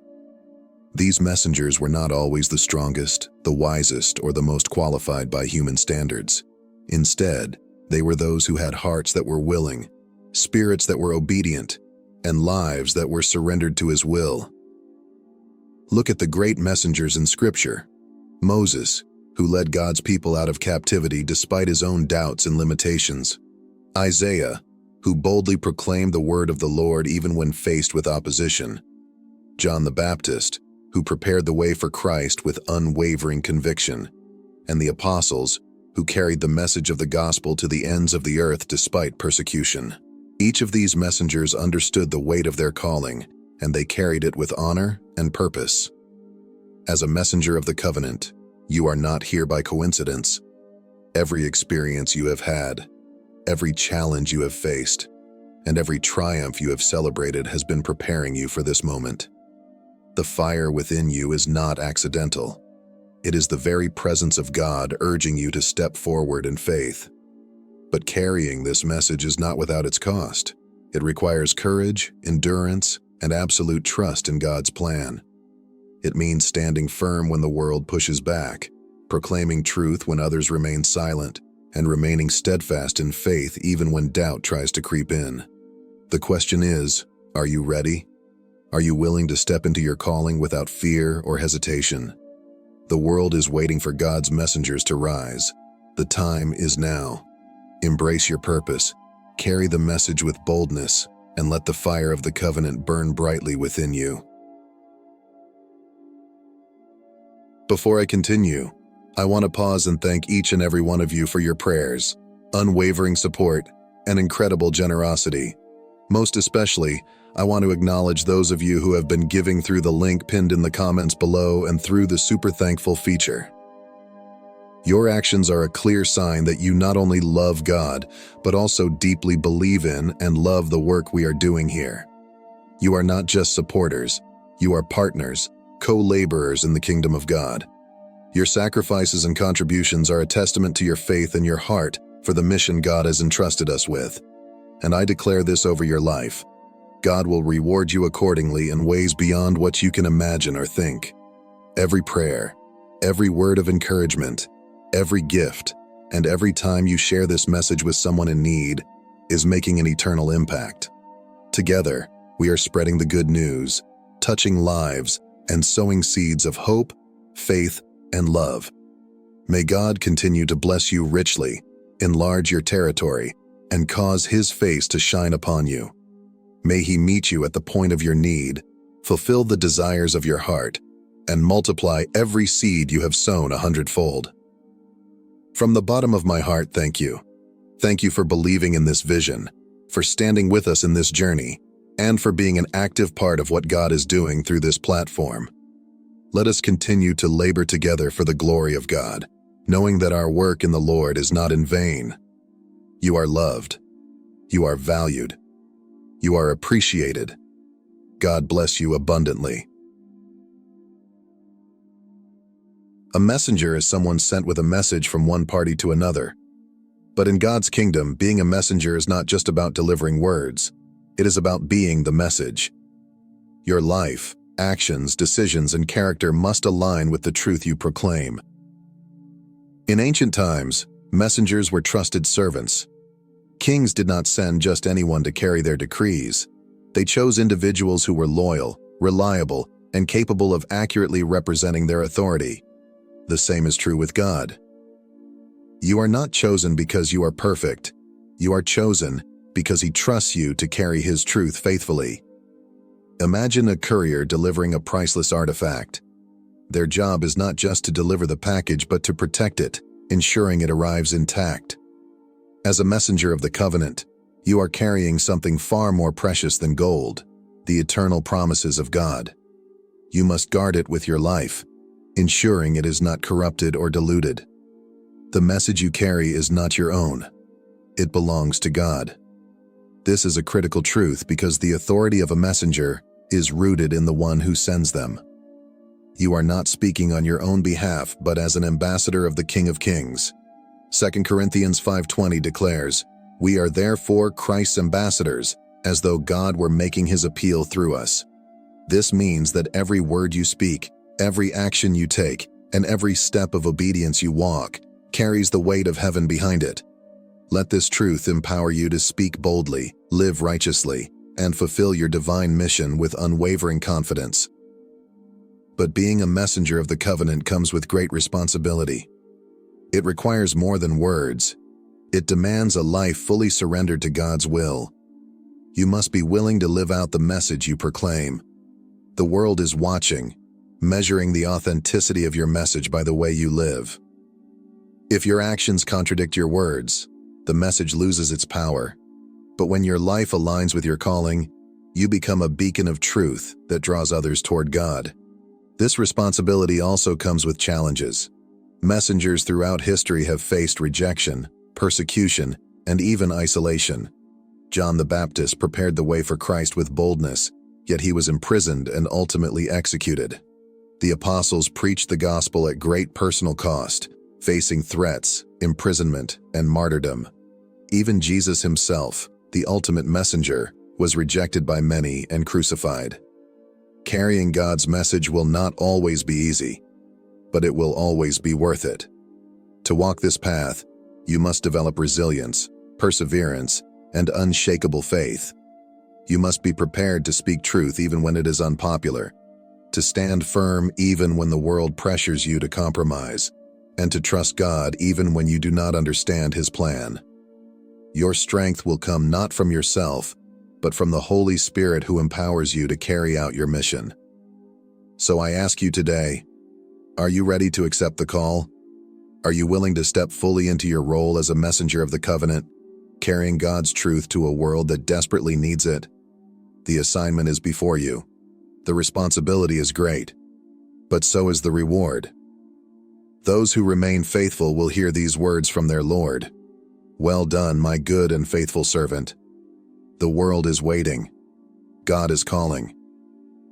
These messengers were not always the strongest, the wisest, or the most qualified by human standards. Instead, they were those who had hearts that were willing, spirits that were obedient, and lives that were surrendered to his will. Look at the great messengers in Scripture. Moses, who led God's people out of captivity despite his own doubts and limitations. Isaiah, who boldly proclaimed the word of the Lord even when faced with opposition. John the Baptist, who prepared the way for Christ with unwavering conviction. And the apostles, who carried the message of the gospel to the ends of the earth despite persecution. Each of these messengers understood the weight of their calling, and they carried it with honor and purpose. As a messenger of the covenant, you are not here by coincidence. Every experience you have had, every challenge you have faced, and every triumph you have celebrated has been preparing you for this moment. The fire within you is not accidental. It is the very presence of God urging you to step forward in faith. But carrying this message is not without its cost. It requires courage, endurance, and absolute trust in God's plan. It means standing firm when the world pushes back, proclaiming truth when others remain silent, and remaining steadfast in faith even when doubt tries to creep in. The question is, are you ready? Are you willing to step into your calling without fear or hesitation? The world is waiting for God's messengers to rise. The time is now. Embrace your purpose, carry the message with boldness, and let the fire of the covenant burn brightly within you. Before I continue, I want to pause and thank each and every one of you for your prayers, unwavering support, and incredible generosity. Most especially, I want to acknowledge those of you who have been giving through the link pinned in the comments below and through the Super Thankful feature. Your actions are a clear sign that you not only love God, but also deeply believe in and love the work we are doing here. You are not just supporters, you are partners, co-laborers in the kingdom of God. Your sacrifices and contributions are a testament to your faith and your heart for the mission God has entrusted us with. And I declare this over your life. God will reward you accordingly in ways beyond what you can imagine or think. Every prayer, Every word of encouragement, every gift, and every time you share this message with someone in need is making an eternal impact. Together, we are spreading the good news, touching lives, and sowing seeds of hope, faith, and love. May God continue to bless you richly, enlarge your territory, and cause His face to shine upon you. May He meet you at the point of your need, fulfill the desires of your heart, and multiply every seed you have sown 100-fold. From the bottom of my heart, thank you. Thank you for believing in this vision, for standing with us in this journey, and for being an active part of what God is doing through this platform. Let us continue to labor together for the glory of God, knowing that our work in the Lord is not in vain. You are loved. You are valued. You are appreciated. God bless you abundantly. A messenger is someone sent with a message from one party to another. But in God's kingdom, being a messenger is not just about delivering words. It is about being the message. Your life, actions, decisions, and character must align with the truth you proclaim. In ancient times, messengers were trusted servants. Kings did not send just anyone to carry their decrees. They chose individuals who were loyal, reliable, and capable of accurately representing their authority. The same is true with God. You are not chosen because you are perfect. You are chosen because He trusts you to carry His truth faithfully. Imagine a courier delivering a priceless artifact. Their job is not just to deliver the package but to protect it, ensuring it arrives intact. As a messenger of the covenant, you are carrying something far more precious than gold, the eternal promises of God. You must guard it with your life, ensuring it is not corrupted or diluted. The message you carry is not your own. It belongs to God. This is a critical truth because the authority of a messenger is rooted in the one who sends them. You are not speaking on your own behalf, but as an ambassador of the King of Kings. 2 Corinthians 5:20 declares, "We are therefore Christ's ambassadors, as though God were making His appeal through us." This means that every word you speak, every action you take, and every step of obedience you walk carries the weight of heaven behind it. Let this truth empower you to speak boldly, live righteously, and fulfill your divine mission with unwavering confidence. But being a messenger of the covenant comes with great responsibility. It requires more than words. It demands a life fully surrendered to God's will. You must be willing to live out the message you proclaim. The world is watching, measuring the authenticity of your message by the way you live. If your actions contradict your words, the message loses its power. But when your life aligns with your calling, you become a beacon of truth that draws others toward God. This responsibility also comes with challenges. Messengers throughout history have faced rejection, persecution, and even isolation. John the Baptist prepared the way for Christ with boldness, yet he was imprisoned and ultimately executed. The apostles preached the gospel at great personal cost, facing threats, imprisonment, and martyrdom. Even Jesus himself, the ultimate messenger, was rejected by many and crucified. Carrying God's message will not always be easy, but it will always be worth it. To walk this path, you must develop resilience, perseverance, and unshakable faith. You must be prepared to speak truth even when it is unpopular, to stand firm even when the world pressures you to compromise, and to trust God even when you do not understand His plan. Your strength will come not from yourself, but from the Holy Spirit who empowers you to carry out your mission. So I ask you today, are you ready to accept the call? Are you willing to step fully into your role as a messenger of the covenant, carrying God's truth to a world that desperately needs it? The assignment is before you. The responsibility is great, but so is the reward. Those who remain faithful will hear these words from their Lord. "Well done, my good and faithful servant." The world is waiting. God is calling.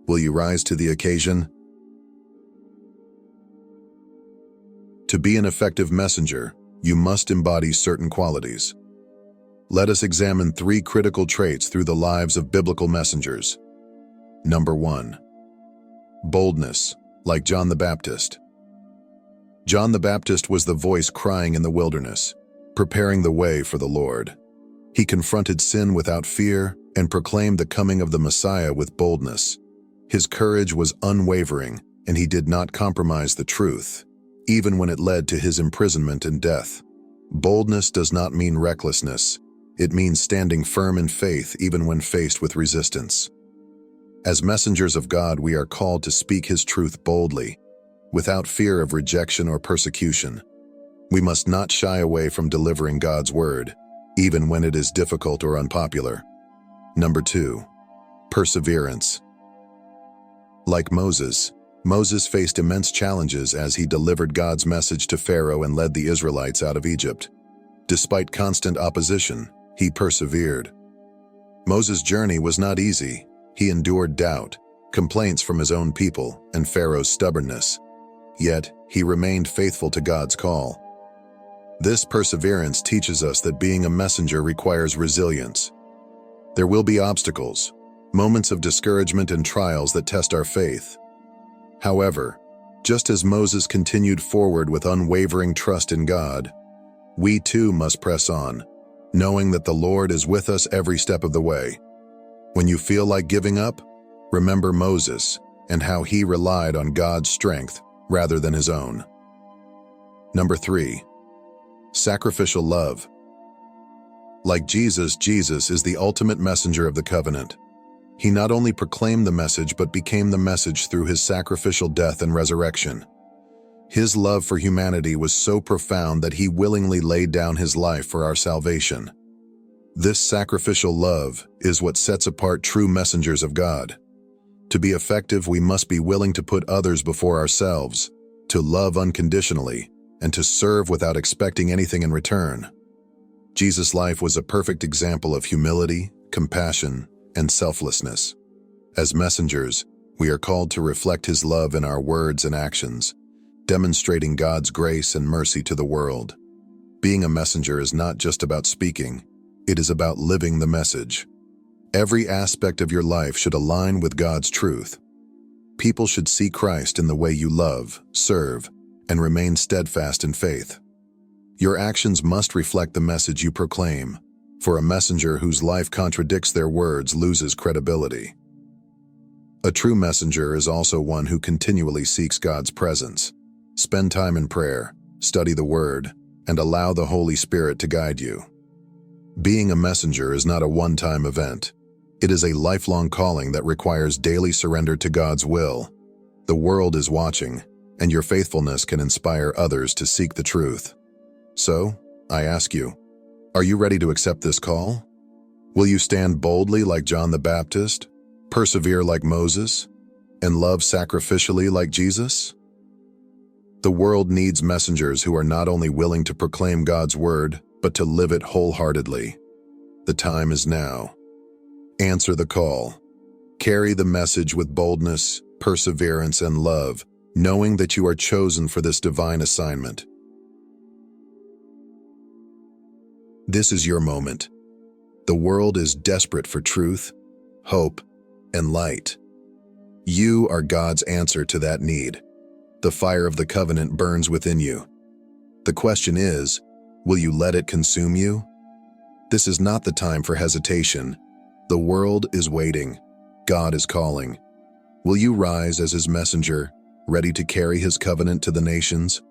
Will you rise to the occasion? To be an effective messenger, you must embody certain qualities. Let us examine 3 critical traits through the lives of biblical messengers. Number 1. Boldness, like John the Baptist. John the Baptist was the voice crying in the wilderness, preparing the way for the Lord. He confronted sin without fear and proclaimed the coming of the Messiah with boldness. His courage was unwavering, and he did not compromise the truth, even when it led to his imprisonment and death. Boldness does not mean recklessness. It means standing firm in faith even when faced with resistance. As messengers of God, we are called to speak His truth boldly, without fear of rejection or persecution. We must not shy away from delivering God's word, even when it is difficult or unpopular. Number 2, perseverance. Like Moses faced immense challenges as he delivered God's message to Pharaoh and led the Israelites out of Egypt. Despite constant opposition, he persevered. Moses' journey was not easy. He endured doubt, complaints from his own people, and Pharaoh's stubbornness. Yet, he remained faithful to God's call. This perseverance teaches us that being a messenger requires resilience. There will be obstacles, moments of discouragement and trials that test our faith. However, just as Moses continued forward with unwavering trust in God, we too must press on, knowing that the Lord is with us every step of the way. When you feel like giving up, remember Moses and how he relied on God's strength rather than his own. Number 3, sacrificial love. Like Jesus is the ultimate messenger of the covenant. He not only proclaimed the message but became the message through his sacrificial death and resurrection. His love for humanity was so profound that he willingly laid down his life for our salvation. This sacrificial love is what sets apart true messengers of God. To be effective, we must be willing to put others before ourselves, to love unconditionally, and to serve without expecting anything in return. Jesus' life was a perfect example of humility, compassion, and selflessness. As messengers, we are called to reflect his love in our words and actions, demonstrating God's grace and mercy to the world. Being a messenger is not just about speaking, it is about living the message. Every aspect of your life should align with God's truth. People should see Christ in the way you love, serve, and remain steadfast in faith. Your actions must reflect the message you proclaim, for a messenger whose life contradicts their words loses credibility. A true messenger is also one who continually seeks God's presence. Spend time in prayer, study the Word, and allow the Holy Spirit to guide you. Being a messenger is not a one-time event. It is a lifelong calling that requires daily surrender to God's will. The world is watching, and your faithfulness can inspire others to seek the truth. So, I ask you, are you ready to accept this call? Will you stand boldly like John the Baptist, persevere like Moses, and love sacrificially like Jesus? The world needs messengers who are not only willing to proclaim God's word, but to live it wholeheartedly. The time is now. Answer the call. Carry the message with boldness, perseverance, and love, knowing that you are chosen for this divine assignment. This is your moment. The world is desperate for truth, hope, and light. You are God's answer to that need. The fire of the covenant burns within you. The question is, will you let it consume you? This is not the time for hesitation. The world is waiting. God is calling. Will you rise as his messenger, ready to carry his covenant to the nations?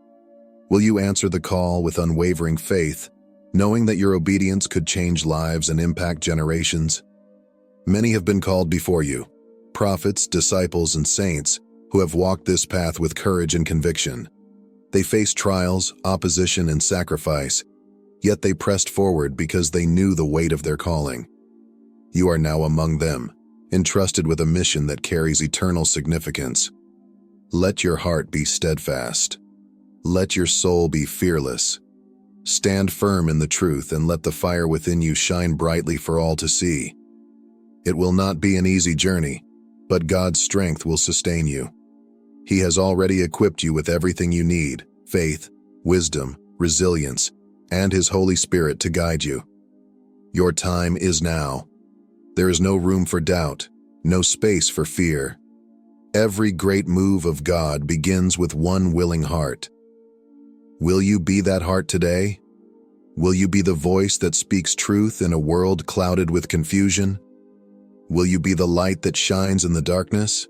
Will you answer the call with unwavering faith, knowing that your obedience could change lives and impact generations? Many have been called before you, prophets, disciples, and saints who have walked this path with courage and conviction. They faced trials, opposition, and sacrifice, yet they pressed forward because they knew the weight of their calling. You are now among them, entrusted with a mission that carries eternal significance. Let your heart be steadfast. Let your soul be fearless. Stand firm in the truth and let the fire within you shine brightly for all to see. It will not be an easy journey, but God's strength will sustain you. He has already equipped you with everything you need: faith, wisdom, resilience, and His Holy Spirit to guide you. Your time is now. There is no room for doubt, no space for fear. Every great move of God begins with one willing heart. Will you be that heart today? Will you be the voice that speaks truth in a world clouded with confusion? Will you be the light that shines in the darkness?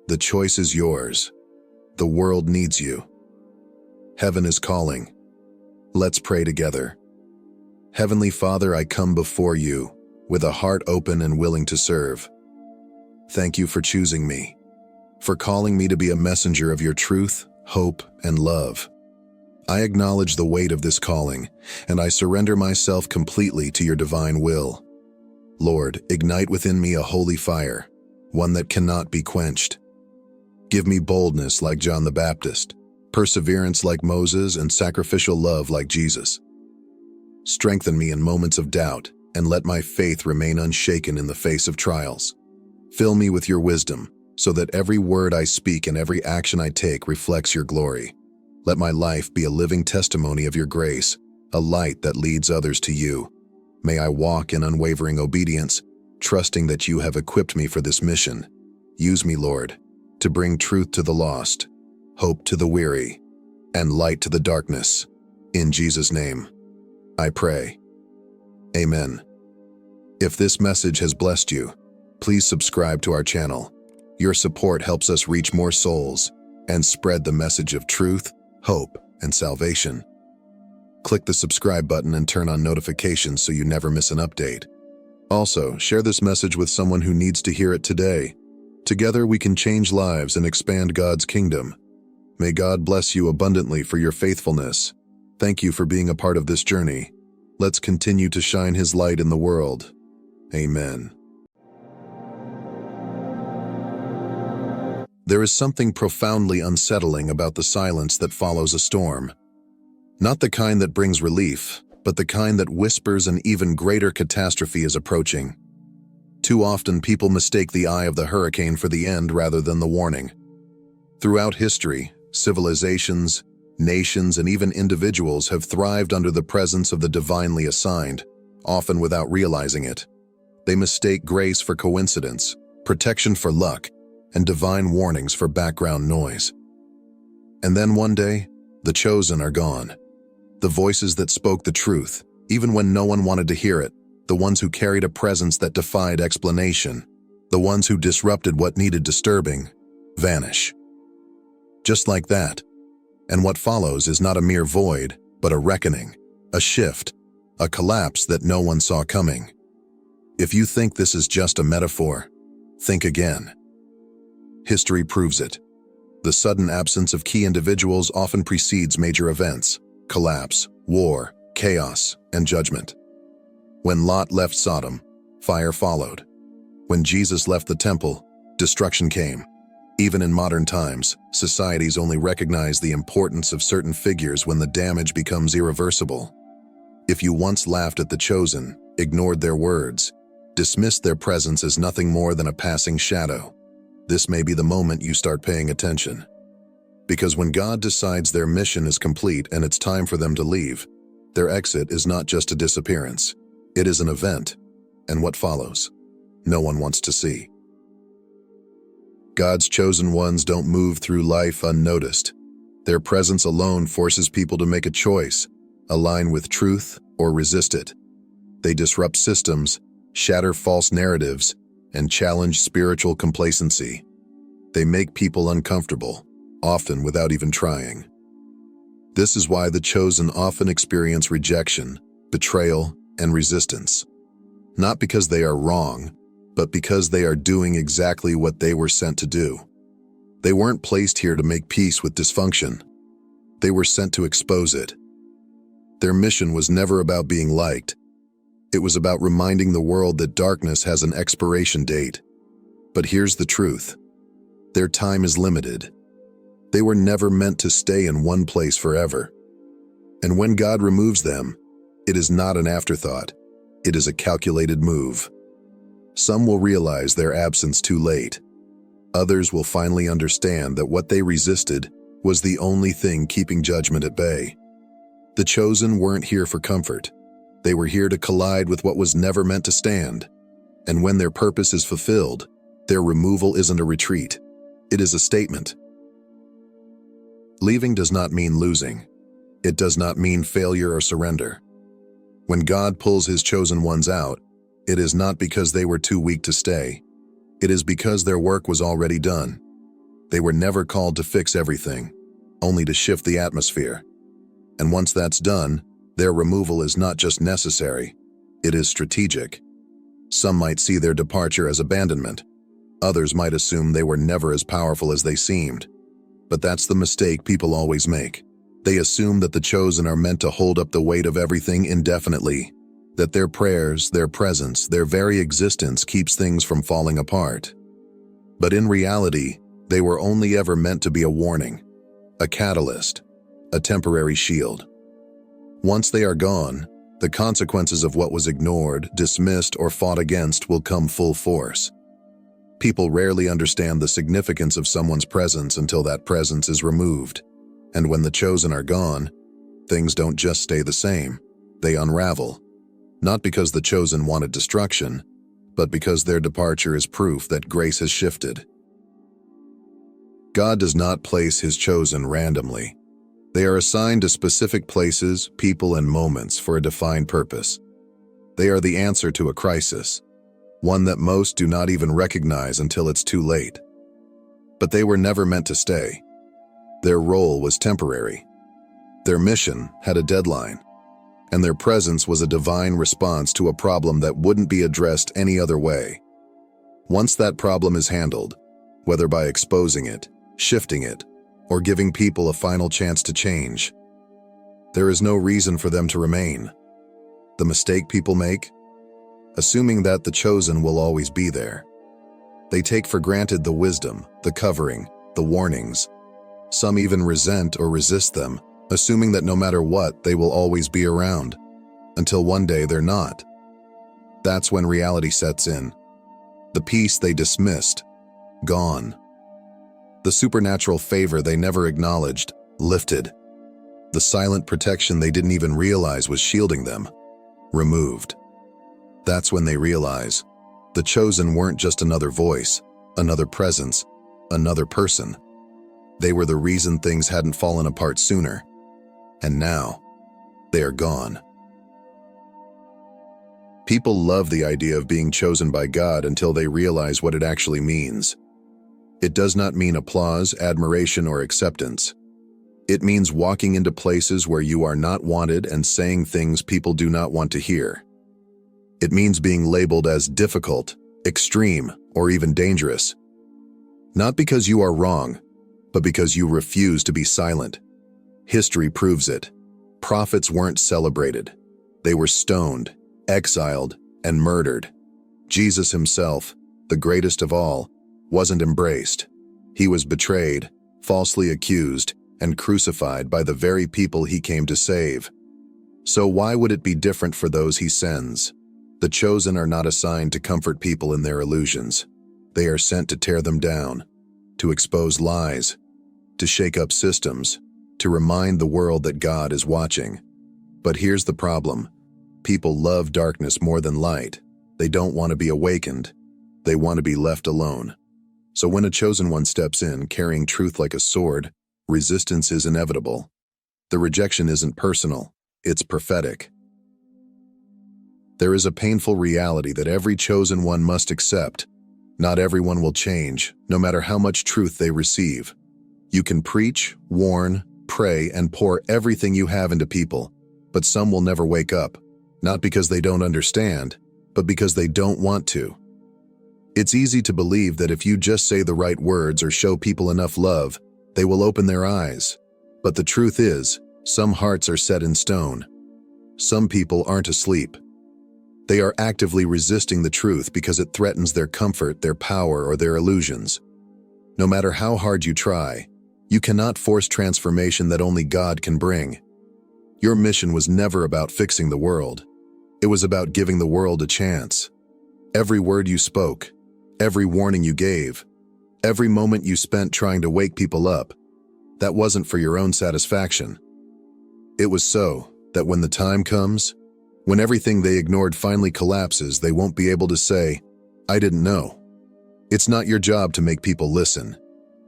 The choice is yours. The world needs you. Heaven is calling. Let's pray together. Heavenly Father, I come before you with a heart open and willing to serve. Thank you for choosing me, for calling me to be a messenger of your truth, hope, and love. I acknowledge the weight of this calling, and I surrender myself completely to your divine will. Lord, ignite within me a holy fire, one that cannot be quenched. Give me boldness like John the Baptist, perseverance like Moses, and sacrificial love like Jesus. Strengthen me in moments of doubt, and let my faith remain unshaken in the face of trials. Fill me with your wisdom, so that every word I speak and every action I take reflects your glory. Let my life be a living testimony of your grace, a light that leads others to you. May I walk in unwavering obedience, trusting that you have equipped me for this mission. Use me, Lord, to bring truth to the lost, hope to the weary, and light to the darkness. In Jesus' name, I pray. Amen. If this message has blessed you, please subscribe to our channel. Your support helps us reach more souls and spread the message of truth, hope, and salvation. Click the subscribe button and turn on notifications so you never miss an update. Also, share this message with someone who needs to hear it today. Together we can change lives and expand God's kingdom. May God bless you abundantly for your faithfulness. Thank you for being a part of this journey. Let's continue to shine His light in the world. Amen. There is something profoundly unsettling about the silence that follows a storm. Not the kind that brings relief, but the kind that whispers an even greater catastrophe is approaching. Too often people mistake the eye of the hurricane for the end rather than the warning. Throughout history, civilizations, nations, and even individuals have thrived under the presence of the divinely assigned, often without realizing it. They mistake grace for coincidence, protection for luck, and divine warnings for background noise. And then one day, the chosen are gone. The voices that spoke the truth, even when no one wanted to hear it, the ones who carried a presence that defied explanation, the ones who disrupted what needed disturbing, vanish. Just like that. And what follows is not a mere void, but a reckoning, a shift, a collapse that no one saw coming. If you think this is just a metaphor, think again. History proves it. The sudden absence of key individuals often precedes major events: collapse, war, chaos, and judgment. When Lot left Sodom, fire followed. When Jesus left the temple, destruction came. Even in modern times, societies only recognize the importance of certain figures when the damage becomes irreversible. If you once laughed at the chosen, ignored their words, dismissed their presence as nothing more than a passing shadow, this may be the moment you start paying attention. Because when God decides their mission is complete and it's time for them to leave, their exit is not just a disappearance. It is an event, and what follows, no one wants to see. God's chosen ones don't move through life unnoticed. Their presence alone forces people to make a choice, align with truth or resist it. They disrupt systems, shatter false narratives, and challenge spiritual complacency. They make people uncomfortable, often without even trying. This is why the chosen often experience rejection, betrayal, and resistance. Not because they are wrong, but because they are doing exactly what they were sent to do. They weren't placed here to make peace with dysfunction. They were sent to expose it. Their mission was never about being liked. It was about reminding the world that darkness has an expiration date. But here's the truth. Their time is limited. They were never meant to stay in one place forever. And when God removes them, it is not an afterthought. It is a calculated move. Some will realize their absence too late. Others will finally understand that what they resisted was the only thing keeping judgment at bay. The chosen weren't here for comfort. They were here to collide with what was never meant to stand. And when their purpose is fulfilled, their removal isn't a retreat. It is a statement. Leaving does not mean losing. It does not mean failure or surrender. When God pulls his chosen ones out, it is not because they were too weak to stay. It is because their work was already done. They were never called to fix everything, only to shift the atmosphere. And once that's done, their removal is not just necessary, it is strategic. Some might see their departure as abandonment. Others might assume they were never as powerful as they seemed. But that's the mistake people always make. They assume that the chosen are meant to hold up the weight of everything indefinitely, that their prayers, their presence, their very existence keeps things from falling apart. But in reality, they were only ever meant to be a warning, a catalyst, a temporary shield. Once they are gone, the consequences of what was ignored, dismissed, or fought against will come full force. People rarely understand the significance of someone's presence until that presence is removed. And when the chosen are gone, things don't just stay the same, they unravel. Not because the chosen wanted destruction, but because their departure is proof that grace has shifted. God does not place his chosen randomly. They are assigned to specific places, people, and moments for a defined purpose. They are the answer to a crisis, one that most do not even recognize until it's too late. But they were never meant to stay. Their role was temporary. Their mission had a deadline, and their presence was a divine response to a problem that wouldn't be addressed any other way. Once that problem is handled, whether by exposing it, shifting it, or giving people a final chance to change, there is no reason for them to remain. The mistake people make? Assuming that the chosen will always be there. They take for granted the wisdom, the covering, the warnings. Some even resent or resist them, assuming that no matter what, they will always be around, until one day they're not. That's when reality sets in. The peace they dismissed, gone. The supernatural favor they never acknowledged, lifted. The silent protection they didn't even realize was shielding them, removed. That's when they realize the chosen weren't just another voice, another presence, another person. They were the reason things hadn't fallen apart sooner. And now, they are gone. People love the idea of being chosen by God until they realize what it actually means. It does not mean applause, admiration, or acceptance. It means walking into places where you are not wanted and saying things people do not want to hear. It means being labeled as difficult, extreme, or even dangerous. Not because you are wrong, but because you refuse to be silent. History proves it. Prophets weren't celebrated. They were stoned, exiled, and murdered. Jesus himself, the greatest of all, wasn't embraced. He was betrayed, falsely accused, and crucified by the very people he came to save. So why would it be different for those he sends? The chosen are not assigned to comfort people in their illusions. They are sent to tear them down, to expose lies, to shake up systems, to remind the world that God is watching. But here's the problem. People love darkness more than light. They don't want to be awakened. They want to be left alone. So when a chosen one steps in, carrying truth like a sword, resistance is inevitable. The rejection isn't personal, it's prophetic. There is a painful reality that every chosen one must accept. Not everyone will change, no matter how much truth they receive. You can preach, warn, pray, and pour everything you have into people, but some will never wake up, not because they don't understand, but because they don't want to. It's easy to believe that if you just say the right words or show people enough love, they will open their eyes. But the truth is, some hearts are set in stone. Some people aren't asleep. They are actively resisting the truth because it threatens their comfort, their power, or their illusions. No matter how hard you try, you cannot force transformation that only God can bring. Your mission was never about fixing the world. It was about giving the world a chance. Every word you spoke, every warning you gave, every moment you spent trying to wake people up, that wasn't for your own satisfaction. It was so that when the time comes, when everything they ignored finally collapses, they won't be able to say, "I didn't know." It's not your job to make people listen.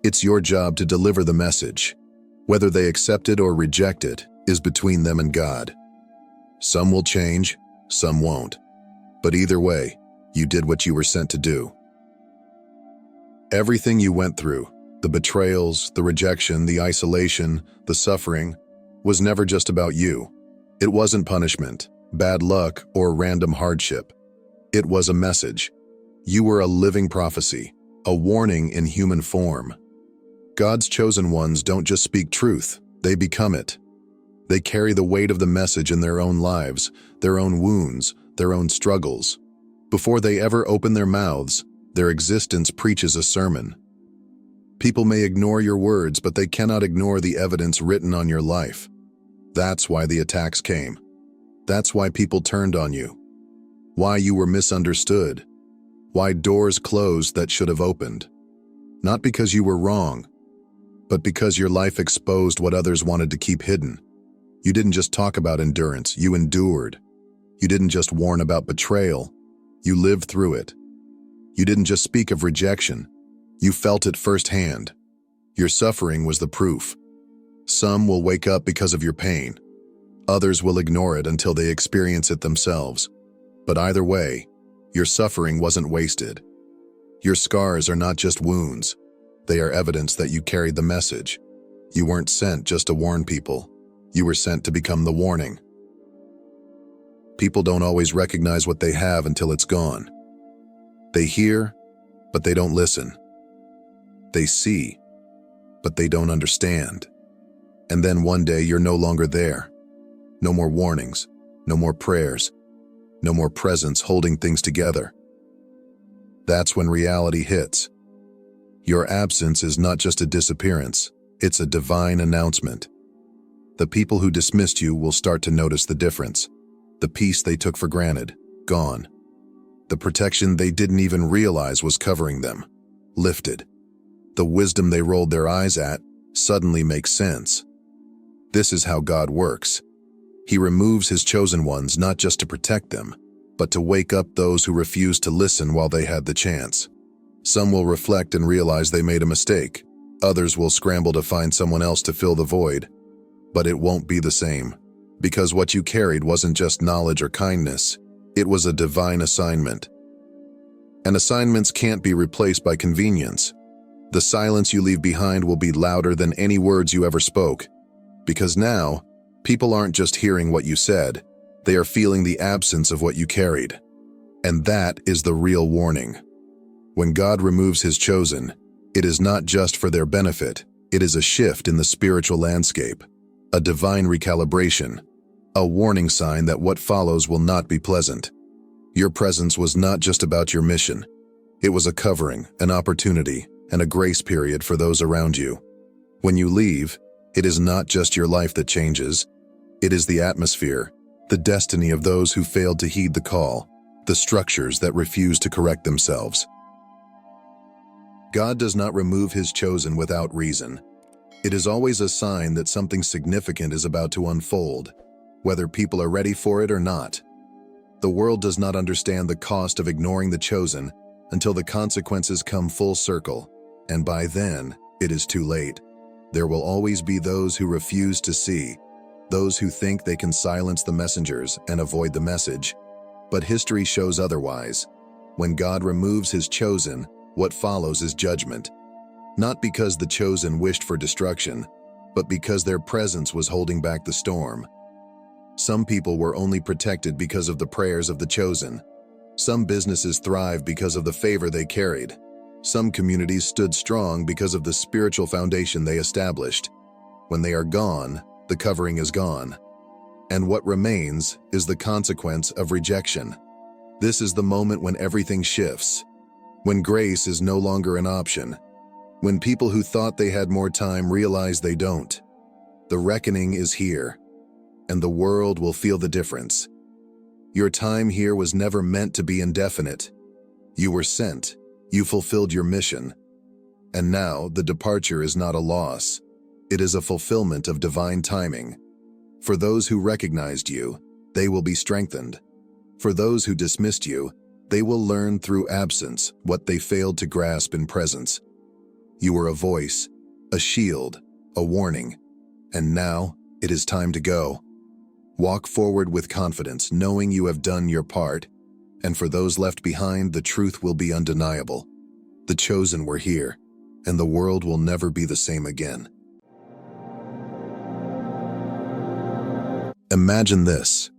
It's your job to deliver the message. Whether they accept it or reject it is between them and God. Some will change, some won't. But either way, you did what you were sent to do. Everything you went through, the betrayals, the rejection, the isolation, the suffering, was never just about you. It wasn't punishment, bad luck, or random hardship. It was a message. You were a living prophecy, a warning in human form. God's chosen ones don't just speak truth, they become it. They carry the weight of the message in their own lives, their own wounds, their own struggles. Before they ever open their mouths, their existence preaches a sermon. People may ignore your words, but they cannot ignore the evidence written on your life. That's why the attacks came. That's why people turned on you. Why you were misunderstood. Why doors closed that should have opened. Not because you were wrong, but because your life exposed what others wanted to keep hidden. You didn't just talk about endurance, you endured. You didn't just warn about betrayal, you lived through it. You didn't just speak of rejection, you felt it firsthand. Your suffering was the proof. Some will wake up because of your pain. Others will ignore it until they experience it themselves. But either way, your suffering wasn't wasted. Your scars are not just wounds. They are evidence that you carried the message. You weren't sent just to warn people. You were sent to become the warning. People don't always recognize what they have until it's gone. They hear, but they don't listen. They see, but they don't understand. And then one day you're no longer there. No more warnings, no more prayers, no more presence holding things together. That's when reality hits. Your absence is not just a disappearance, it's a divine announcement. The people who dismissed you will start to notice the difference. The peace they took for granted, gone. The protection they didn't even realize was covering them, lifted. The wisdom they rolled their eyes at suddenly makes sense. This is how God works. He removes his chosen ones not just to protect them, but to wake up those who refuse to listen while they had the chance. Some will reflect and realize they made a mistake. Others will scramble to find someone else to fill the void. But it won't be the same, because what you carried wasn't just knowledge or kindness, it was a divine assignment. And assignments can't be replaced by convenience. The silence you leave behind will be louder than any words you ever spoke, because now, people aren't just hearing what you said, they are feeling the absence of what you carried. And that is the real warning. When God removes his chosen, it is not just for their benefit, it is a shift in the spiritual landscape, a divine recalibration, a warning sign that what follows will not be pleasant. Your presence was not just about your mission. It was a covering, an opportunity, and a grace period for those around you. When you leave, it is not just your life that changes, it is the atmosphere, the destiny of those who failed to heed the call, the structures that refuse to correct themselves. God does not remove his chosen without reason. It is always a sign that something significant is about to unfold, whether people are ready for it or not. The world does not understand the cost of ignoring the chosen until the consequences come full circle, and by then, it is too late. There will always be those who refuse to see, those who think they can silence the messengers and avoid the message. But history shows otherwise. When God removes his chosen, what follows is judgment. Not because the chosen wished for destruction, but because their presence was holding back the storm. Some people were only protected because of the prayers of the chosen. Some businesses thrived because of the favor they carried. Some communities stood strong because of the spiritual foundation they established. When they are gone, the covering is gone. And what remains is the consequence of rejection. This is the moment when everything shifts. When grace is no longer an option. When people who thought they had more time realize they don't. The reckoning is here, and the world will feel the difference. Your time here was never meant to be indefinite. You were sent, you fulfilled your mission. And now the departure is not a loss. It is a fulfillment of divine timing. For those who recognized you, they will be strengthened. For those who dismissed you, they will learn through absence what they failed to grasp in presence. You were a voice, a shield, a warning. And now, It is time to go. Walk forward with confidence, knowing you have done your part, and for those left behind, the truth will be undeniable. The chosen were here, and the world will never be the same again. Imagine this.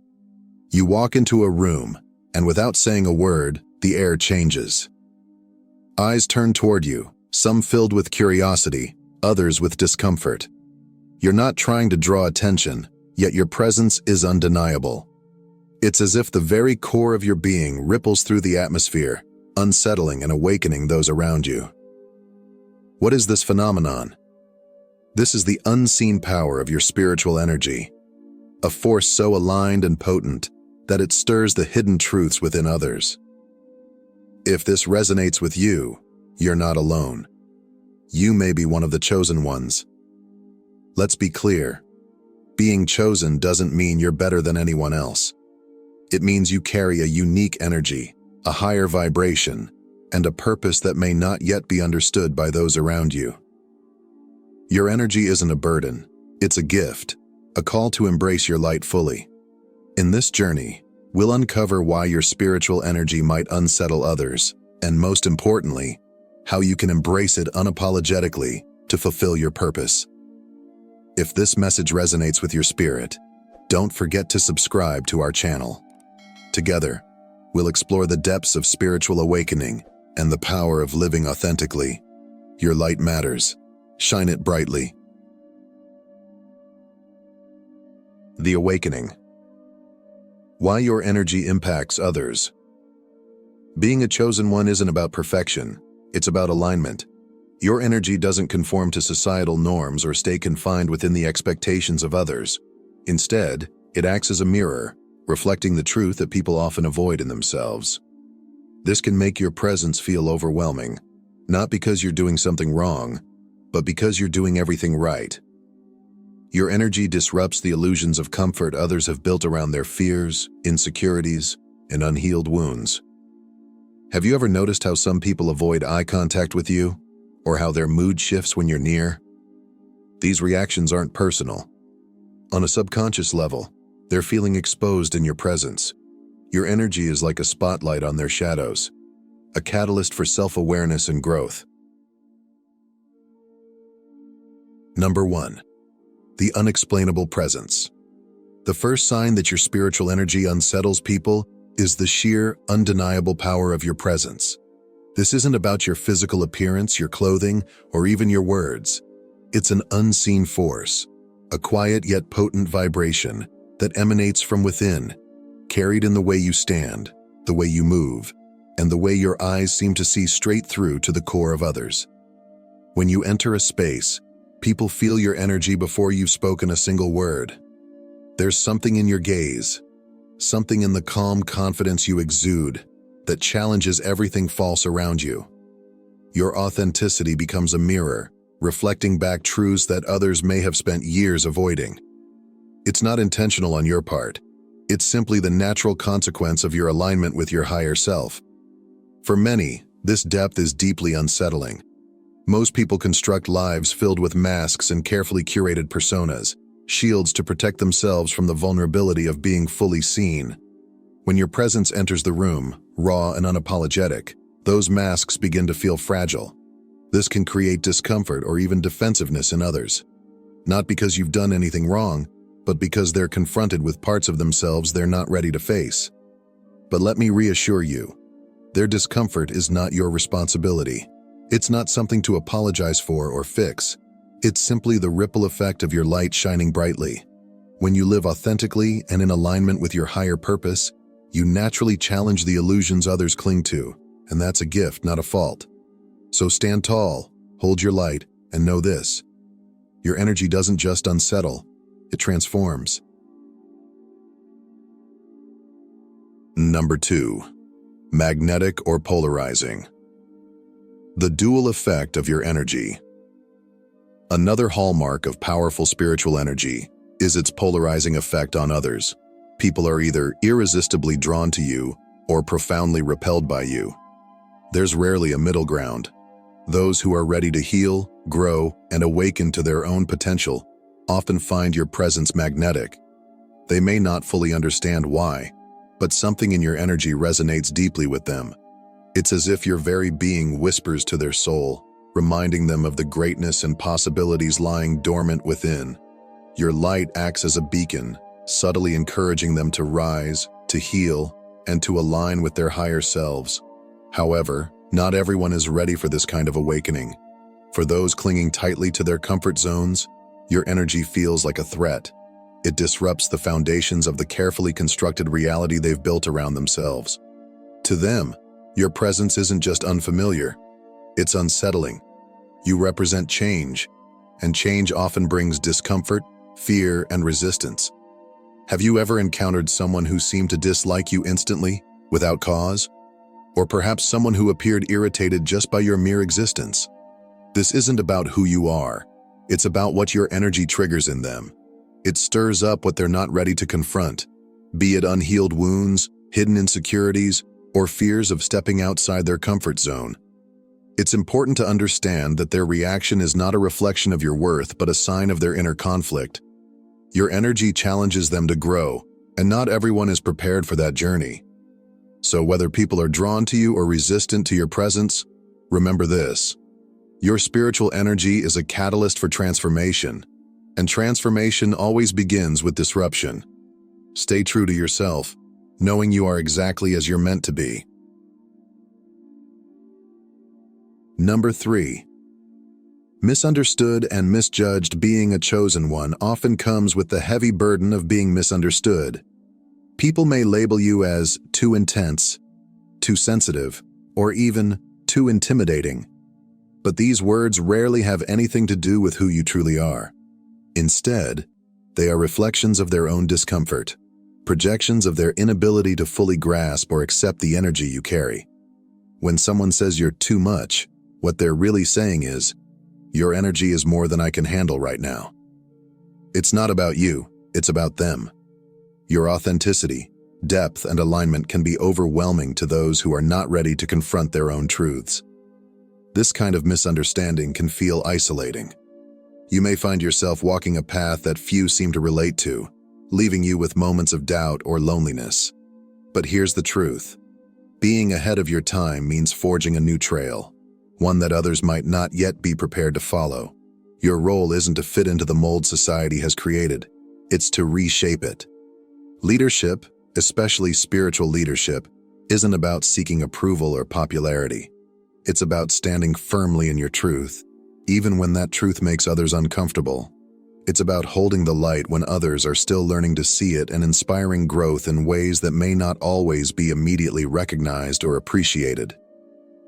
You walk into a room, and without saying a word, the air changes. Eyes turn toward you, some filled with curiosity, others with discomfort. You're not trying to draw attention, yet your presence is undeniable. It's as if the very core of your being ripples through the atmosphere, unsettling and awakening those around you. What is this phenomenon? This is the unseen power of your spiritual energy, a force so aligned and potent that it stirs the hidden truths within others. If this resonates with you, you're not alone. You may be one of the chosen ones. Let's be clear. Being chosen doesn't mean you're better than anyone else. It means you carry a unique energy, a higher vibration, and a purpose that may not yet be understood by those around you. Your energy isn't a burden, it's a gift, a call to embrace your light fully. In this journey, we'll uncover why your spiritual energy might unsettle others, and most importantly, how you can embrace it unapologetically to fulfill your purpose. If this message resonates with your spirit, don't forget to subscribe to our channel. Together, we'll explore the depths of spiritual awakening and the power of living authentically. Your light matters. Shine it brightly. The Awakening. Why your energy impacts others. Being a chosen one isn't about perfection, it's about alignment. Your energy doesn't conform to societal norms or stay confined within the expectations of others. Instead, it acts as a mirror, reflecting the truth that people often avoid in themselves. This can make your presence feel overwhelming, not because you're doing something wrong, but because you're doing everything right. Your energy disrupts the illusions of comfort others have built around their fears, insecurities, and unhealed wounds. Have you ever noticed how some people avoid eye contact with you, or how their mood shifts when you're near? These reactions aren't personal. On a subconscious level, they're feeling exposed in your presence. Your energy is like a spotlight on their shadows, a catalyst for self-awareness and growth. Number 1. The unexplainable presence. The first sign that your spiritual energy unsettles people is the sheer, undeniable power of your presence. This isn't about your physical appearance, your clothing, or even your words. It's an unseen force, a quiet yet potent vibration that emanates from within, carried in the way you stand, the way you move, and the way your eyes seem to see straight through to the core of others. When you enter a space, people feel your energy before you've spoken a single word. There's something in your gaze, something in the calm confidence you exude that challenges everything false around you. Your authenticity becomes a mirror, reflecting back truths that others may have spent years avoiding. It's not intentional on your part. It's simply the natural consequence of your alignment with your higher self. For many, this depth is deeply unsettling. Most people construct lives filled with masks and carefully curated personas, shields to protect themselves from the vulnerability of being fully seen. When your presence enters the room, raw and unapologetic, those masks begin to feel fragile. This can create discomfort or even defensiveness in others. Not because you've done anything wrong, but because they're confronted with parts of themselves they're not ready to face. But let me reassure you, their discomfort is not your responsibility. It's not something to apologize for or fix. It's simply the ripple effect of your light shining brightly. When you live authentically and in alignment with your higher purpose, you naturally challenge the illusions others cling to, and that's a gift, not a fault. So stand tall, hold your light, and know this: your energy doesn't just unsettle, it transforms. Number 2. Magnetic or polarizing. The dual effect of your energy. Another hallmark of powerful spiritual energy is its polarizing effect on others. People are either irresistibly drawn to you or profoundly repelled by you. There's rarely a middle ground. Those who are ready to heal, grow, and awaken to their own potential often find your presence magnetic. They may not fully understand why, but something in your energy resonates deeply with them. It's as if your very being whispers to their soul, reminding them of the greatness and possibilities lying dormant within. Your light acts as a beacon, subtly encouraging them to rise, to heal, and to align with their higher selves. However, not everyone is ready for this kind of awakening. For those clinging tightly to their comfort zones, your energy feels like a threat. It disrupts the foundations of the carefully constructed reality they've built around themselves. To them, your presence isn't just unfamiliar, it's unsettling. You represent change, and change often brings discomfort, fear, and resistance. Have you ever encountered someone who seemed to dislike you instantly, without cause? Or perhaps someone who appeared irritated just by your mere existence? This isn't about who you are. It's about what your energy triggers in them. It stirs up what they're not ready to confront, be it unhealed wounds, hidden insecurities, or fears of stepping outside their comfort zone. It's important to understand that their reaction is not a reflection of your worth, but a sign of their inner conflict. Your energy challenges them to grow, and not everyone is prepared for that journey. So whether people are drawn to you or resistant to your presence, remember this. Your spiritual energy is a catalyst for transformation, and transformation always begins with disruption. Stay true to yourself, knowing you are exactly as you're meant to be. Number 3. Misunderstood and misjudged. Being a chosen one often comes with the heavy burden of being misunderstood. People may label you as too intense, too sensitive, or even too intimidating. But these words rarely have anything to do with who you truly are. Instead, they are reflections of their own discomfort, projections of their inability to fully grasp or accept the energy you carry. When someone says you're too much, what they're really saying is, your energy is more than I can handle right now. It's not about you, it's about them. Your authenticity, depth, and alignment can be overwhelming to those who are not ready to confront their own truths. This kind of misunderstanding can feel isolating. You may find yourself walking a path that few seem to relate to, leaving you with moments of doubt or loneliness. But here's the truth. Being ahead of your time means forging a new trail, one that others might not yet be prepared to follow. Your role isn't to fit into the mold society has created, it's to reshape it. Leadership, especially spiritual leadership, isn't about seeking approval or popularity. It's about standing firmly in your truth, even when that truth makes others uncomfortable. It's about holding the light when others are still learning to see it and inspiring growth in ways that may not always be immediately recognized or appreciated.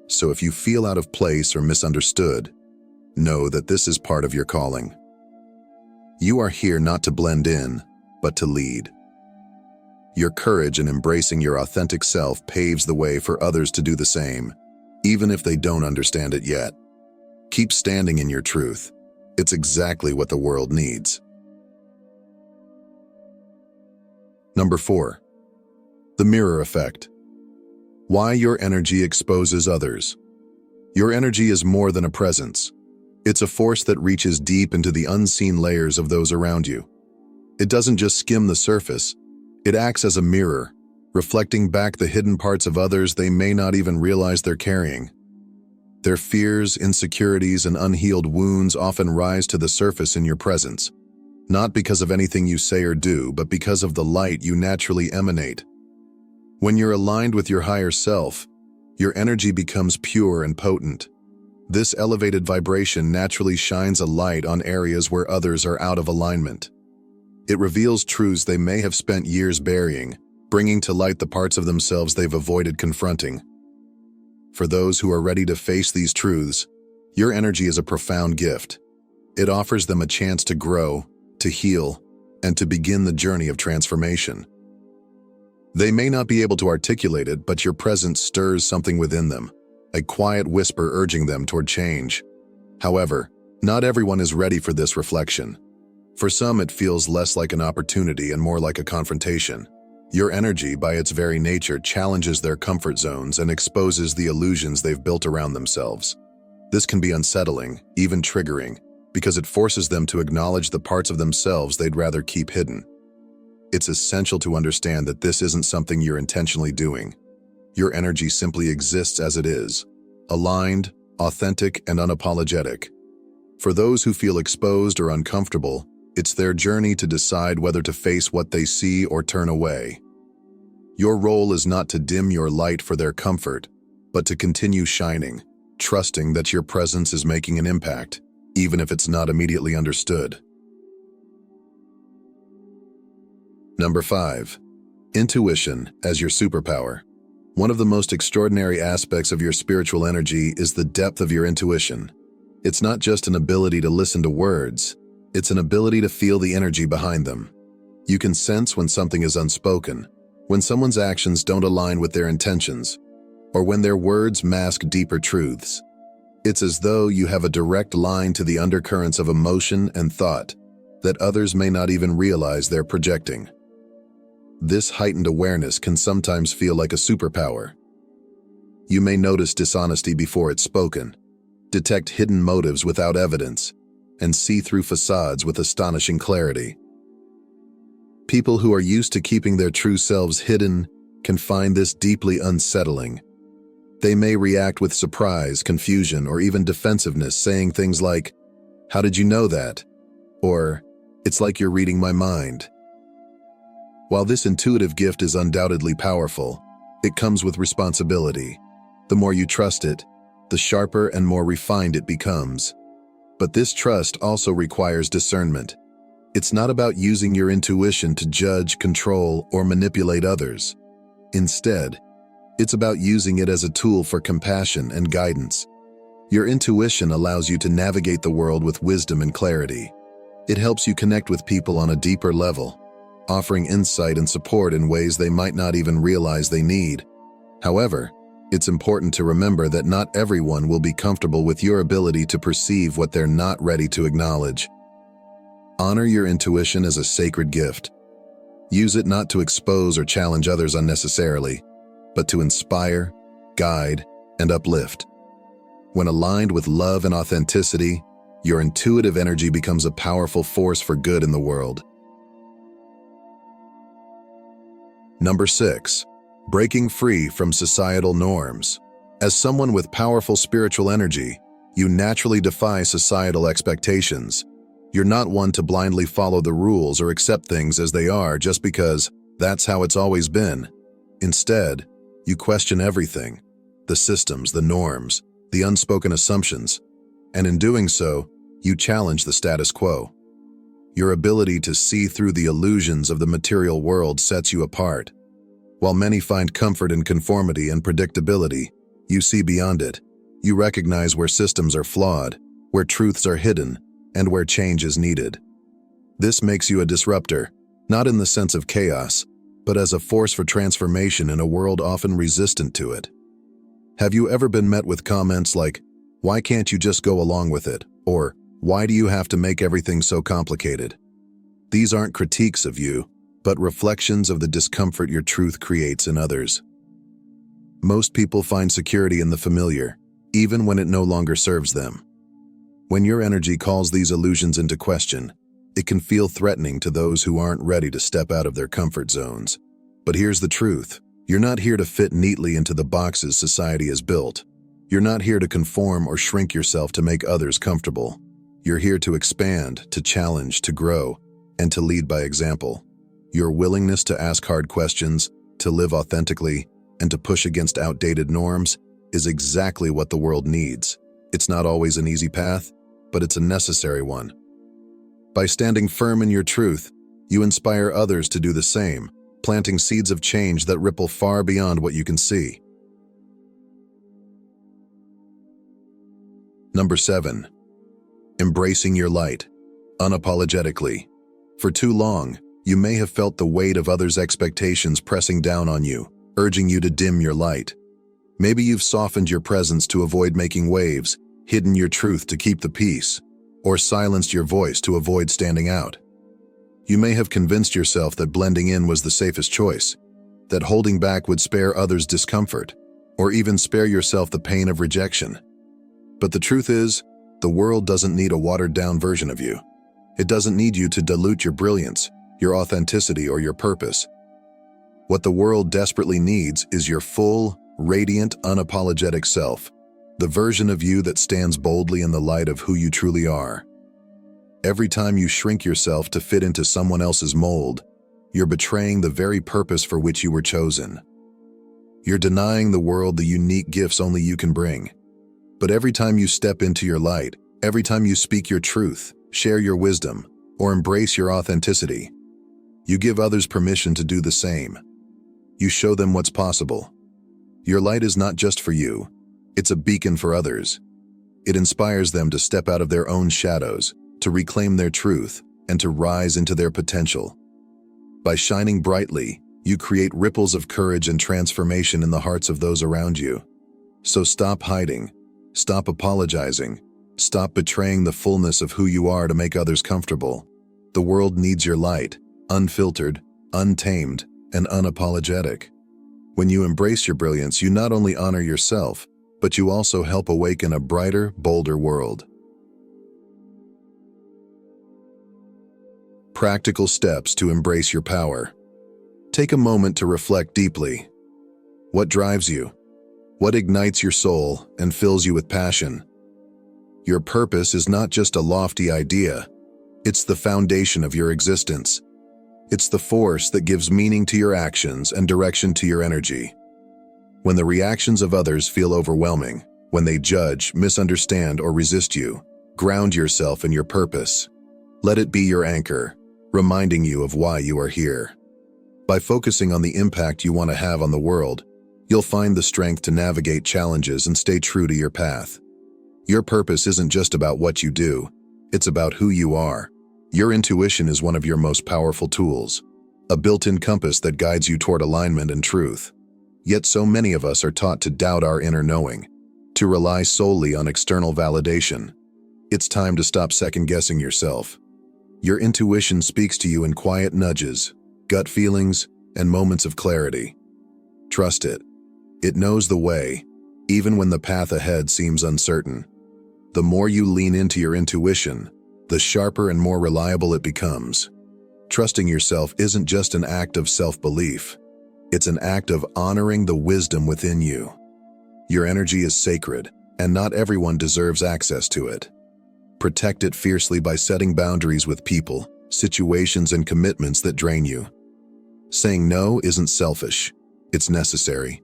So if you feel out of place or misunderstood, know that this is part of your calling. You are here not to blend in, but to lead. Your courage in embracing your authentic self paves the way for others to do the same, even if they don't understand it yet. Keep standing in your truth. It's exactly what the world needs. Number 4. The mirror effect. Why your energy exposes others. Your energy is more than a presence. It's a force that reaches deep into the unseen layers of those around you. It doesn't just skim the surface, it acts as a mirror, reflecting back the hidden parts of others they may not even realize they're carrying. Their fears, insecurities, and unhealed wounds often rise to the surface in your presence, not because of anything you say or do, but because of the light you naturally emanate. When you're aligned with your higher self, your energy becomes pure and potent. This elevated vibration naturally shines a light on areas where others are out of alignment. It reveals truths they may have spent years burying, bringing to light the parts of themselves they've avoided confronting. For those who are ready to face these truths, your energy is a profound gift. It offers them a chance to grow, to heal, and to begin the journey of transformation. They may not be able to articulate it, but your presence stirs something within them, a quiet whisper urging them toward change. However, not everyone is ready for this reflection. For some, it feels less like an opportunity and more like a confrontation. Your energy, by its very nature, challenges their comfort zones and exposes the illusions they've built around themselves. This can be unsettling, even triggering, because it forces them to acknowledge the parts of themselves they'd rather keep hidden. It's essential to understand that this isn't something you're intentionally doing. Your energy simply exists as it is, aligned, authentic, and unapologetic. For those who feel exposed or uncomfortable, it's their journey to decide whether to face what they see or turn away. Your role is not to dim your light for their comfort, but to continue shining, trusting that your presence is making an impact, even if it's not immediately understood. Number 5. Intuition as your superpower. One of the most extraordinary aspects of your spiritual energy is the depth of your intuition. It's not just an ability to listen to words, it's an ability to feel the energy behind them. You can sense when something is unspoken, when someone's actions don't align with their intentions, or when their words mask deeper truths. It's as though you have a direct line to the undercurrents of emotion and thought that others may not even realize they're projecting. This heightened awareness can sometimes feel like a superpower. You may notice dishonesty before it's spoken, detect hidden motives without evidence, and see through facades with astonishing clarity. People who are used to keeping their true selves hidden can find this deeply unsettling. They may react with surprise, confusion, or even defensiveness, saying things like, "How did you know that?" Or, "It's like you're reading my mind." While this intuitive gift is undoubtedly powerful, it comes with responsibility. The more you trust it, the sharper and more refined it becomes. But this trust also requires discernment. It's not about using your intuition to judge, control, or manipulate others. Instead, it's about using it as a tool for compassion and guidance. Your intuition allows you to navigate the world with wisdom and clarity. It helps you connect with people on a deeper level, offering insight and support in ways they might not even realize they need. However, it's important to remember that not everyone will be comfortable with your ability to perceive what they're not ready to acknowledge. Honor your intuition as a sacred gift. Use it not to expose or challenge others unnecessarily, but to inspire, guide, and uplift. When aligned with love and authenticity, your intuitive energy becomes a powerful force for good in the world. Number 6. Breaking free from societal norms. As someone with powerful spiritual energy, you naturally defy societal expectations. You're not one to blindly follow the rules or accept things as they are just because that's how it's always been. Instead, you question everything, the systems, the norms, the unspoken assumptions, and in doing so, you challenge the status quo. Your ability to see through the illusions of the material world sets you apart. While many find comfort in conformity and predictability, you see beyond it. You recognize where systems are flawed, where truths are hidden, and where change is needed. This makes you a disruptor, not in the sense of chaos, but as a force for transformation in a world often resistant to it. Have you ever been met with comments like, "Why can't you just go along with it?" Or, "Why do you have to make everything so complicated?" These aren't critiques of you, but reflections of the discomfort your truth creates in others. Most people find security in the familiar, even when it no longer serves them. When your energy calls these illusions into question, it can feel threatening to those who aren't ready to step out of their comfort zones. But here's the truth. You're not here to fit neatly into the boxes society has built. You're not here to conform or shrink yourself to make others comfortable. You're here to expand, to challenge, to grow, and to lead by example. Your willingness to ask hard questions, to live authentically, and to push against outdated norms is exactly what the world needs. It's not always an easy path, but it's a necessary one. By standing firm in your truth, you inspire others to do the same, planting seeds of change that ripple far beyond what you can see. Number 7. Embracing your light, unapologetically. For too long, you may have felt the weight of others' expectations pressing down on you, urging you to dim your light. Maybe you've softened your presence to avoid making waves, hidden your truth to keep the peace, or silenced your voice to avoid standing out. You may have convinced yourself that blending in was the safest choice, that holding back would spare others discomfort, or even spare yourself the pain of rejection. But the truth is, The world doesn't need a watered-down version of you. It doesn't need you to dilute your brilliance, your authenticity, or your purpose. What the world desperately needs is your full, radiant, unapologetic self, the version of you that stands boldly in the light of who you truly are. Every time you shrink yourself to fit into someone else's mold, you're betraying the very purpose for which you were chosen. You're denying the world the unique gifts only you can bring. But every time you step into your light, every time you speak your truth, share your wisdom, or embrace your authenticity, you give others permission to do the same. You show them what's possible. Your light is not just for you, it's a beacon for others. It inspires them to step out of their own shadows, to reclaim their truth, and to rise into their potential. By shining brightly, you create ripples of courage and transformation in the hearts of those around you. So stop hiding, stop apologizing, stop betraying the fullness of who you are to make others comfortable. The world needs your light, unfiltered, untamed, and unapologetic. When you embrace your brilliance, you not only honor yourself, but you also help awaken a brighter, bolder world. Practical steps to embrace your power. Take a moment to reflect deeply. What drives you? What ignites your soul and fills you with passion? Your purpose is not just a lofty idea. It's the foundation of your existence. It's the force that gives meaning to your actions and direction to your energy. When the reactions of others feel overwhelming, when they judge, misunderstand, or resist you, ground yourself in your purpose. Let it be your anchor, reminding you of why you are here. By focusing on the impact you want to have on the world, you'll find the strength to navigate challenges and stay true to your path. Your purpose isn't just about what you do, it's about who you are. Your intuition is one of your most powerful tools, a built-in compass that guides you toward alignment and truth. Yet so many of us are taught to doubt our inner knowing, to rely solely on external validation. It's time to stop second-guessing yourself. Your intuition speaks to you in quiet nudges, gut feelings, and moments of clarity. Trust it. It knows the way, even when the path ahead seems uncertain. The more you lean into your intuition, the sharper and more reliable it becomes. Trusting yourself isn't just an act of self-belief. It's an act of honoring the wisdom within you. Your energy is sacred, and not everyone deserves access to it. Protect it fiercely by setting boundaries with people, situations, and commitments that drain you. Saying no isn't selfish, it's necessary.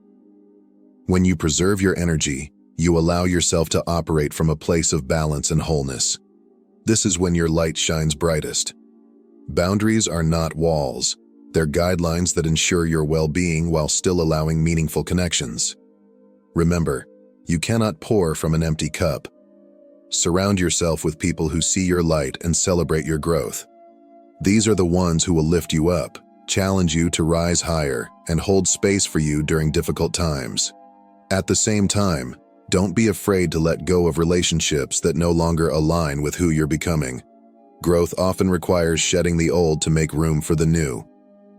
When you preserve your energy, you allow yourself to operate from a place of balance and wholeness. This is when your light shines brightest. Boundaries are not walls. They're guidelines that ensure your well-being while still allowing meaningful connections. Remember, you cannot pour from an empty cup. Surround yourself with people who see your light and celebrate your growth. These are the ones who will lift you up, challenge you to rise higher, and hold space for you during difficult times. At the same time, don't be afraid to let go of relationships that no longer align with who you're becoming. Growth often requires shedding the old to make room for the new.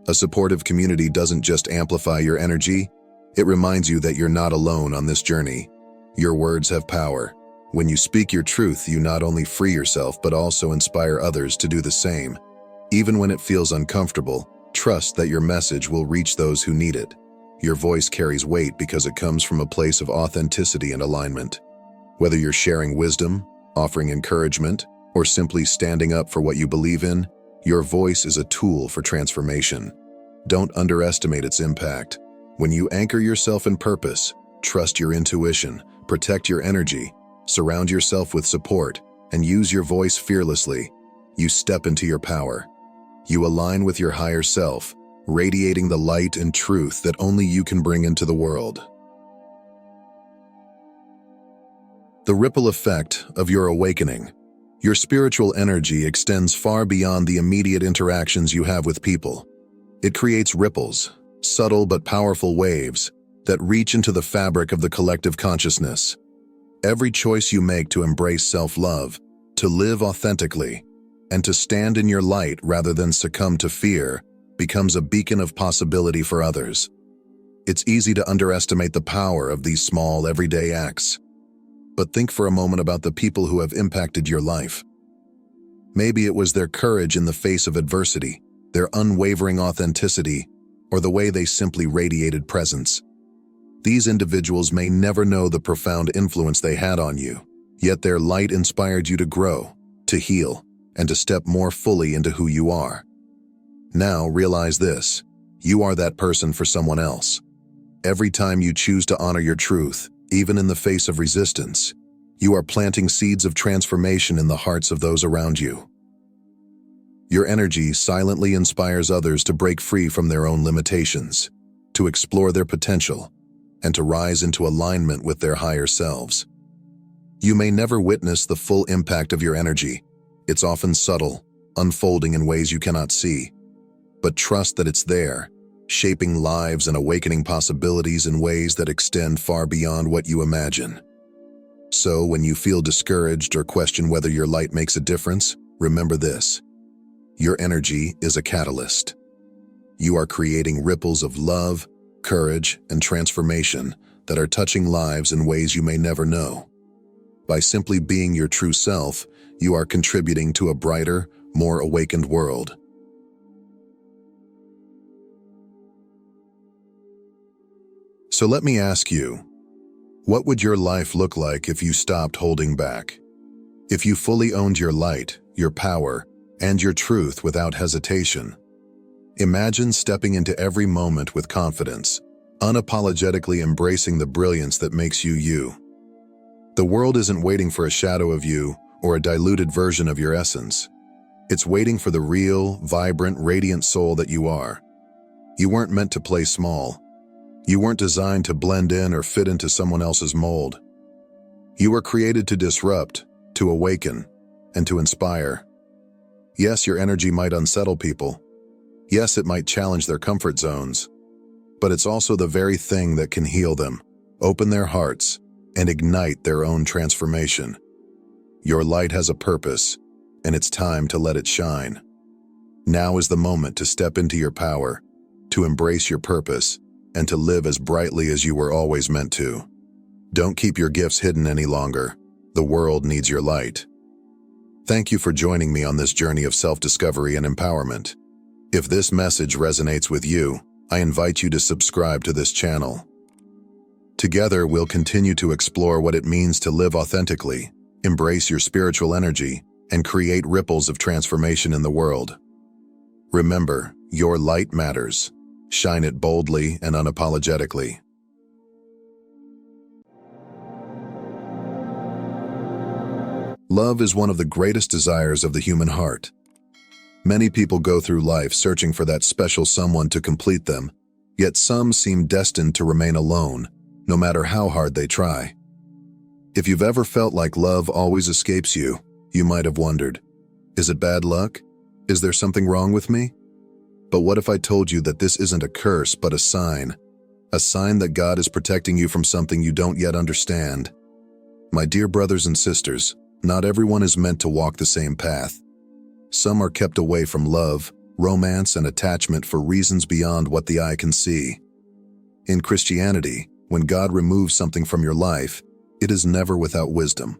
A supportive community doesn't just amplify your energy, it reminds you that you're not alone on this journey. Your words have power. When you speak your truth, you not only free yourself but also inspire others to do the same. Even when it feels uncomfortable, trust that your message will reach those who need it. Your voice carries weight because it comes from a place of authenticity and alignment. Whether you're sharing wisdom, offering encouragement, or simply standing up for what you believe in, your voice is a tool for transformation. Don't underestimate its impact. When you anchor yourself in purpose, trust your intuition, protect your energy, surround yourself with support, and use your voice fearlessly, you step into your power. You align with your higher self, radiating the light and truth that only you can bring into the world. The ripple effect of your awakening. Your spiritual energy extends far beyond the immediate interactions you have with people. It creates ripples, subtle but powerful waves, that reach into the fabric of the collective consciousness. Every choice you make to embrace self-love, to live authentically, and to stand in your light rather than succumb to fear, becomes a beacon of possibility for others. It's easy to underestimate the power of these small, everyday acts. But think for a moment about the people who have impacted your life. Maybe it was their courage in the face of adversity, their unwavering authenticity, or the way they simply radiated presence. These individuals may never know the profound influence they had on you, yet their light inspired you to grow, to heal, and to step more fully into who you are. Now realize this: you are that person for someone else. Every time you choose to honor your truth, even in the face of resistance, you are planting seeds of transformation in the hearts of those around you. Your energy silently inspires others to break free from their own limitations, to explore their potential, and to rise into alignment with their higher selves. You may never witness the full impact of your energy. It's often subtle, unfolding in ways you cannot see. But trust that it's there, shaping lives and awakening possibilities in ways that extend far beyond what you imagine. So, when you feel discouraged or question whether your light makes a difference, remember this: your energy is a catalyst. You are creating ripples of love, courage, and transformation that are touching lives in ways you may never know. By simply being your true self, you are contributing to a brighter, more awakened world. So let me ask you, what would your life look like if you stopped holding back? If you fully owned your light, your power, and your truth without hesitation? Imagine stepping into every moment with confidence, unapologetically embracing the brilliance that makes you you. The world isn't waiting for a shadow of you or a diluted version of your essence. It's waiting for the real, vibrant, radiant soul that you are. You weren't meant to play small. You weren't designed to blend in or fit into someone else's mold. You were created to disrupt, to awaken, and to inspire. Yes, your energy might unsettle people. Yes, it might challenge their comfort zones. But it's also the very thing that can heal them, open their hearts, and ignite their own transformation. Your light has a purpose, and it's time to let it shine. Now is the moment to step into your power, to embrace your purpose, and to live as brightly as you were always meant to. Don't keep your gifts hidden any longer. The world needs your light. Thank you for joining me on this journey of self-discovery and empowerment. If this message resonates with you, I invite you to subscribe to this channel. Together, we'll continue to explore what it means to live authentically, embrace your spiritual energy, and create ripples of transformation in the world. Remember, your light matters. Shine it boldly and unapologetically. Love is one of the greatest desires of the human heart. Many people go through life searching for that special someone to complete them, yet some seem destined to remain alone, no matter how hard they try. If you've ever felt like love always escapes you, you might have wondered, is it bad luck? Is there something wrong with me? But what if I told you that this isn't a curse, but a sign that God is protecting you from something you don't yet understand? My dear brothers and sisters, not everyone is meant to walk the same path. Some are kept away from love, romance, and attachment for reasons beyond what the eye can see. In Christianity, when God removes something from your life, it is never without wisdom.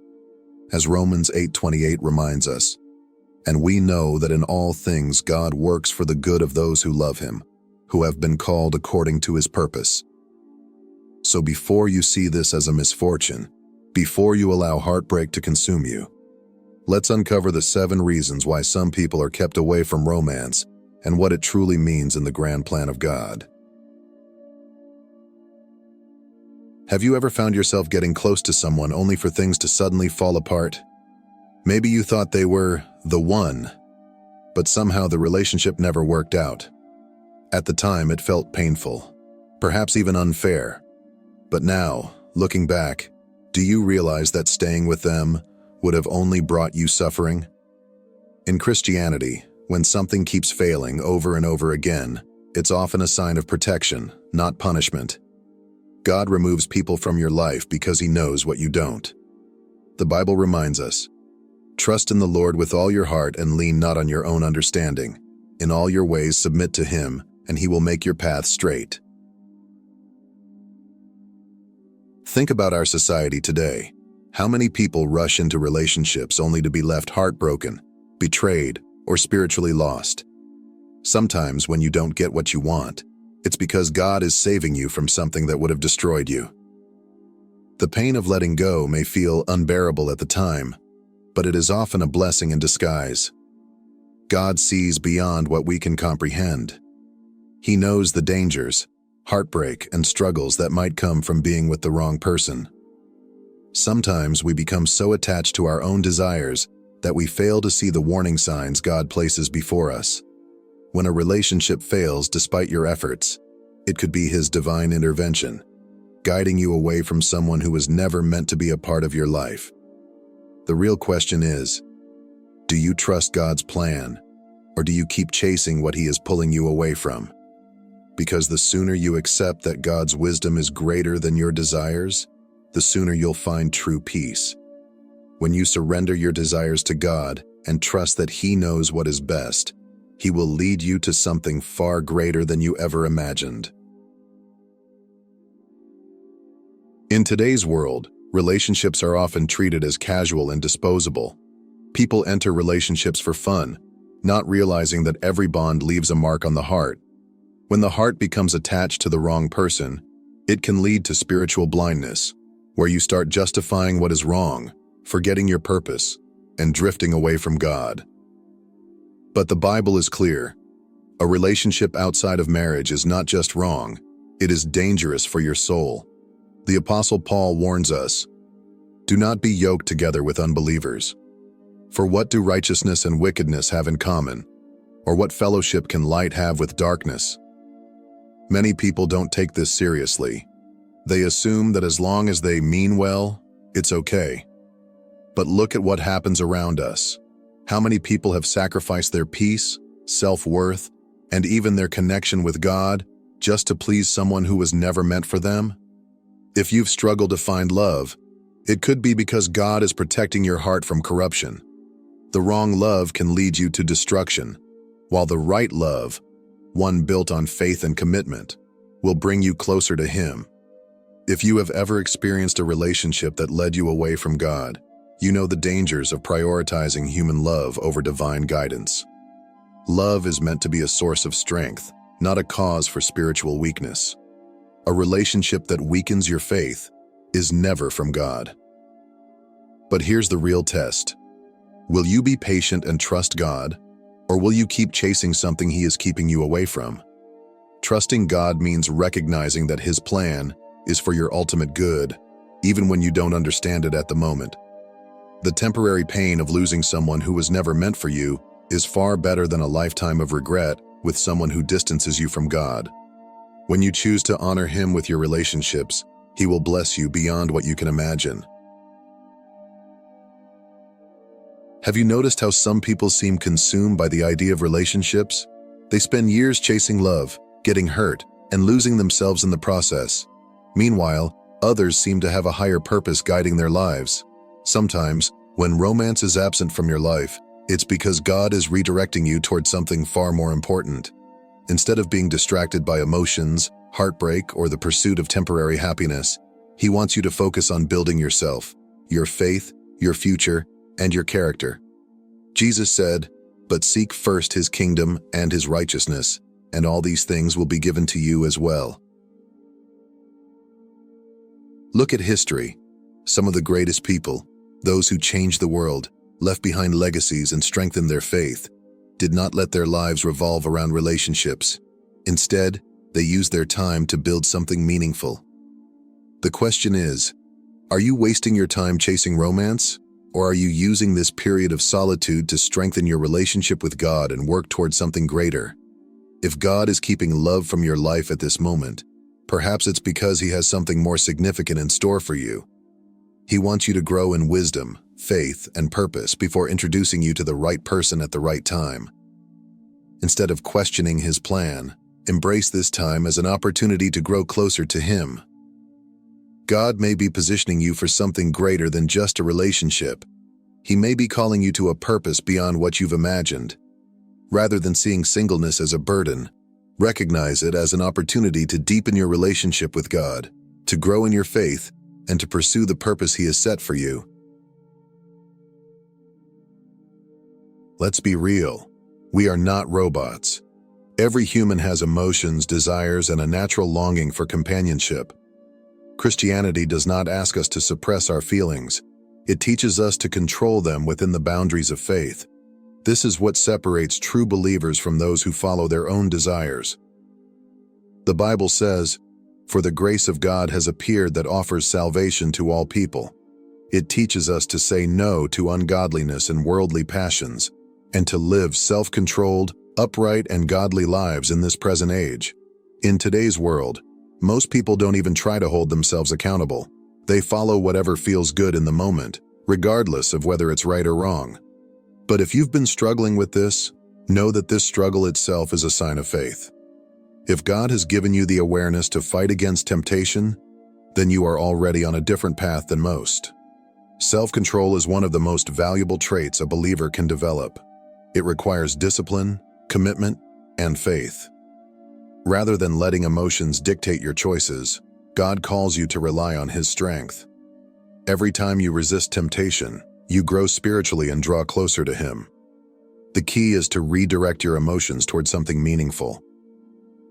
As Romans 8:28 reminds us, and we know that in all things God works for the good of those who love him, who have been called according to his purpose. So before you see this as a misfortune, before you allow heartbreak to consume you, let's uncover the 7 reasons why some people are kept away from romance and what it truly means in the grand plan of God. Have you ever found yourself getting close to someone only for things to suddenly fall apart? Maybe you thought they were the one, but somehow the relationship never worked out. At the time, it felt painful, perhaps even unfair. But now, looking back, do you realize that staying with them would have only brought you suffering? In Christianity, when something keeps failing over and over again, it's often a sign of protection, not punishment. God removes people from your life because he knows what you don't. The Bible reminds us, trust in the Lord with all your heart and lean not on your own understanding. In all your ways submit to him, and he will make your path straight. Think about our society today. How many people rush into relationships only to be left heartbroken, betrayed, or spiritually lost? Sometimes when you don't get what you want, it's because God is saving you from something that would have destroyed you. The pain of letting go may feel unbearable at the time, but it is often a blessing in disguise. God sees beyond what we can comprehend. He knows the dangers, heartbreak, and struggles that might come from being with the wrong person. Sometimes we become so attached to our own desires that we fail to see the warning signs God places before us. When a relationship fails despite your efforts, it could be His divine intervention, guiding you away from someone who was never meant to be a part of your life. The real question is, do you trust God's plan, or do you keep chasing what He is pulling you away from? Because the sooner you accept that God's wisdom is greater than your desires, the sooner you'll find true peace. When you surrender your desires to God and trust that He knows what is best, He will lead you to something far greater than you ever imagined. In today's world, relationships are often treated as casual and disposable. People enter relationships for fun, not realizing that every bond leaves a mark on the heart. When the heart becomes attached to the wrong person, it can lead to spiritual blindness, where you start justifying what is wrong, forgetting your purpose, and drifting away from God. But the Bible is clear. A relationship outside of marriage is not just wrong, it is dangerous for your soul. The Apostle Paul warns us, "Do not be yoked together with unbelievers. For what do righteousness and wickedness have in common? Or what fellowship can light have with darkness?" Many people don't take this seriously. They assume that as long as they mean well, it's okay. But look at what happens around us. How many people have sacrificed their peace, self-worth, and even their connection with God just to please someone who was never meant for them? If you've struggled to find love, it could be because God is protecting your heart from corruption. The wrong love can lead you to destruction, while the right love, one built on faith and commitment, will bring you closer to Him. If you have ever experienced a relationship that led you away from God, you know the dangers of prioritizing human love over divine guidance. Love is meant to be a source of strength, not a cause for spiritual weakness. A relationship that weakens your faith is never from God. But here's the real test. Will you be patient and trust God, or will you keep chasing something He is keeping you away from? Trusting God means recognizing that His plan is for your ultimate good, even when you don't understand it at the moment. The temporary pain of losing someone who was never meant for you is far better than a lifetime of regret with someone who distances you from God. When you choose to honor Him with your relationships, He will bless you beyond what you can imagine. Have you noticed how some people seem consumed by the idea of relationships? They spend years chasing love, getting hurt, and losing themselves in the process. Meanwhile, others seem to have a higher purpose guiding their lives. Sometimes, when romance is absent from your life, it's because God is redirecting you toward something far more important. Instead of being distracted by emotions, heartbreak, or the pursuit of temporary happiness, He wants you to focus on building yourself, your faith, your future, and your character. Jesus said, "But seek first His kingdom and His righteousness, and all these things will be given to you as well." Look at history. Some of the greatest people, those who changed the world, left behind legacies and strengthened their faith, did not let their lives revolve around relationships. Instead, they used their time to build something meaningful. The question is, are you wasting your time chasing romance? Or are you using this period of solitude to strengthen your relationship with God and work toward something greater? If God is keeping love from your life at this moment, perhaps it's because He has something more significant in store for you. He wants you to grow in wisdom, faith, and purpose before introducing you to the right person at the right time. Instead of questioning His plan, embrace this time as an opportunity to grow closer to Him. God may be positioning you for something greater than just a relationship. He may be calling you to a purpose beyond what you've imagined. Rather than seeing singleness as a burden, recognize it as an opportunity to deepen your relationship with God, to grow in your faith, and to pursue the purpose He has set for you. Let's be real. We are not robots. Every human has emotions, desires, and a natural longing for companionship. Christianity does not ask us to suppress our feelings. It teaches us to control them within the boundaries of faith. This is what separates true believers from those who follow their own desires. The Bible says, "For the grace of God has appeared that offers salvation to all people." It teaches us to say no to ungodliness and worldly passions, and to live self-controlled, upright, and godly lives in this present age. In today's world, most people don't even try to hold themselves accountable. They follow whatever feels good in the moment, regardless of whether it's right or wrong. But if you've been struggling with this, know that this struggle itself is a sign of faith. If God has given you the awareness to fight against temptation, then you are already on a different path than most. Self-control is one of the most valuable traits a believer can develop. It requires discipline, commitment, and faith. Rather than letting emotions dictate your choices, God calls you to rely on His strength. Every time you resist temptation, you grow spiritually and draw closer to Him. The key is to redirect your emotions toward something meaningful.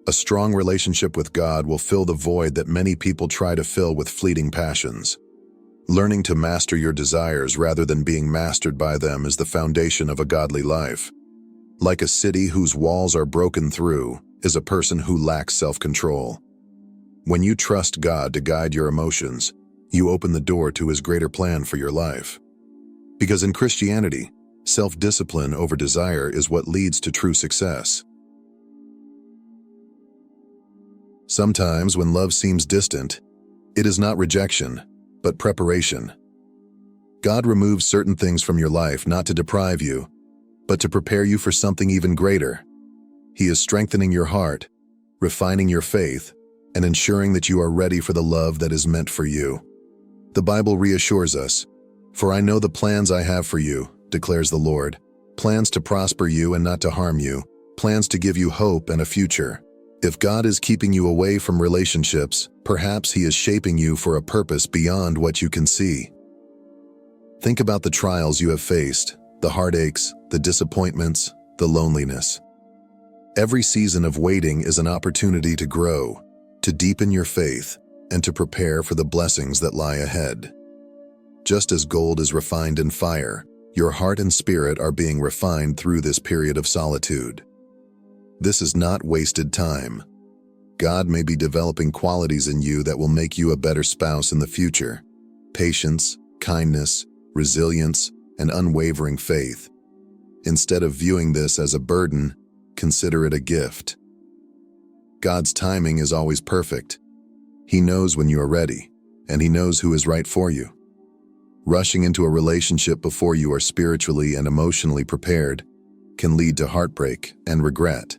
A strong relationship with God will fill the void that many people try to fill with fleeting passions. Learning to master your desires rather than being mastered by them is the foundation of a godly life. Like a city whose walls are broken through is a person who lacks self-control. When you trust God to guide your emotions, you open the door to His greater plan for your life. Because in Christianity, self-discipline over desire is what leads to true success. Sometimes when love seems distant, it is not rejection, but preparation. God removes certain things from your life not to deprive you, but to prepare you for something even greater. He is strengthening your heart, refining your faith, and ensuring that you are ready for the love that is meant for you. The Bible reassures us, "For I know the plans I have for you," declares the Lord, "plans to prosper you and not to harm you, plans to give you hope and a future." If God is keeping you away from relationships, perhaps He is shaping you for a purpose beyond what you can see. Think about the trials you have faced, the heartaches, the disappointments, the loneliness. Every season of waiting is an opportunity to grow, to deepen your faith, and to prepare for the blessings that lie ahead. Just as gold is refined in fire, your heart and spirit are being refined through this period of solitude. This is not wasted time. God may be developing qualities in you that will make you a better spouse in the future. Patience, kindness, resilience, and unwavering faith. Instead of viewing this as a burden, consider it a gift. God's timing is always perfect. He knows when you are ready, and He knows who is right for you. Rushing into a relationship before you are spiritually and emotionally prepared can lead to heartbreak and regret.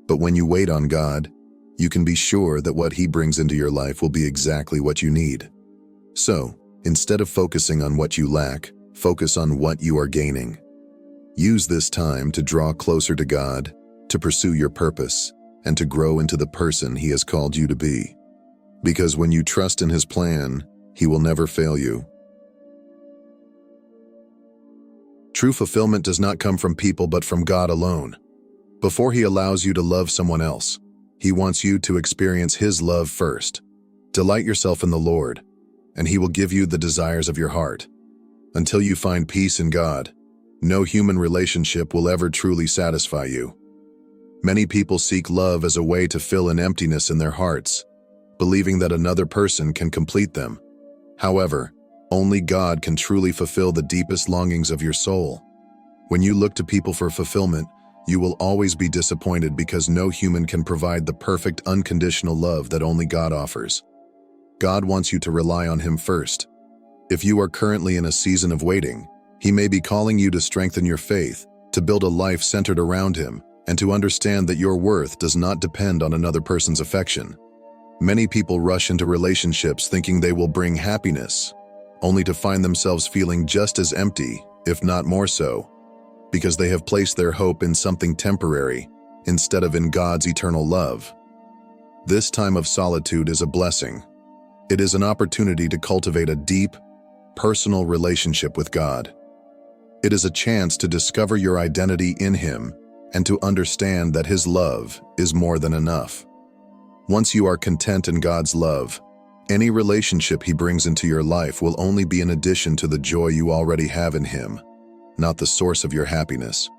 But when you wait on God, you can be sure that what He brings into your life will be exactly what you need. So, instead of focusing on what you lack, focus on what you are gaining. Use this time to draw closer to God, to pursue your purpose, and to grow into the person He has called you to be. Because when you trust in His plan, He will never fail you. True fulfillment does not come from people but from God alone. Before He allows you to love someone else, He wants you to experience His love first. Delight yourself in the Lord, and He will give you the desires of your heart. Until you find peace in God, no human relationship will ever truly satisfy you. Many people seek love as a way to fill an emptiness in their hearts, believing that another person can complete them. However, only God can truly fulfill the deepest longings of your soul. When you look to people for fulfillment, you will always be disappointed because no human can provide the perfect unconditional love that only God offers. God wants you to rely on Him first. If you are currently in a season of waiting, He may be calling you to strengthen your faith, to build a life centered around Him, and to understand that your worth does not depend on another person's affection. Many people rush into relationships thinking they will bring happiness, only to find themselves feeling just as empty, if not more so, because they have placed their hope in something temporary instead of in God's eternal love. This time of solitude is a blessing. It is an opportunity to cultivate a deep, personal relationship with God. It is a chance to discover your identity in Him and to understand that His love is more than enough. Once you are content in God's love, any relationship He brings into your life will only be an addition to the joy you already have in Him, not the source of your happiness.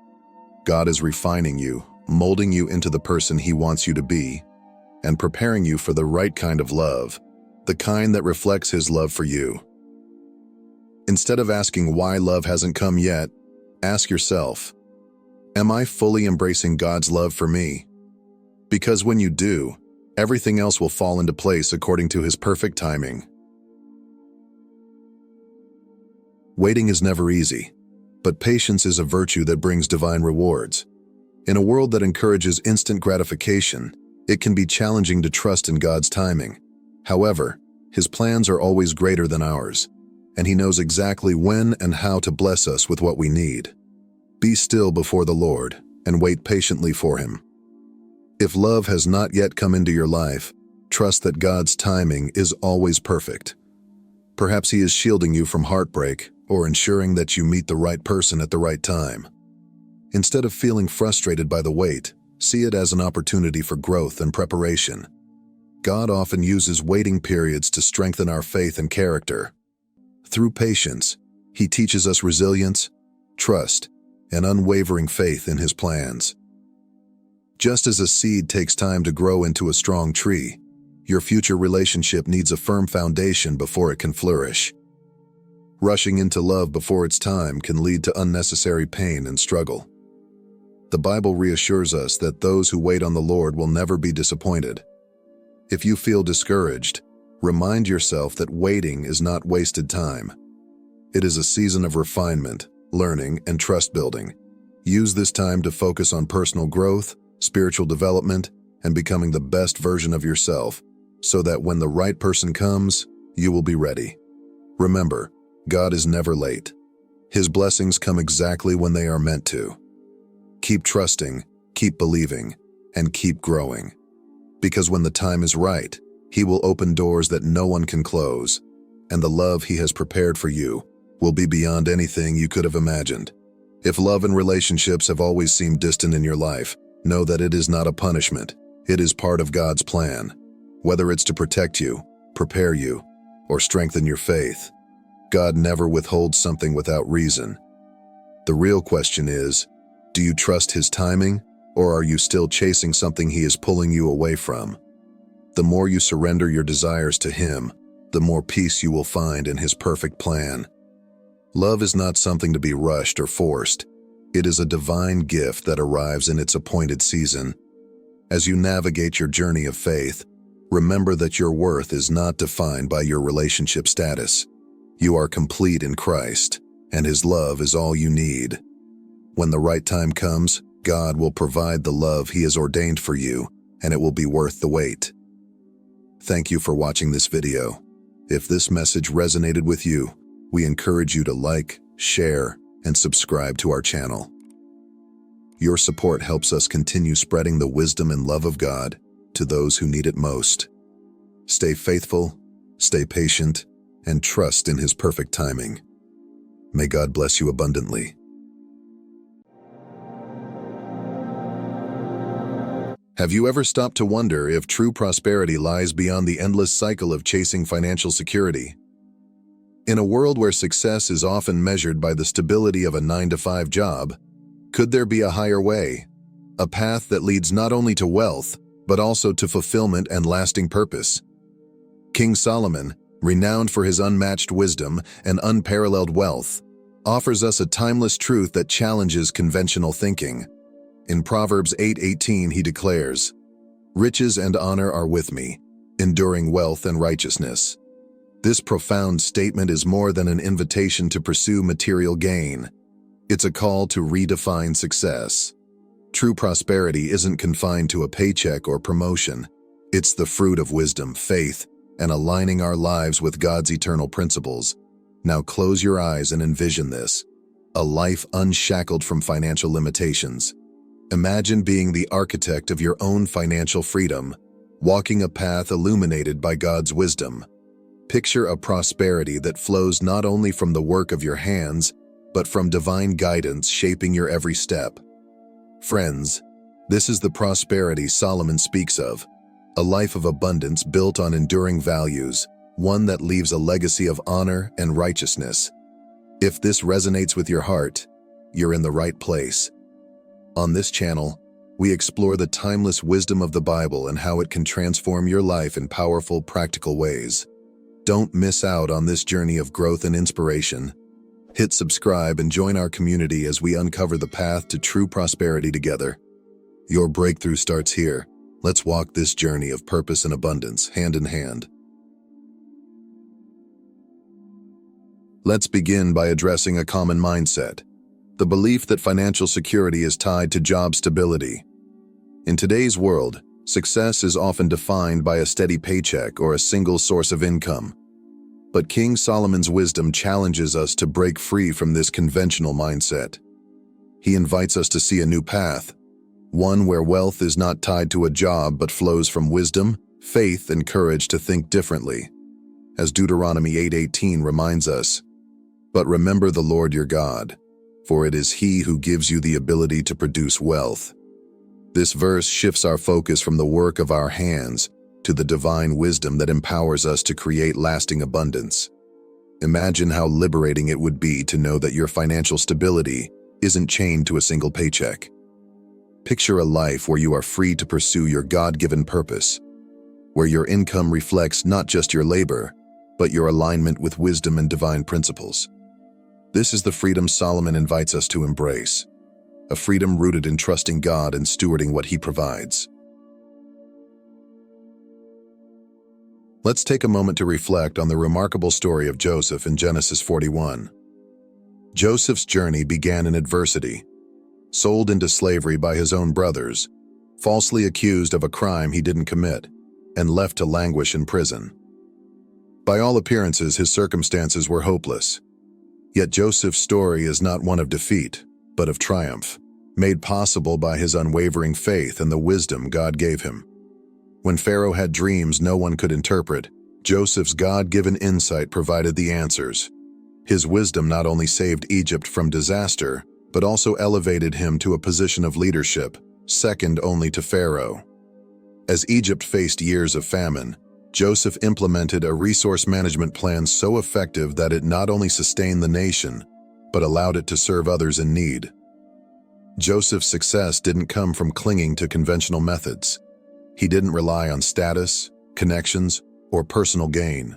God is refining you, molding you into the person He wants you to be, and preparing you for the right kind of love, the kind that reflects His love for you. Instead of asking why love hasn't come yet, ask yourself, am I fully embracing God's love for me? Because when you do, everything else will fall into place according to His perfect timing. Waiting is never easy, but patience is a virtue that brings divine rewards. In a world that encourages instant gratification, it can be challenging to trust in God's timing. However, His plans are always greater than ours, and He knows exactly when and how to bless us with what we need. Be still before the Lord and wait patiently for Him. If love has not yet come into your life, trust that God's timing is always perfect. Perhaps He is shielding you from heartbreak or ensuring that you meet the right person at the right time. Instead of feeling frustrated by the wait, see it as an opportunity for growth and preparation. God often uses waiting periods to strengthen our faith and character. Through patience, He teaches us resilience, trust, and unwavering faith in His plans. Just as a seed takes time to grow into a strong tree, your future relationship needs a firm foundation before it can flourish. Rushing into love before its time can lead to unnecessary pain and struggle. The Bible reassures us that those who wait on the Lord will never be disappointed. If you feel discouraged, remind yourself that waiting is not wasted time. It is a season of refinement, learning, and trust building. Use this time to focus on personal growth, spiritual development, and becoming the best version of yourself, so that when the right person comes, you will be ready. Remember, God is never late. His blessings come exactly when they are meant to. Keep trusting, keep believing, and keep growing. Because when the time is right, He will open doors that no one can close, and the love He has prepared for you will be beyond anything you could have imagined. If love and relationships have always seemed distant in your life, know that it is not a punishment. It is part of God's plan. Whether it's to protect you, prepare you, or strengthen your faith, God never withholds something without reason. The real question is, do you trust His timing, or are you still chasing something He is pulling you away from? The more you surrender your desires to Him, the more peace you will find in His perfect plan. Love is not something to be rushed or forced. It is a divine gift that arrives in its appointed season. As you navigate your journey of faith, remember that your worth is not defined by your relationship status. You are complete in Christ, and His love is all you need. When the right time comes, God will provide the love He has ordained for you, and it will be worth the wait. Thank you for watching this video. If this message resonated with you, we encourage you to like, share, and subscribe to our channel. Your support helps us continue spreading the wisdom and love of God to those who need it most. Stay faithful, stay patient, and trust in His perfect timing. May God bless you abundantly. Have you ever stopped to wonder if true prosperity lies beyond the endless cycle of chasing financial security? In a world where success is often measured by the stability of a 9-to-5 job, could there be a higher way? A path that leads not only to wealth, but also to fulfillment and lasting purpose? King Solomon, renowned for his unmatched wisdom and unparalleled wealth, offers us a timeless truth that challenges conventional thinking. In Proverbs 8:18 he declares, "Riches and honor are with me, enduring wealth and righteousness." This profound statement is more than an invitation to pursue material gain. It's a call to redefine success. True prosperity isn't confined to a paycheck or promotion. It's the fruit of wisdom, faith, and aligning our lives with God's eternal principles. Now close your eyes and envision this: a life unshackled from financial limitations. Imagine being the architect of your own financial freedom, walking a path illuminated by God's wisdom. Picture a prosperity that flows not only from the work of your hands, but from divine guidance shaping your every step. Friends, this is the prosperity Solomon speaks of, a life of abundance built on enduring values, one that leaves a legacy of honor and righteousness. If this resonates with your heart, you're in the right place. On this channel, we explore the timeless wisdom of the Bible and how it can transform your life in powerful, practical ways. Don't miss out on this journey of growth and inspiration. Hit subscribe and join our community as we uncover the path to true prosperity together. Your breakthrough starts here. Let's walk this journey of purpose and abundance hand in hand. Let's begin by addressing a common mindset, the belief that financial security is tied to job stability. In today's world, success is often defined by a steady paycheck or a single source of income. But King Solomon's wisdom challenges us to break free from this conventional mindset. He invites us to see a new path, one where wealth is not tied to a job but flows from wisdom, faith, and courage to think differently. As Deuteronomy 8:18 reminds us, "But remember the Lord your God, for it is He who gives you the ability to produce wealth." This verse shifts our focus from the work of our hands to the divine wisdom that empowers us to create lasting abundance. Imagine how liberating it would be to know that your financial stability isn't chained to a single paycheck. Picture a life where you are free to pursue your God-given purpose, where your income reflects not just your labor, but your alignment with wisdom and divine principles. This is the freedom Solomon invites us to embrace, a freedom rooted in trusting God and stewarding what He provides. Let's take a moment to reflect on the remarkable story of Joseph in Genesis 41. Joseph's journey began in adversity, sold into slavery by his own brothers, falsely accused of a crime he didn't commit, and left to languish in prison. By all appearances, his circumstances were hopeless. Yet Joseph's story is not one of defeat, but of triumph, made possible by his unwavering faith and the wisdom God gave him. When Pharaoh had dreams no one could interpret, Joseph's God-given insight provided the answers. His wisdom not only saved Egypt from disaster, but also elevated him to a position of leadership, second only to Pharaoh. As Egypt faced years of famine, Joseph implemented a resource management plan so effective that it not only sustained the nation, but allowed it to serve others in need. Joseph's success didn't come from clinging to conventional methods. He didn't rely on status, connections, or personal gain.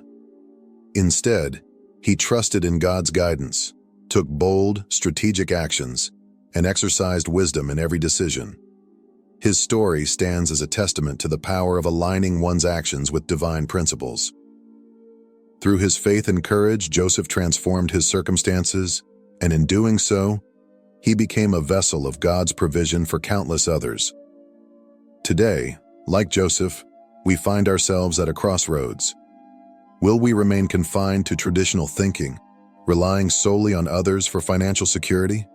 Instead, he trusted in God's guidance, took bold, strategic actions, and exercised wisdom in every decision. His story stands as a testament to the power of aligning one's actions with divine principles. Through his faith and courage, Joseph transformed his circumstances, and in doing so, he became a vessel of God's provision for countless others. Today, like Joseph, we find ourselves at a crossroads. Will we remain confined to traditional thinking, relying solely on others for financial security?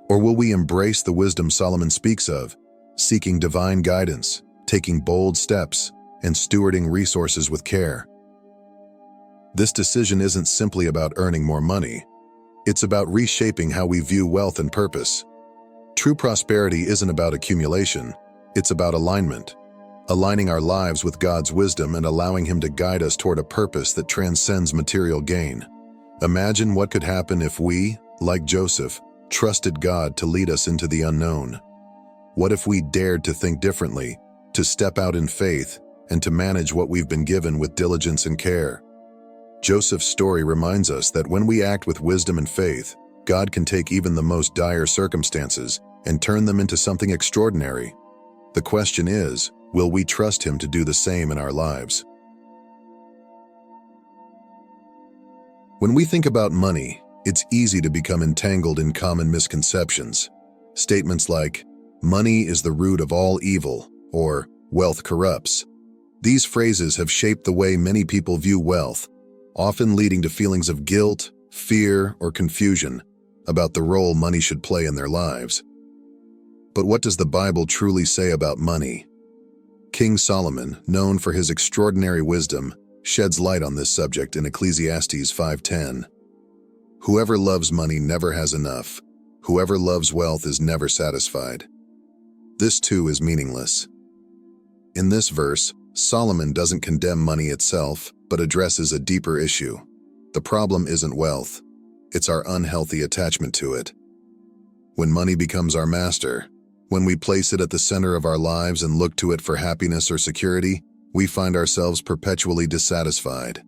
Or will we embrace the wisdom Solomon speaks of, seeking divine guidance, taking bold steps, and stewarding resources with care? This decision isn't simply about earning more money. It's about reshaping how we view wealth and purpose. True prosperity isn't about accumulation, it's about alignment. Aligning our lives with God's wisdom and allowing Him to guide us toward a purpose that transcends material gain. Imagine what could happen if we, like Joseph, trusted God to lead us into the unknown. What if we dared to think differently, to step out in faith, and to manage what we've been given with diligence and care? Joseph's story reminds us that when we act with wisdom and faith, God can take even the most dire circumstances and turn them into something extraordinary. The question is, will we trust Him to do the same in our lives? When we think about money, it's easy to become entangled in common misconceptions. Statements like, "Money is the root of all evil," or "wealth corrupts." These phrases have shaped the way many people view wealth, often leading to feelings of guilt, fear, or confusion about the role money should play in their lives. But what does the Bible truly say about money? King Solomon, known for his extraordinary wisdom, sheds light on this subject in Ecclesiastes 5:10. Whoever loves money never has enough. Whoever loves wealth is never satisfied. This too is meaningless. In this verse, Solomon doesn't condemn money itself, but addresses a deeper issue. The problem isn't wealth. It's our unhealthy attachment to it. When money becomes our master, when we place it at the center of our lives and look to it for happiness or security, we find ourselves perpetually dissatisfied.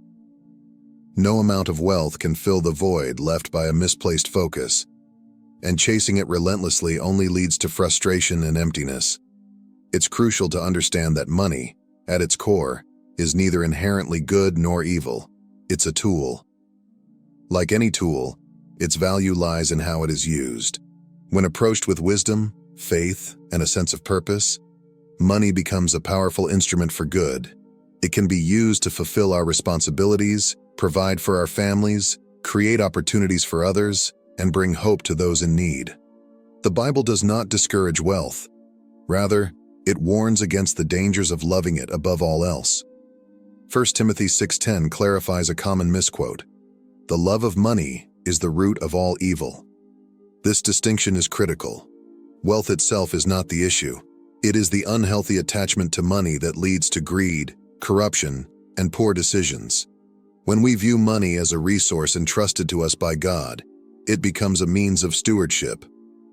No amount of wealth can fill the void left by a misplaced focus, and chasing it relentlessly only leads to frustration and emptiness. It's crucial to understand that money, at its core, is neither inherently good nor evil. It's a tool. Like any tool, its value lies in how it is used. When approached with wisdom, faith, and a sense of purpose, money becomes a powerful instrument for good. It can be used to fulfill our responsibilities, provide for our families, create opportunities for others, and bring hope to those in need. The Bible does not discourage wealth. Rather, it warns against the dangers of loving it above all else. 1 Timothy 6:10 clarifies a common misquote. The love of money is the root of all evil. This distinction is critical. Wealth itself is not the issue. It is the unhealthy attachment to money that leads to greed, corruption, and poor decisions. When we view money as a resource entrusted to us by God, it becomes a means of stewardship,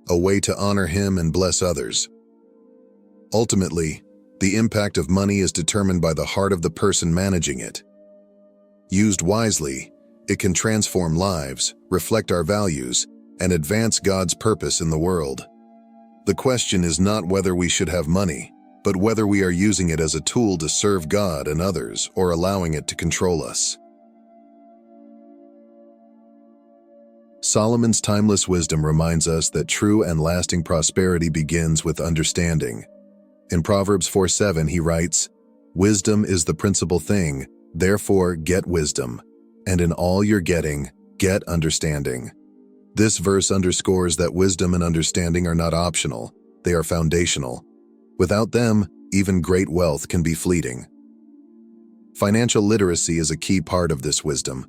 a way to honor Him and bless others. Ultimately, the impact of money is determined by the heart of the person managing it. Used wisely, it can transform lives, reflect our values, and advance God's purpose in the world. The question is not whether we should have money, but whether we are using it as a tool to serve God and others or allowing it to control us. Solomon's timeless wisdom reminds us that true and lasting prosperity begins with understanding. In Proverbs 4:7 he writes, "Wisdom is the principal thing, therefore get wisdom, and in all you're getting, get understanding." This verse underscores that wisdom and understanding are not optional, they are foundational. Without them, even great wealth can be fleeting. Financial literacy is a key part of this wisdom.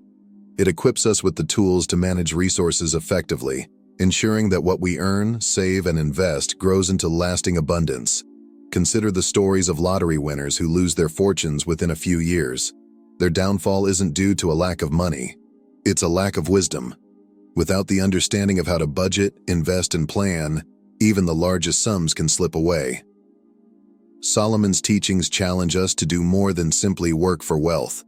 It equips us with the tools to manage resources effectively, ensuring that what we earn, save, and invest grows into lasting abundance. Consider the stories of lottery winners who lose their fortunes within a few years. Their downfall isn't due to a lack of money. It's a lack of wisdom. Without the understanding of how to budget, invest, and plan, even the largest sums can slip away. Solomon's teachings challenge us to do more than simply work for wealth.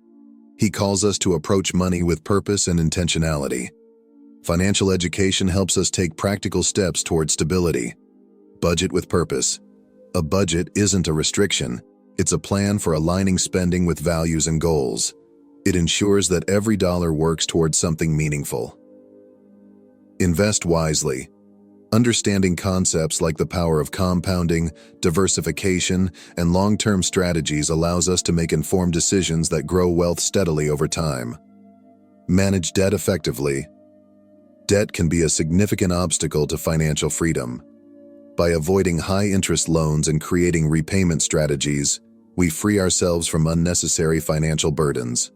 He calls us to approach money with purpose and intentionality. Financial education helps us take practical steps toward stability. Budget with purpose. A budget isn't a restriction. It's a plan for aligning spending with values and goals. It ensures that every dollar works towards something meaningful. Invest wisely. Understanding concepts like the power of compounding, diversification, and long-term strategies allows us to make informed decisions that grow wealth steadily over time. Manage debt effectively. Debt can be a significant obstacle to financial freedom. By avoiding high-interest loans and creating repayment strategies, we free ourselves from unnecessary financial burdens.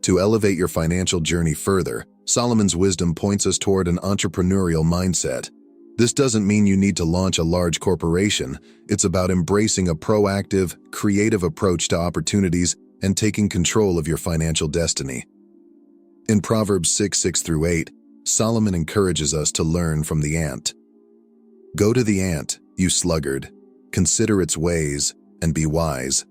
To elevate your financial journey further, Solomon's wisdom points us toward an entrepreneurial mindset. This doesn't mean you need to launch a large corporation. It's about embracing a proactive, creative approach to opportunities and taking control of your financial destiny. In Proverbs 6:6-8, Solomon encourages us to learn from the ant. Go to the ant, you sluggard, consider its ways, and be wise.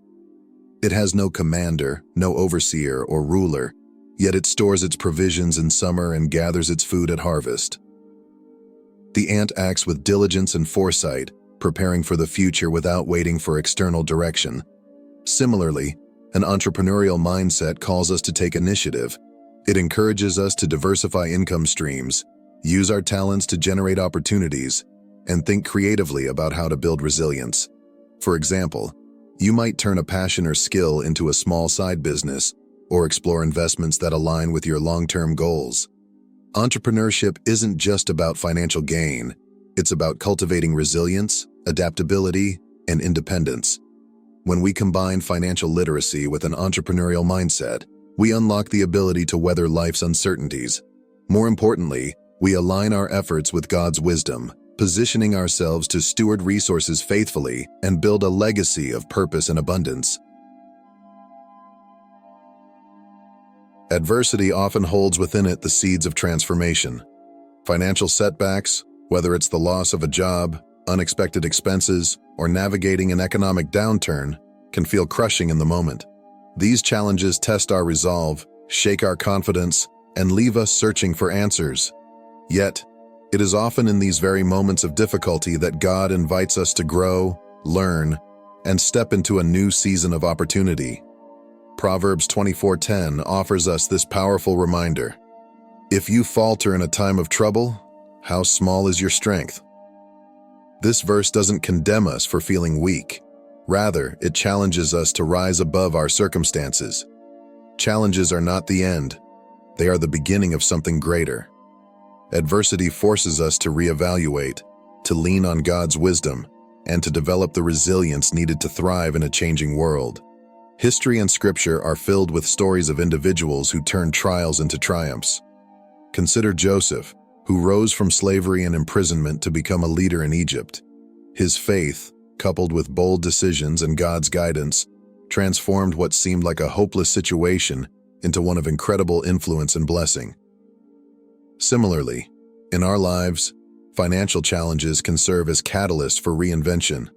It has no commander, no overseer or ruler, yet it stores its provisions in summer and gathers its food at harvest. The ant acts with diligence and foresight, preparing for the future without waiting for external direction. Similarly, an entrepreneurial mindset calls us to take initiative. It encourages us to diversify income streams, use our talents to generate opportunities, and think creatively about how to build resilience. For example, you might turn a passion or skill into a small side business, or explore investments that align with your long-term goals. Entrepreneurship isn't just about financial gain. It's about cultivating resilience, adaptability, and independence. When we combine financial literacy with an entrepreneurial mindset, we unlock the ability to weather life's uncertainties. More importantly, we align our efforts with God's wisdom, positioning ourselves to steward resources faithfully and build a legacy of purpose and abundance. Adversity often holds within it the seeds of transformation. Financial setbacks, whether it's the loss of a job, unexpected expenses, or navigating an economic downturn, can feel crushing in the moment. These challenges test our resolve, shake our confidence, and leave us searching for answers. Yet, it is often in these very moments of difficulty that God invites us to grow, learn, and step into a new season of opportunity. Proverbs 24:10 offers us this powerful reminder. If you falter in a time of trouble, how small is your strength? This verse doesn't condemn us for feeling weak. Rather, it challenges us to rise above our circumstances. Challenges are not the end. They are the beginning of something greater. Adversity forces us to reevaluate, to lean on God's wisdom, and to develop the resilience needed to thrive in a changing world. History and scripture are filled with stories of individuals who turned trials into triumphs. Consider Joseph, who rose from slavery and imprisonment to become a leader in Egypt. His faith, coupled with bold decisions and God's guidance, transformed what seemed like a hopeless situation into one of incredible influence and blessing. Similarly, in our lives, financial challenges can serve as catalysts for reinvention.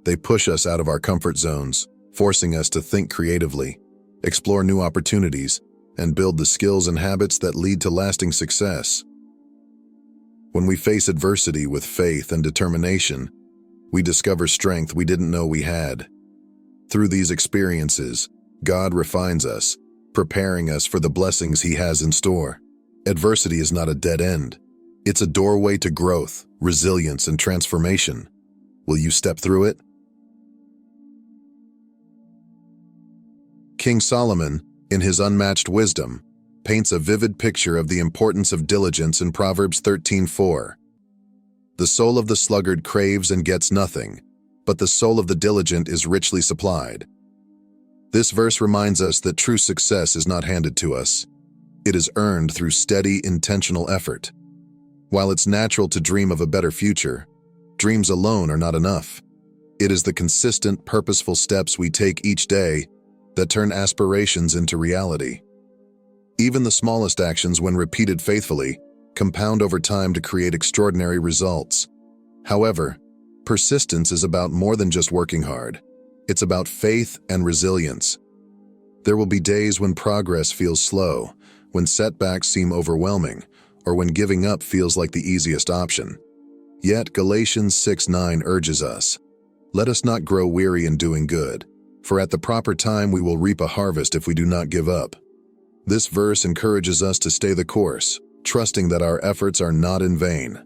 They push us out of our comfort zones, forcing us to think creatively, explore new opportunities, and build the skills and habits that lead to lasting success. When we face adversity with faith and determination, we discover strength we didn't know we had. Through these experiences, God refines us, preparing us for the blessings He has in store. Adversity is not a dead end. It's a doorway to growth, resilience, and transformation. Will you step through it? King Solomon, in his unmatched wisdom, paints a vivid picture of the importance of diligence in Proverbs 13:4. The soul of the sluggard craves and gets nothing, but the soul of the diligent is richly supplied. This verse reminds us that true success is not handed to us. It is earned through steady, intentional effort. While it's natural to dream of a better future, dreams alone are not enough. It is the consistent, purposeful steps we take each day that turn aspirations into reality. Even the smallest actions, when repeated faithfully, compound over time to create extraordinary results. However, persistence is about more than just working hard. It's about faith and resilience. There will be days when progress feels slow, when setbacks seem overwhelming, or when giving up feels like the easiest option. Yet Galatians 6:9 urges us, "Let us not grow weary in doing good, for at the proper time we will reap a harvest if we do not give up." This verse encourages us to stay the course, trusting that our efforts are not in vain.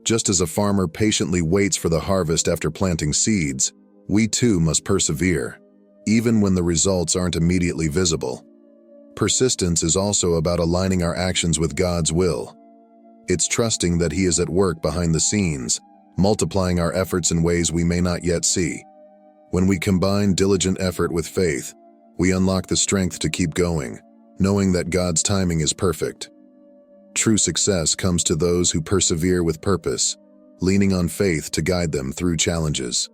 Just as a farmer patiently waits for the harvest after planting seeds, we too must persevere, even when the results aren't immediately visible. Persistence is also about aligning our actions with God's will. It's trusting that He is at work behind the scenes, multiplying our efforts in ways we may not yet see. When we combine diligent effort with faith, we unlock the strength to keep going, knowing that God's timing is perfect. True success comes to those who persevere with purpose, leaning on faith to guide them through challenges.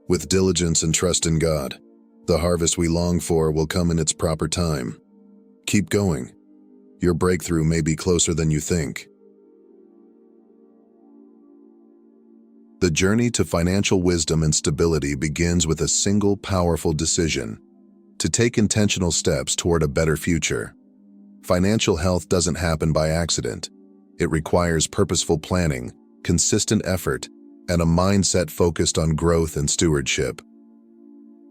With diligence and trust in God, the harvest we long for will come in its proper time. Keep going. Your breakthrough may be closer than you think. The journey to financial wisdom and stability begins with a single powerful decision: to take intentional steps toward a better future. Financial health doesn't happen by accident. It requires purposeful planning, consistent effort, and a mindset focused on growth and stewardship.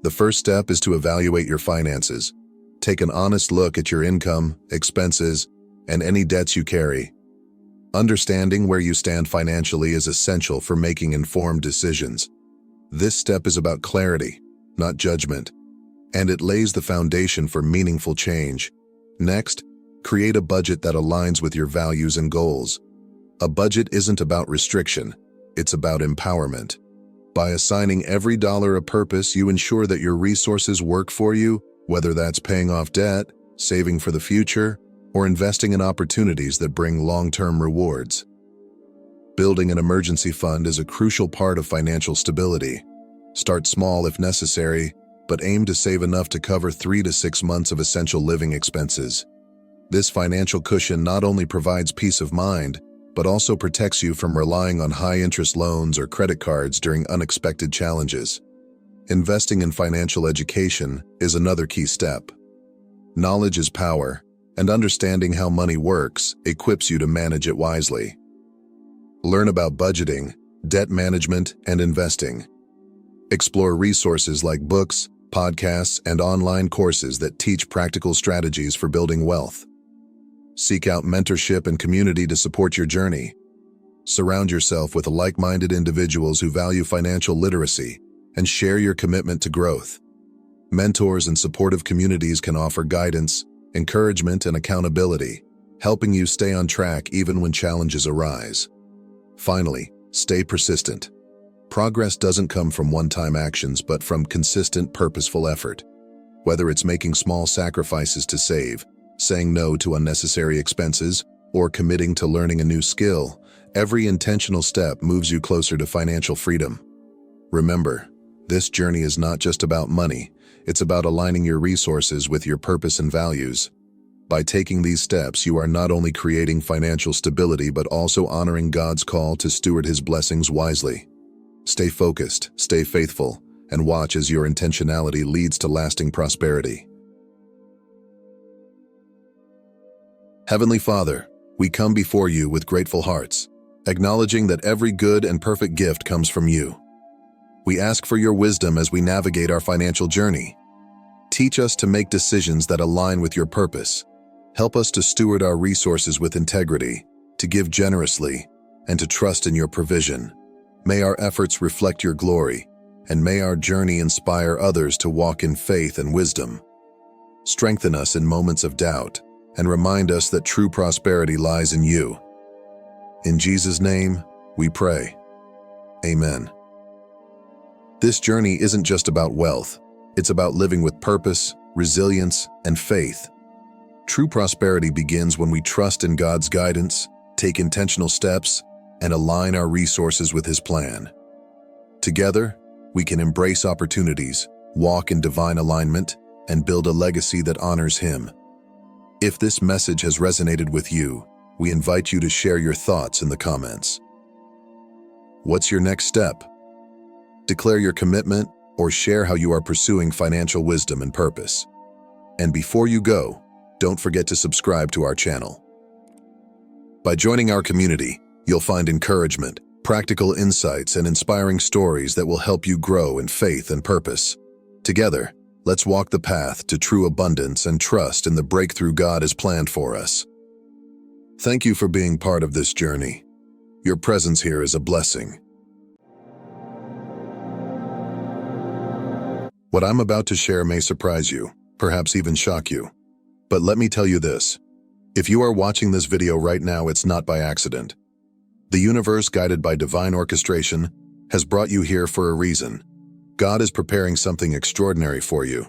The first step is to evaluate your finances. Take an honest look at your income, expenses, and any debts you carry. Understanding where you stand financially is essential for making informed decisions. This step is about clarity, not judgment, and it lays the foundation for meaningful change. Next, create a budget that aligns with your values and goals. A budget isn't about restriction, it's about empowerment. By assigning every dollar a purpose, you ensure that your resources work for you, whether that's paying off debt, saving for the future, or investing in opportunities that bring long-term rewards. Building an emergency fund is a crucial part of financial stability. Start small if necessary, but aim to save enough to cover 3 to 6 months of essential living expenses. This financial cushion not only provides peace of mind, but also protects you from relying on high-interest loans or credit cards during unexpected challenges. Investing in financial education is another key step. Knowledge is power, and understanding how money works equips you to manage it wisely. Learn about budgeting, debt management, and investing. Explore resources like books, podcasts, and online courses that teach practical strategies for building wealth. Seek out mentorship and community to support your journey. Surround yourself with like-minded individuals who value financial literacy and share your commitment to growth. Mentors and supportive communities can offer guidance, encouragement, and accountability, helping you stay on track even when challenges arise. Finally, stay persistent. Progress doesn't come from one-time actions, but from consistent, purposeful effort. Whether it's making small sacrifices to save, saying no to unnecessary expenses, or committing to learning a new skill, every intentional step moves you closer to financial freedom. Remember, this journey is not just about money, it's about aligning your resources with your purpose and values. By taking these steps, you are not only creating financial stability but also honoring God's call to steward His blessings wisely. Stay focused, stay faithful, and watch as your intentionality leads to lasting prosperity. Heavenly Father, we come before you with grateful hearts, acknowledging that every good and perfect gift comes from you. We ask for your wisdom as we navigate our financial journey. Teach us to make decisions that align with your purpose. Help us to steward our resources with integrity, to give generously, and to trust in your provision. May our efforts reflect your glory, and may our journey inspire others to walk in faith and wisdom. Strengthen us in moments of doubt, and remind us that true prosperity lies in you. In Jesus' name, we pray. Amen. This journey isn't just about wealth. It's about living with purpose, resilience, and faith. True prosperity begins when we trust in God's guidance, take intentional steps, and align our resources with His plan. Together, we can embrace opportunities, walk in divine alignment, and build a legacy that honors Him. If this message has resonated with you, we invite you to share your thoughts in the comments. What's your next step? Declare your commitment or share how you are pursuing financial wisdom and purpose. And before you go, don't forget to subscribe to our channel. By joining our community, you'll find encouragement, practical insights, and inspiring stories that will help you grow in faith and purpose. Together, let's walk the path to true abundance and trust in the breakthrough God has planned for us. Thank you for being part of this journey. Your presence here is a blessing. What I'm about to share may surprise you, perhaps even shock you. But let me tell you this. If you are watching this video right now, it's not by accident. The universe, guided by divine orchestration, has brought you here for a reason. God is preparing something extraordinary for you.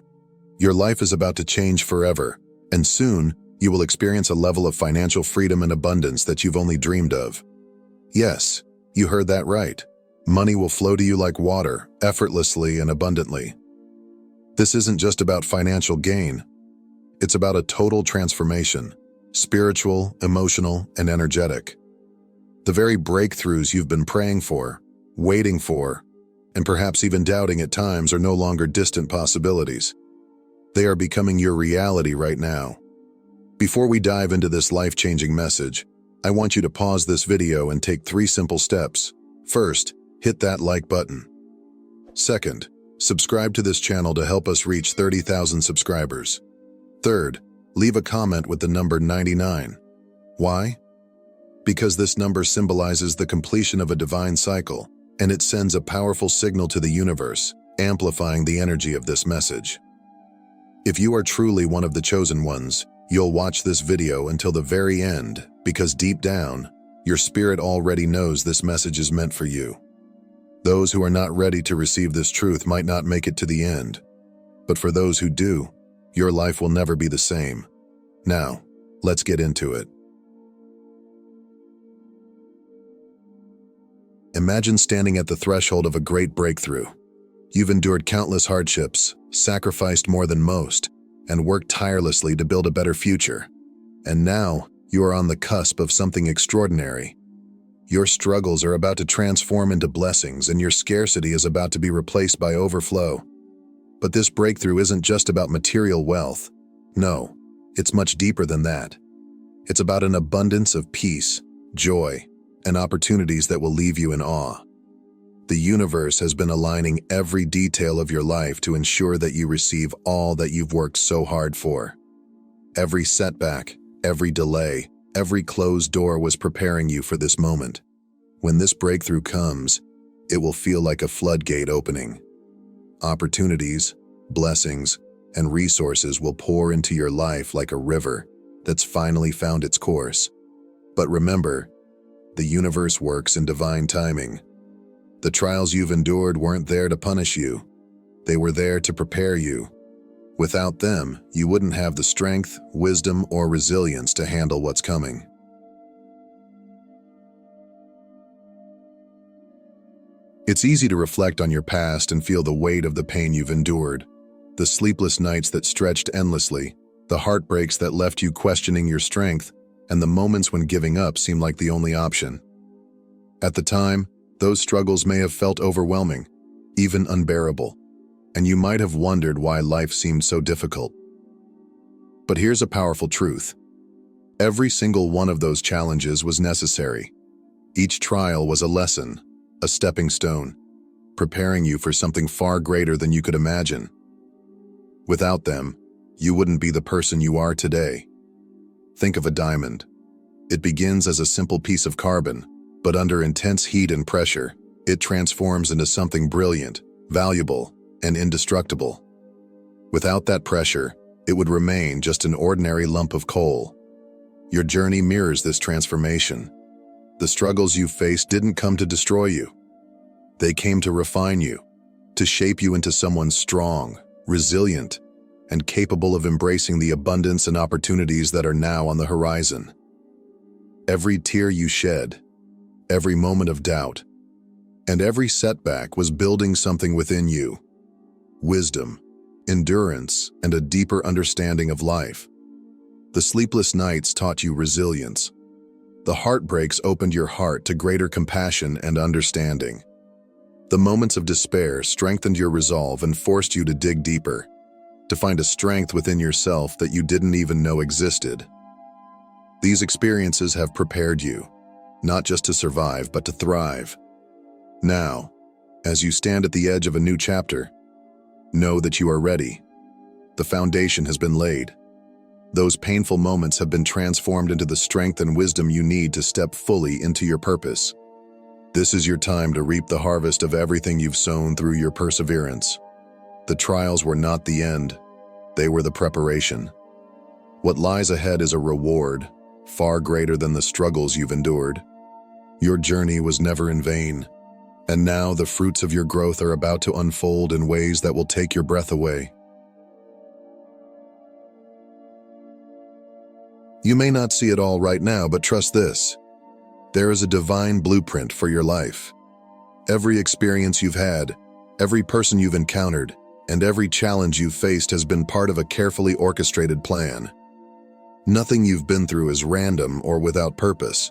Your life is about to change forever, and soon you will experience a level of financial freedom and abundance that you've only dreamed of. Yes, you heard that right. Money will flow to you like water, effortlessly and abundantly. This isn't just about financial gain. It's about a total transformation, spiritual, emotional, and energetic. The very breakthroughs you've been praying for, waiting for, and perhaps even doubting at times are no longer distant possibilities. They are becoming your reality right now. Before we dive into this life-changing message, I want you to pause this video and take 3 simple steps. First, hit that like button. Second, subscribe to this channel to help us reach 30,000 subscribers. Third, leave a comment with the number 99. Why? Because this number symbolizes the completion of a divine cycle, and it sends a powerful signal to the universe, amplifying the energy of this message. If you are truly one of the chosen ones, you'll watch this video until the very end, because deep down, your spirit already knows this message is meant for you. Those who are not ready to receive this truth might not make it to the end. But for those who do, your life will never be the same. Now, let's get into it. Imagine standing at the threshold of a great breakthrough. You've endured countless hardships, sacrificed more than most, and worked tirelessly to build a better future. And now, you are on the cusp of something extraordinary. Your struggles are about to transform into blessings, and your scarcity is about to be replaced by overflow. But this breakthrough isn't just about material wealth. No, it's much deeper than that. It's about an abundance of peace, joy, and opportunities that will leave you in awe. The universe has been aligning every detail of your life to ensure that you receive all that you've worked so hard for. Every setback, every delay, every closed door was preparing you for this moment. When this breakthrough comes, it will feel like a floodgate opening. Opportunities, blessings, and resources will pour into your life like a river that's finally found its course. But remember, the universe works in divine timing. The trials you've endured weren't there to punish you. They were there to prepare you. Without them, you wouldn't have the strength, wisdom, or resilience to handle what's coming. It's easy to reflect on your past and feel the weight of the pain you've endured. The sleepless nights that stretched endlessly, the heartbreaks that left you questioning your strength, and the moments when giving up seemed like the only option. At the time, those struggles may have felt overwhelming, even unbearable, and you might have wondered why life seemed so difficult. But here's a powerful truth. Every single one of those challenges was necessary. Each trial was a lesson, a stepping stone, preparing you for something far greater than you could imagine. Without them, you wouldn't be the person you are today. Think of a diamond. It begins as a simple piece of carbon, but under intense heat and pressure, it transforms into something brilliant, valuable, and indestructible. Without that pressure, it would remain just an ordinary lump of coal. Your journey mirrors this transformation. The struggles you faced didn't come to destroy you. They came to refine you, to shape you into someone strong, resilient, and capable of embracing the abundance and opportunities that are now on the horizon. Every tear you shed, every moment of doubt, and every setback was building something within you: wisdom, endurance, and a deeper understanding of life. The sleepless nights taught you resilience. The heartbreaks opened your heart to greater compassion and understanding. The moments of despair strengthened your resolve and forced you to dig deeper, to find a strength within yourself that you didn't even know existed. These experiences have prepared you, not just to survive, but to thrive. Now, as you stand at the edge of a new chapter, know that you are ready. The foundation has been laid. Those painful moments have been transformed into the strength and wisdom you need to step fully into your purpose. This is your time to reap the harvest of everything you've sown through your perseverance. The trials were not the end, they were the preparation. What lies ahead is a reward, far greater than the struggles you've endured. Your journey was never in vain, and now the fruits of your growth are about to unfold in ways that will take your breath away. You may not see it all right now, but trust this. There is a divine blueprint for your life. Every experience you've had, every person you've encountered, and every challenge you've faced has been part of a carefully orchestrated plan. Nothing you've been through is random or without purpose.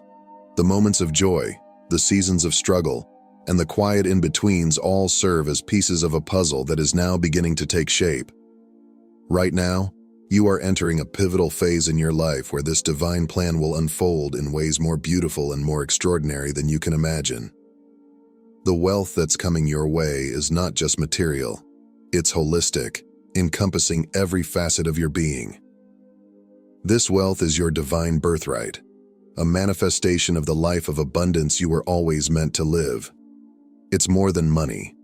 The moments of joy, the seasons of struggle, and the quiet in-betweens all serve as pieces of a puzzle that is now beginning to take shape. Right now, you are entering a pivotal phase in your life where this divine plan will unfold in ways more beautiful and more extraordinary than you can imagine. The wealth that's coming your way is not just material. It's holistic, encompassing every facet of your being. This wealth is your divine birthright, a manifestation of the life of abundance you were always meant to live. It's more than money.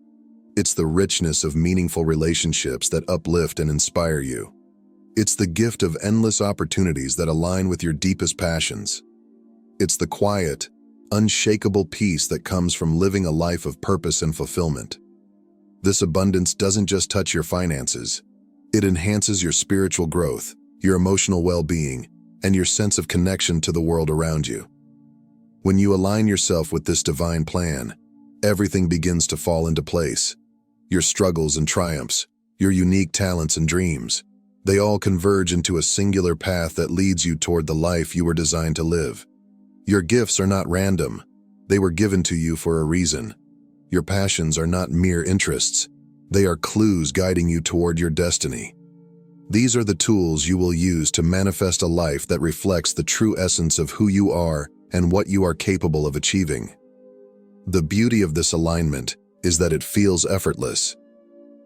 It's the richness of meaningful relationships that uplift and inspire you. It's the gift of endless opportunities that align with your deepest passions. It's the quiet, unshakable peace that comes from living a life of purpose and fulfillment. This abundance doesn't just touch your finances. It enhances your spiritual growth, your emotional well-being, and your sense of connection to the world around you. When you align yourself with this divine plan, everything begins to fall into place. Your struggles and triumphs, your unique talents and dreams, they all converge into a singular path that leads you toward the life you were designed to live. Your gifts are not random. They were given to you for a reason. Your passions are not mere interests. They are clues guiding you toward your destiny. These are the tools you will use to manifest a life that reflects the true essence of who you are and what you are capable of achieving. The beauty of this alignment is that it feels effortless.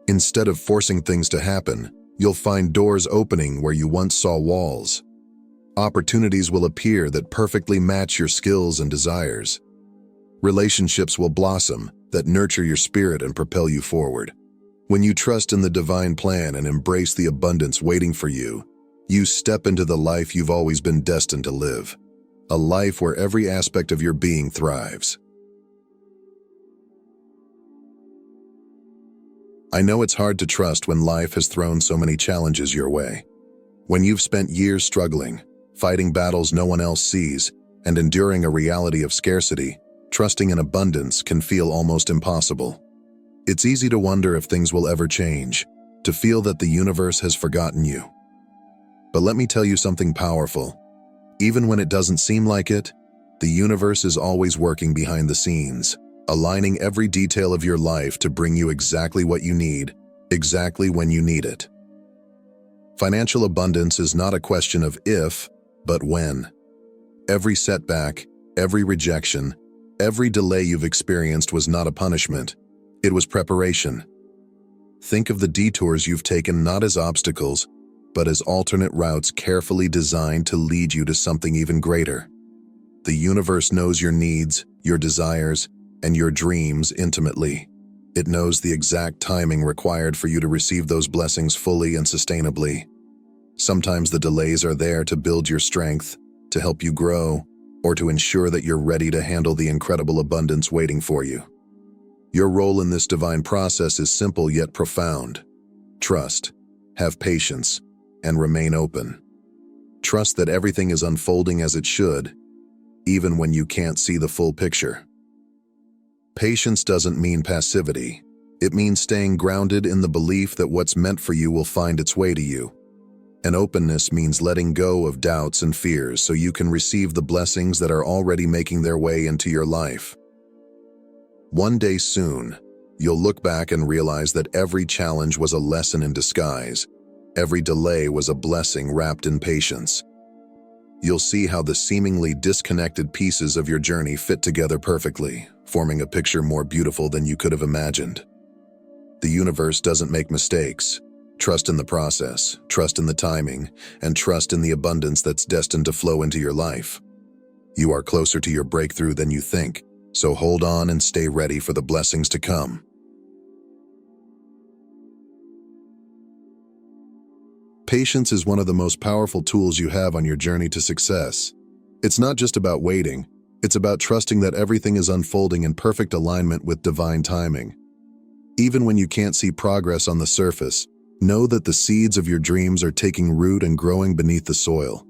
Instead of forcing things to happen, you'll find doors opening where you once saw walls. Opportunities will appear that perfectly match your skills and desires. Relationships will blossom that nurture your spirit and propel you forward. When you trust in the divine plan and embrace the abundance waiting for you, you step into the life you've always been destined to live. A life where every aspect of your being thrives. I know it's hard to trust when life has thrown so many challenges your way. When you've spent years struggling, fighting battles no one else sees, and enduring a reality of scarcity, trusting in abundance can feel almost impossible. It's easy to wonder if things will ever change, to feel that the universe has forgotten you. But let me tell you something powerful. Even when it doesn't seem like it, the universe is always working behind the scenes, aligning every detail of your life to bring you exactly what you need, exactly when you need it. Financial abundance is not a question of if, but when. Every setback, every rejection, every delay you've experienced was not a punishment. It was preparation. Think of the detours you've taken not as obstacles, but as alternate routes carefully designed to lead you to something even greater. The universe knows your needs, your desires, and your dreams intimately. It knows the exact timing required for you to receive those blessings fully and sustainably. Sometimes the delays are there to build your strength, to help you grow, or to ensure that you're ready to handle the incredible abundance waiting for you. Your role in this divine process is simple yet profound. Trust, have patience, and remain open. Trust that everything is unfolding as it should, even when you can't see the full picture. Patience doesn't mean passivity. It means staying grounded in the belief that what's meant for you will find its way to you. And openness means letting go of doubts and fears so you can receive the blessings that are already making their way into your life. One day soon, you'll look back and realize that every challenge was a lesson in disguise. Every delay was a blessing wrapped in patience. You'll see how the seemingly disconnected pieces of your journey fit together perfectly, forming a picture more beautiful than you could have imagined. The universe doesn't make mistakes. Trust in the process, trust in the timing, and trust in the abundance that's destined to flow into your life. You are closer to your breakthrough than you think, so hold on and stay ready for the blessings to come. Patience is one of the most powerful tools you have on your journey to success. It's not just about waiting, it's about trusting that everything is unfolding in perfect alignment with divine timing. Even when you can't see progress on the surface, know that the seeds of your dreams are taking root and growing beneath the soil.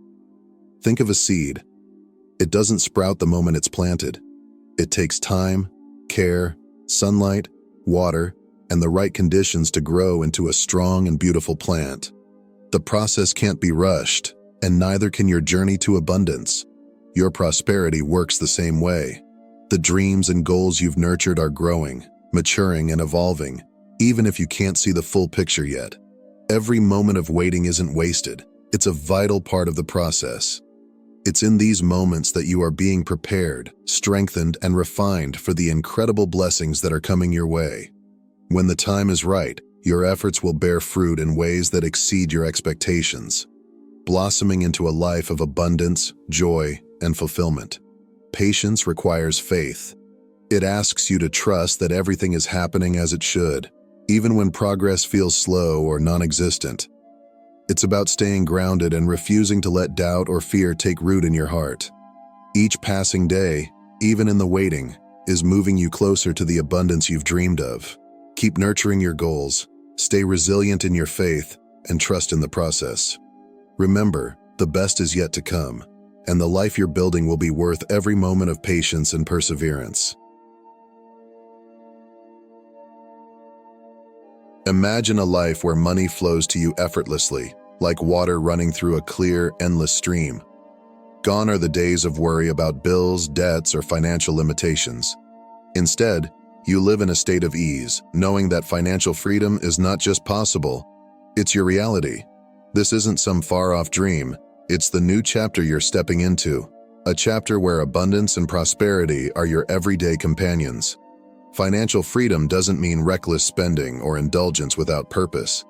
Think of a seed. It doesn't sprout the moment it's planted. It takes time, care, sunlight, water, and the right conditions to grow into a strong and beautiful plant. The process can't be rushed, and neither can your journey to abundance. Your prosperity works the same way. The dreams and goals you've nurtured are growing, maturing, and evolving, even if you can't see the full picture yet. Every moment of waiting isn't wasted. It's a vital part of the process. It's in these moments that you are being prepared, strengthened, and refined for the incredible blessings that are coming your way. When the time is right, your efforts will bear fruit in ways that exceed your expectations, blossoming into a life of abundance, joy, and fulfillment. Patience requires faith. It asks you to trust that everything is happening as it should, even when progress feels slow or non-existent. It's about staying grounded and refusing to let doubt or fear take root in your heart. Each passing day, even in the waiting, is moving you closer to the abundance you've dreamed of. Keep nurturing your goals, stay resilient in your faith, and trust in the process. Remember, the best is yet to come, and the life you're building will be worth every moment of patience and perseverance. Imagine a life where money flows to you effortlessly, like water running through a clear, endless stream. Gone are the days of worry about bills, debts, or financial limitations. Instead, you live in a state of ease, knowing that financial freedom is not just possible, it's your reality. This isn't some far-off dream, it's the new chapter you're stepping into, a chapter where abundance and prosperity are your everyday companions. Financial freedom doesn't mean reckless spending or indulgence without purpose.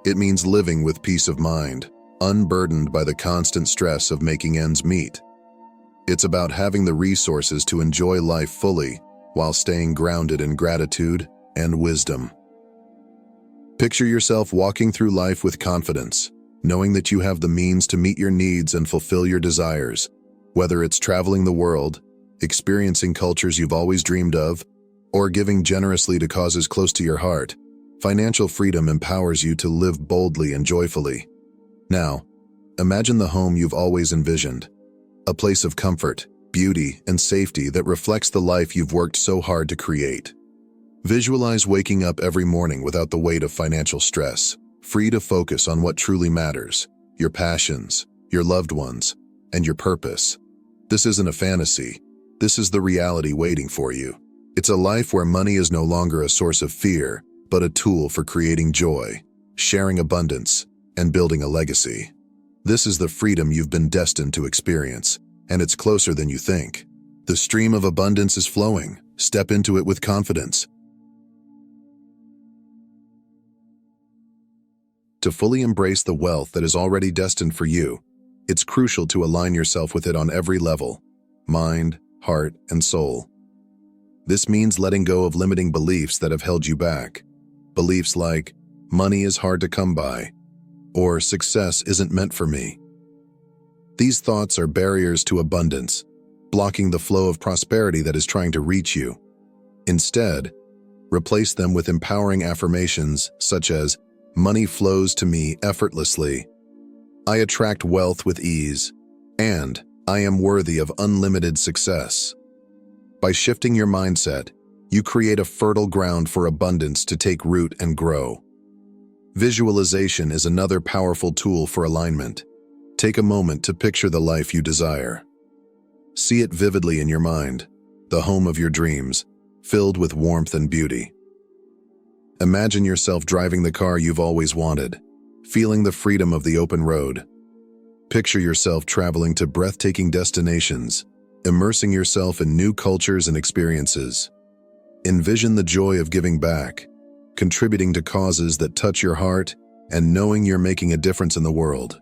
It means living with peace of mind, unburdened by the constant stress of making ends meet. It's about having the resources to enjoy life fully while staying grounded in gratitude and wisdom. Picture yourself walking through life with confidence, knowing that you have the means to meet your needs and fulfill your desires, whether it's traveling the world, experiencing cultures you've always dreamed of, or giving generously to causes close to your heart. Financial freedom empowers you to live boldly and joyfully. Now, imagine the home you've always envisioned, a place of comfort, beauty, and safety that reflects the life you've worked so hard to create. Visualize waking up every morning without the weight of financial stress, free to focus on what truly matters, your passions, your loved ones, and your purpose. This isn't a fantasy. This is the reality waiting for you. It's a life where money is no longer a source of fear, but a tool for creating joy, sharing abundance, and building a legacy. This is the freedom you've been destined to experience, and it's closer than you think. The stream of abundance is flowing. Step into it with confidence. To fully embrace the wealth that is already destined for you, it's crucial to align yourself with it on every level: mind, heart, and soul. This means letting go of limiting beliefs that have held you back. Beliefs like, money is hard to come by, or success isn't meant for me. These thoughts are barriers to abundance, blocking the flow of prosperity that is trying to reach you. Instead, replace them with empowering affirmations such as, money flows to me effortlessly, I attract wealth with ease, and I am worthy of unlimited success. By shifting your mindset, you create a fertile ground for abundance to take root and grow. Visualization is another powerful tool for alignment. Take a moment to picture the life you desire. See it vividly in your mind, the home of your dreams, filled with warmth and beauty. Imagine yourself driving the car you've always wanted, feeling the freedom of the open road. Picture yourself traveling to breathtaking destinations, immersing yourself in new cultures and experiences. Envision the joy of giving back, contributing to causes that touch your heart, and knowing you're making a difference in the world.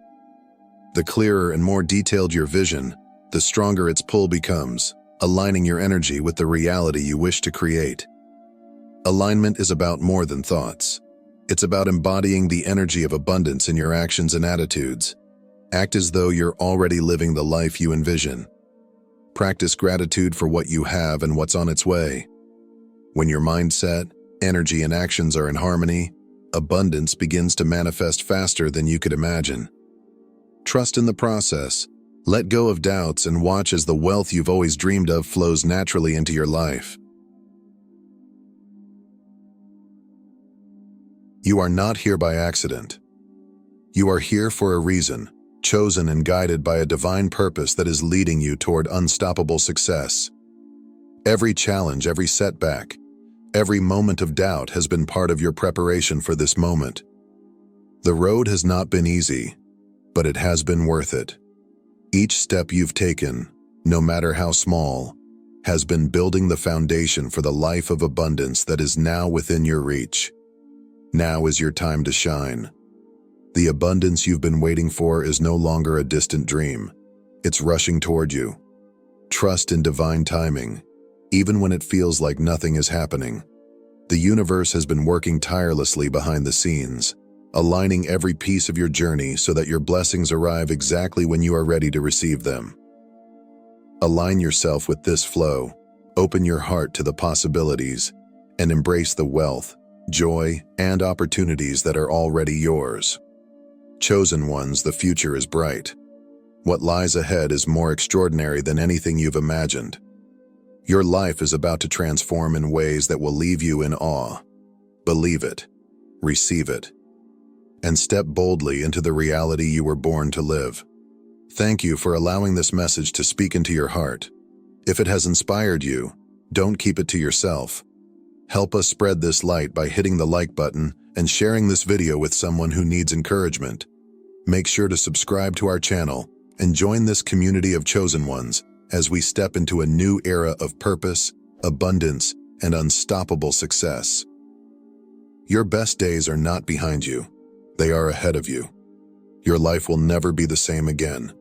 The clearer and more detailed your vision, the stronger its pull becomes, aligning your energy with the reality you wish to create. Alignment is about more than thoughts. It's about embodying the energy of abundance in your actions and attitudes. Act as though you're already living the life you envision. Practice gratitude for what you have and what's on its way. When your mindset, energy, and actions are in harmony, abundance begins to manifest faster than you could imagine. Trust in the process. Let go of doubts and watch as the wealth you've always dreamed of flows naturally into your life. You are not here by accident. You are here for a reason, chosen and guided by a divine purpose that is leading you toward unstoppable success. Every challenge, every setback, every moment of doubt has been part of your preparation for this moment. The road has not been easy, but it has been worth it. Each step you've taken, no matter how small, has been building the foundation for the life of abundance that is now within your reach. Now is your time to shine. The abundance you've been waiting for is no longer a distant dream. It's rushing toward you. Trust in divine timing, even when it feels like nothing is happening. The universe has been working tirelessly behind the scenes, aligning every piece of your journey so that your blessings arrive exactly when you are ready to receive them. Align yourself with this flow, open your heart to the possibilities, and embrace the wealth, joy, and opportunities that are already yours. Chosen ones, the future is bright. What lies ahead is more extraordinary than anything you've imagined. Your life is about to transform in ways that will leave you in awe. Believe it, receive it, and step boldly into the reality you were born to live. Thank you for allowing this message to speak into your heart. If it has inspired you, don't keep it to yourself. Help us spread this light by hitting the like button and sharing this video with someone who needs encouragement. Make sure to subscribe to our channel and join this community of chosen ones as we step into a new era of purpose, abundance, and unstoppable success. Your best days are not behind you. They are ahead of you. Your life will never be the same again.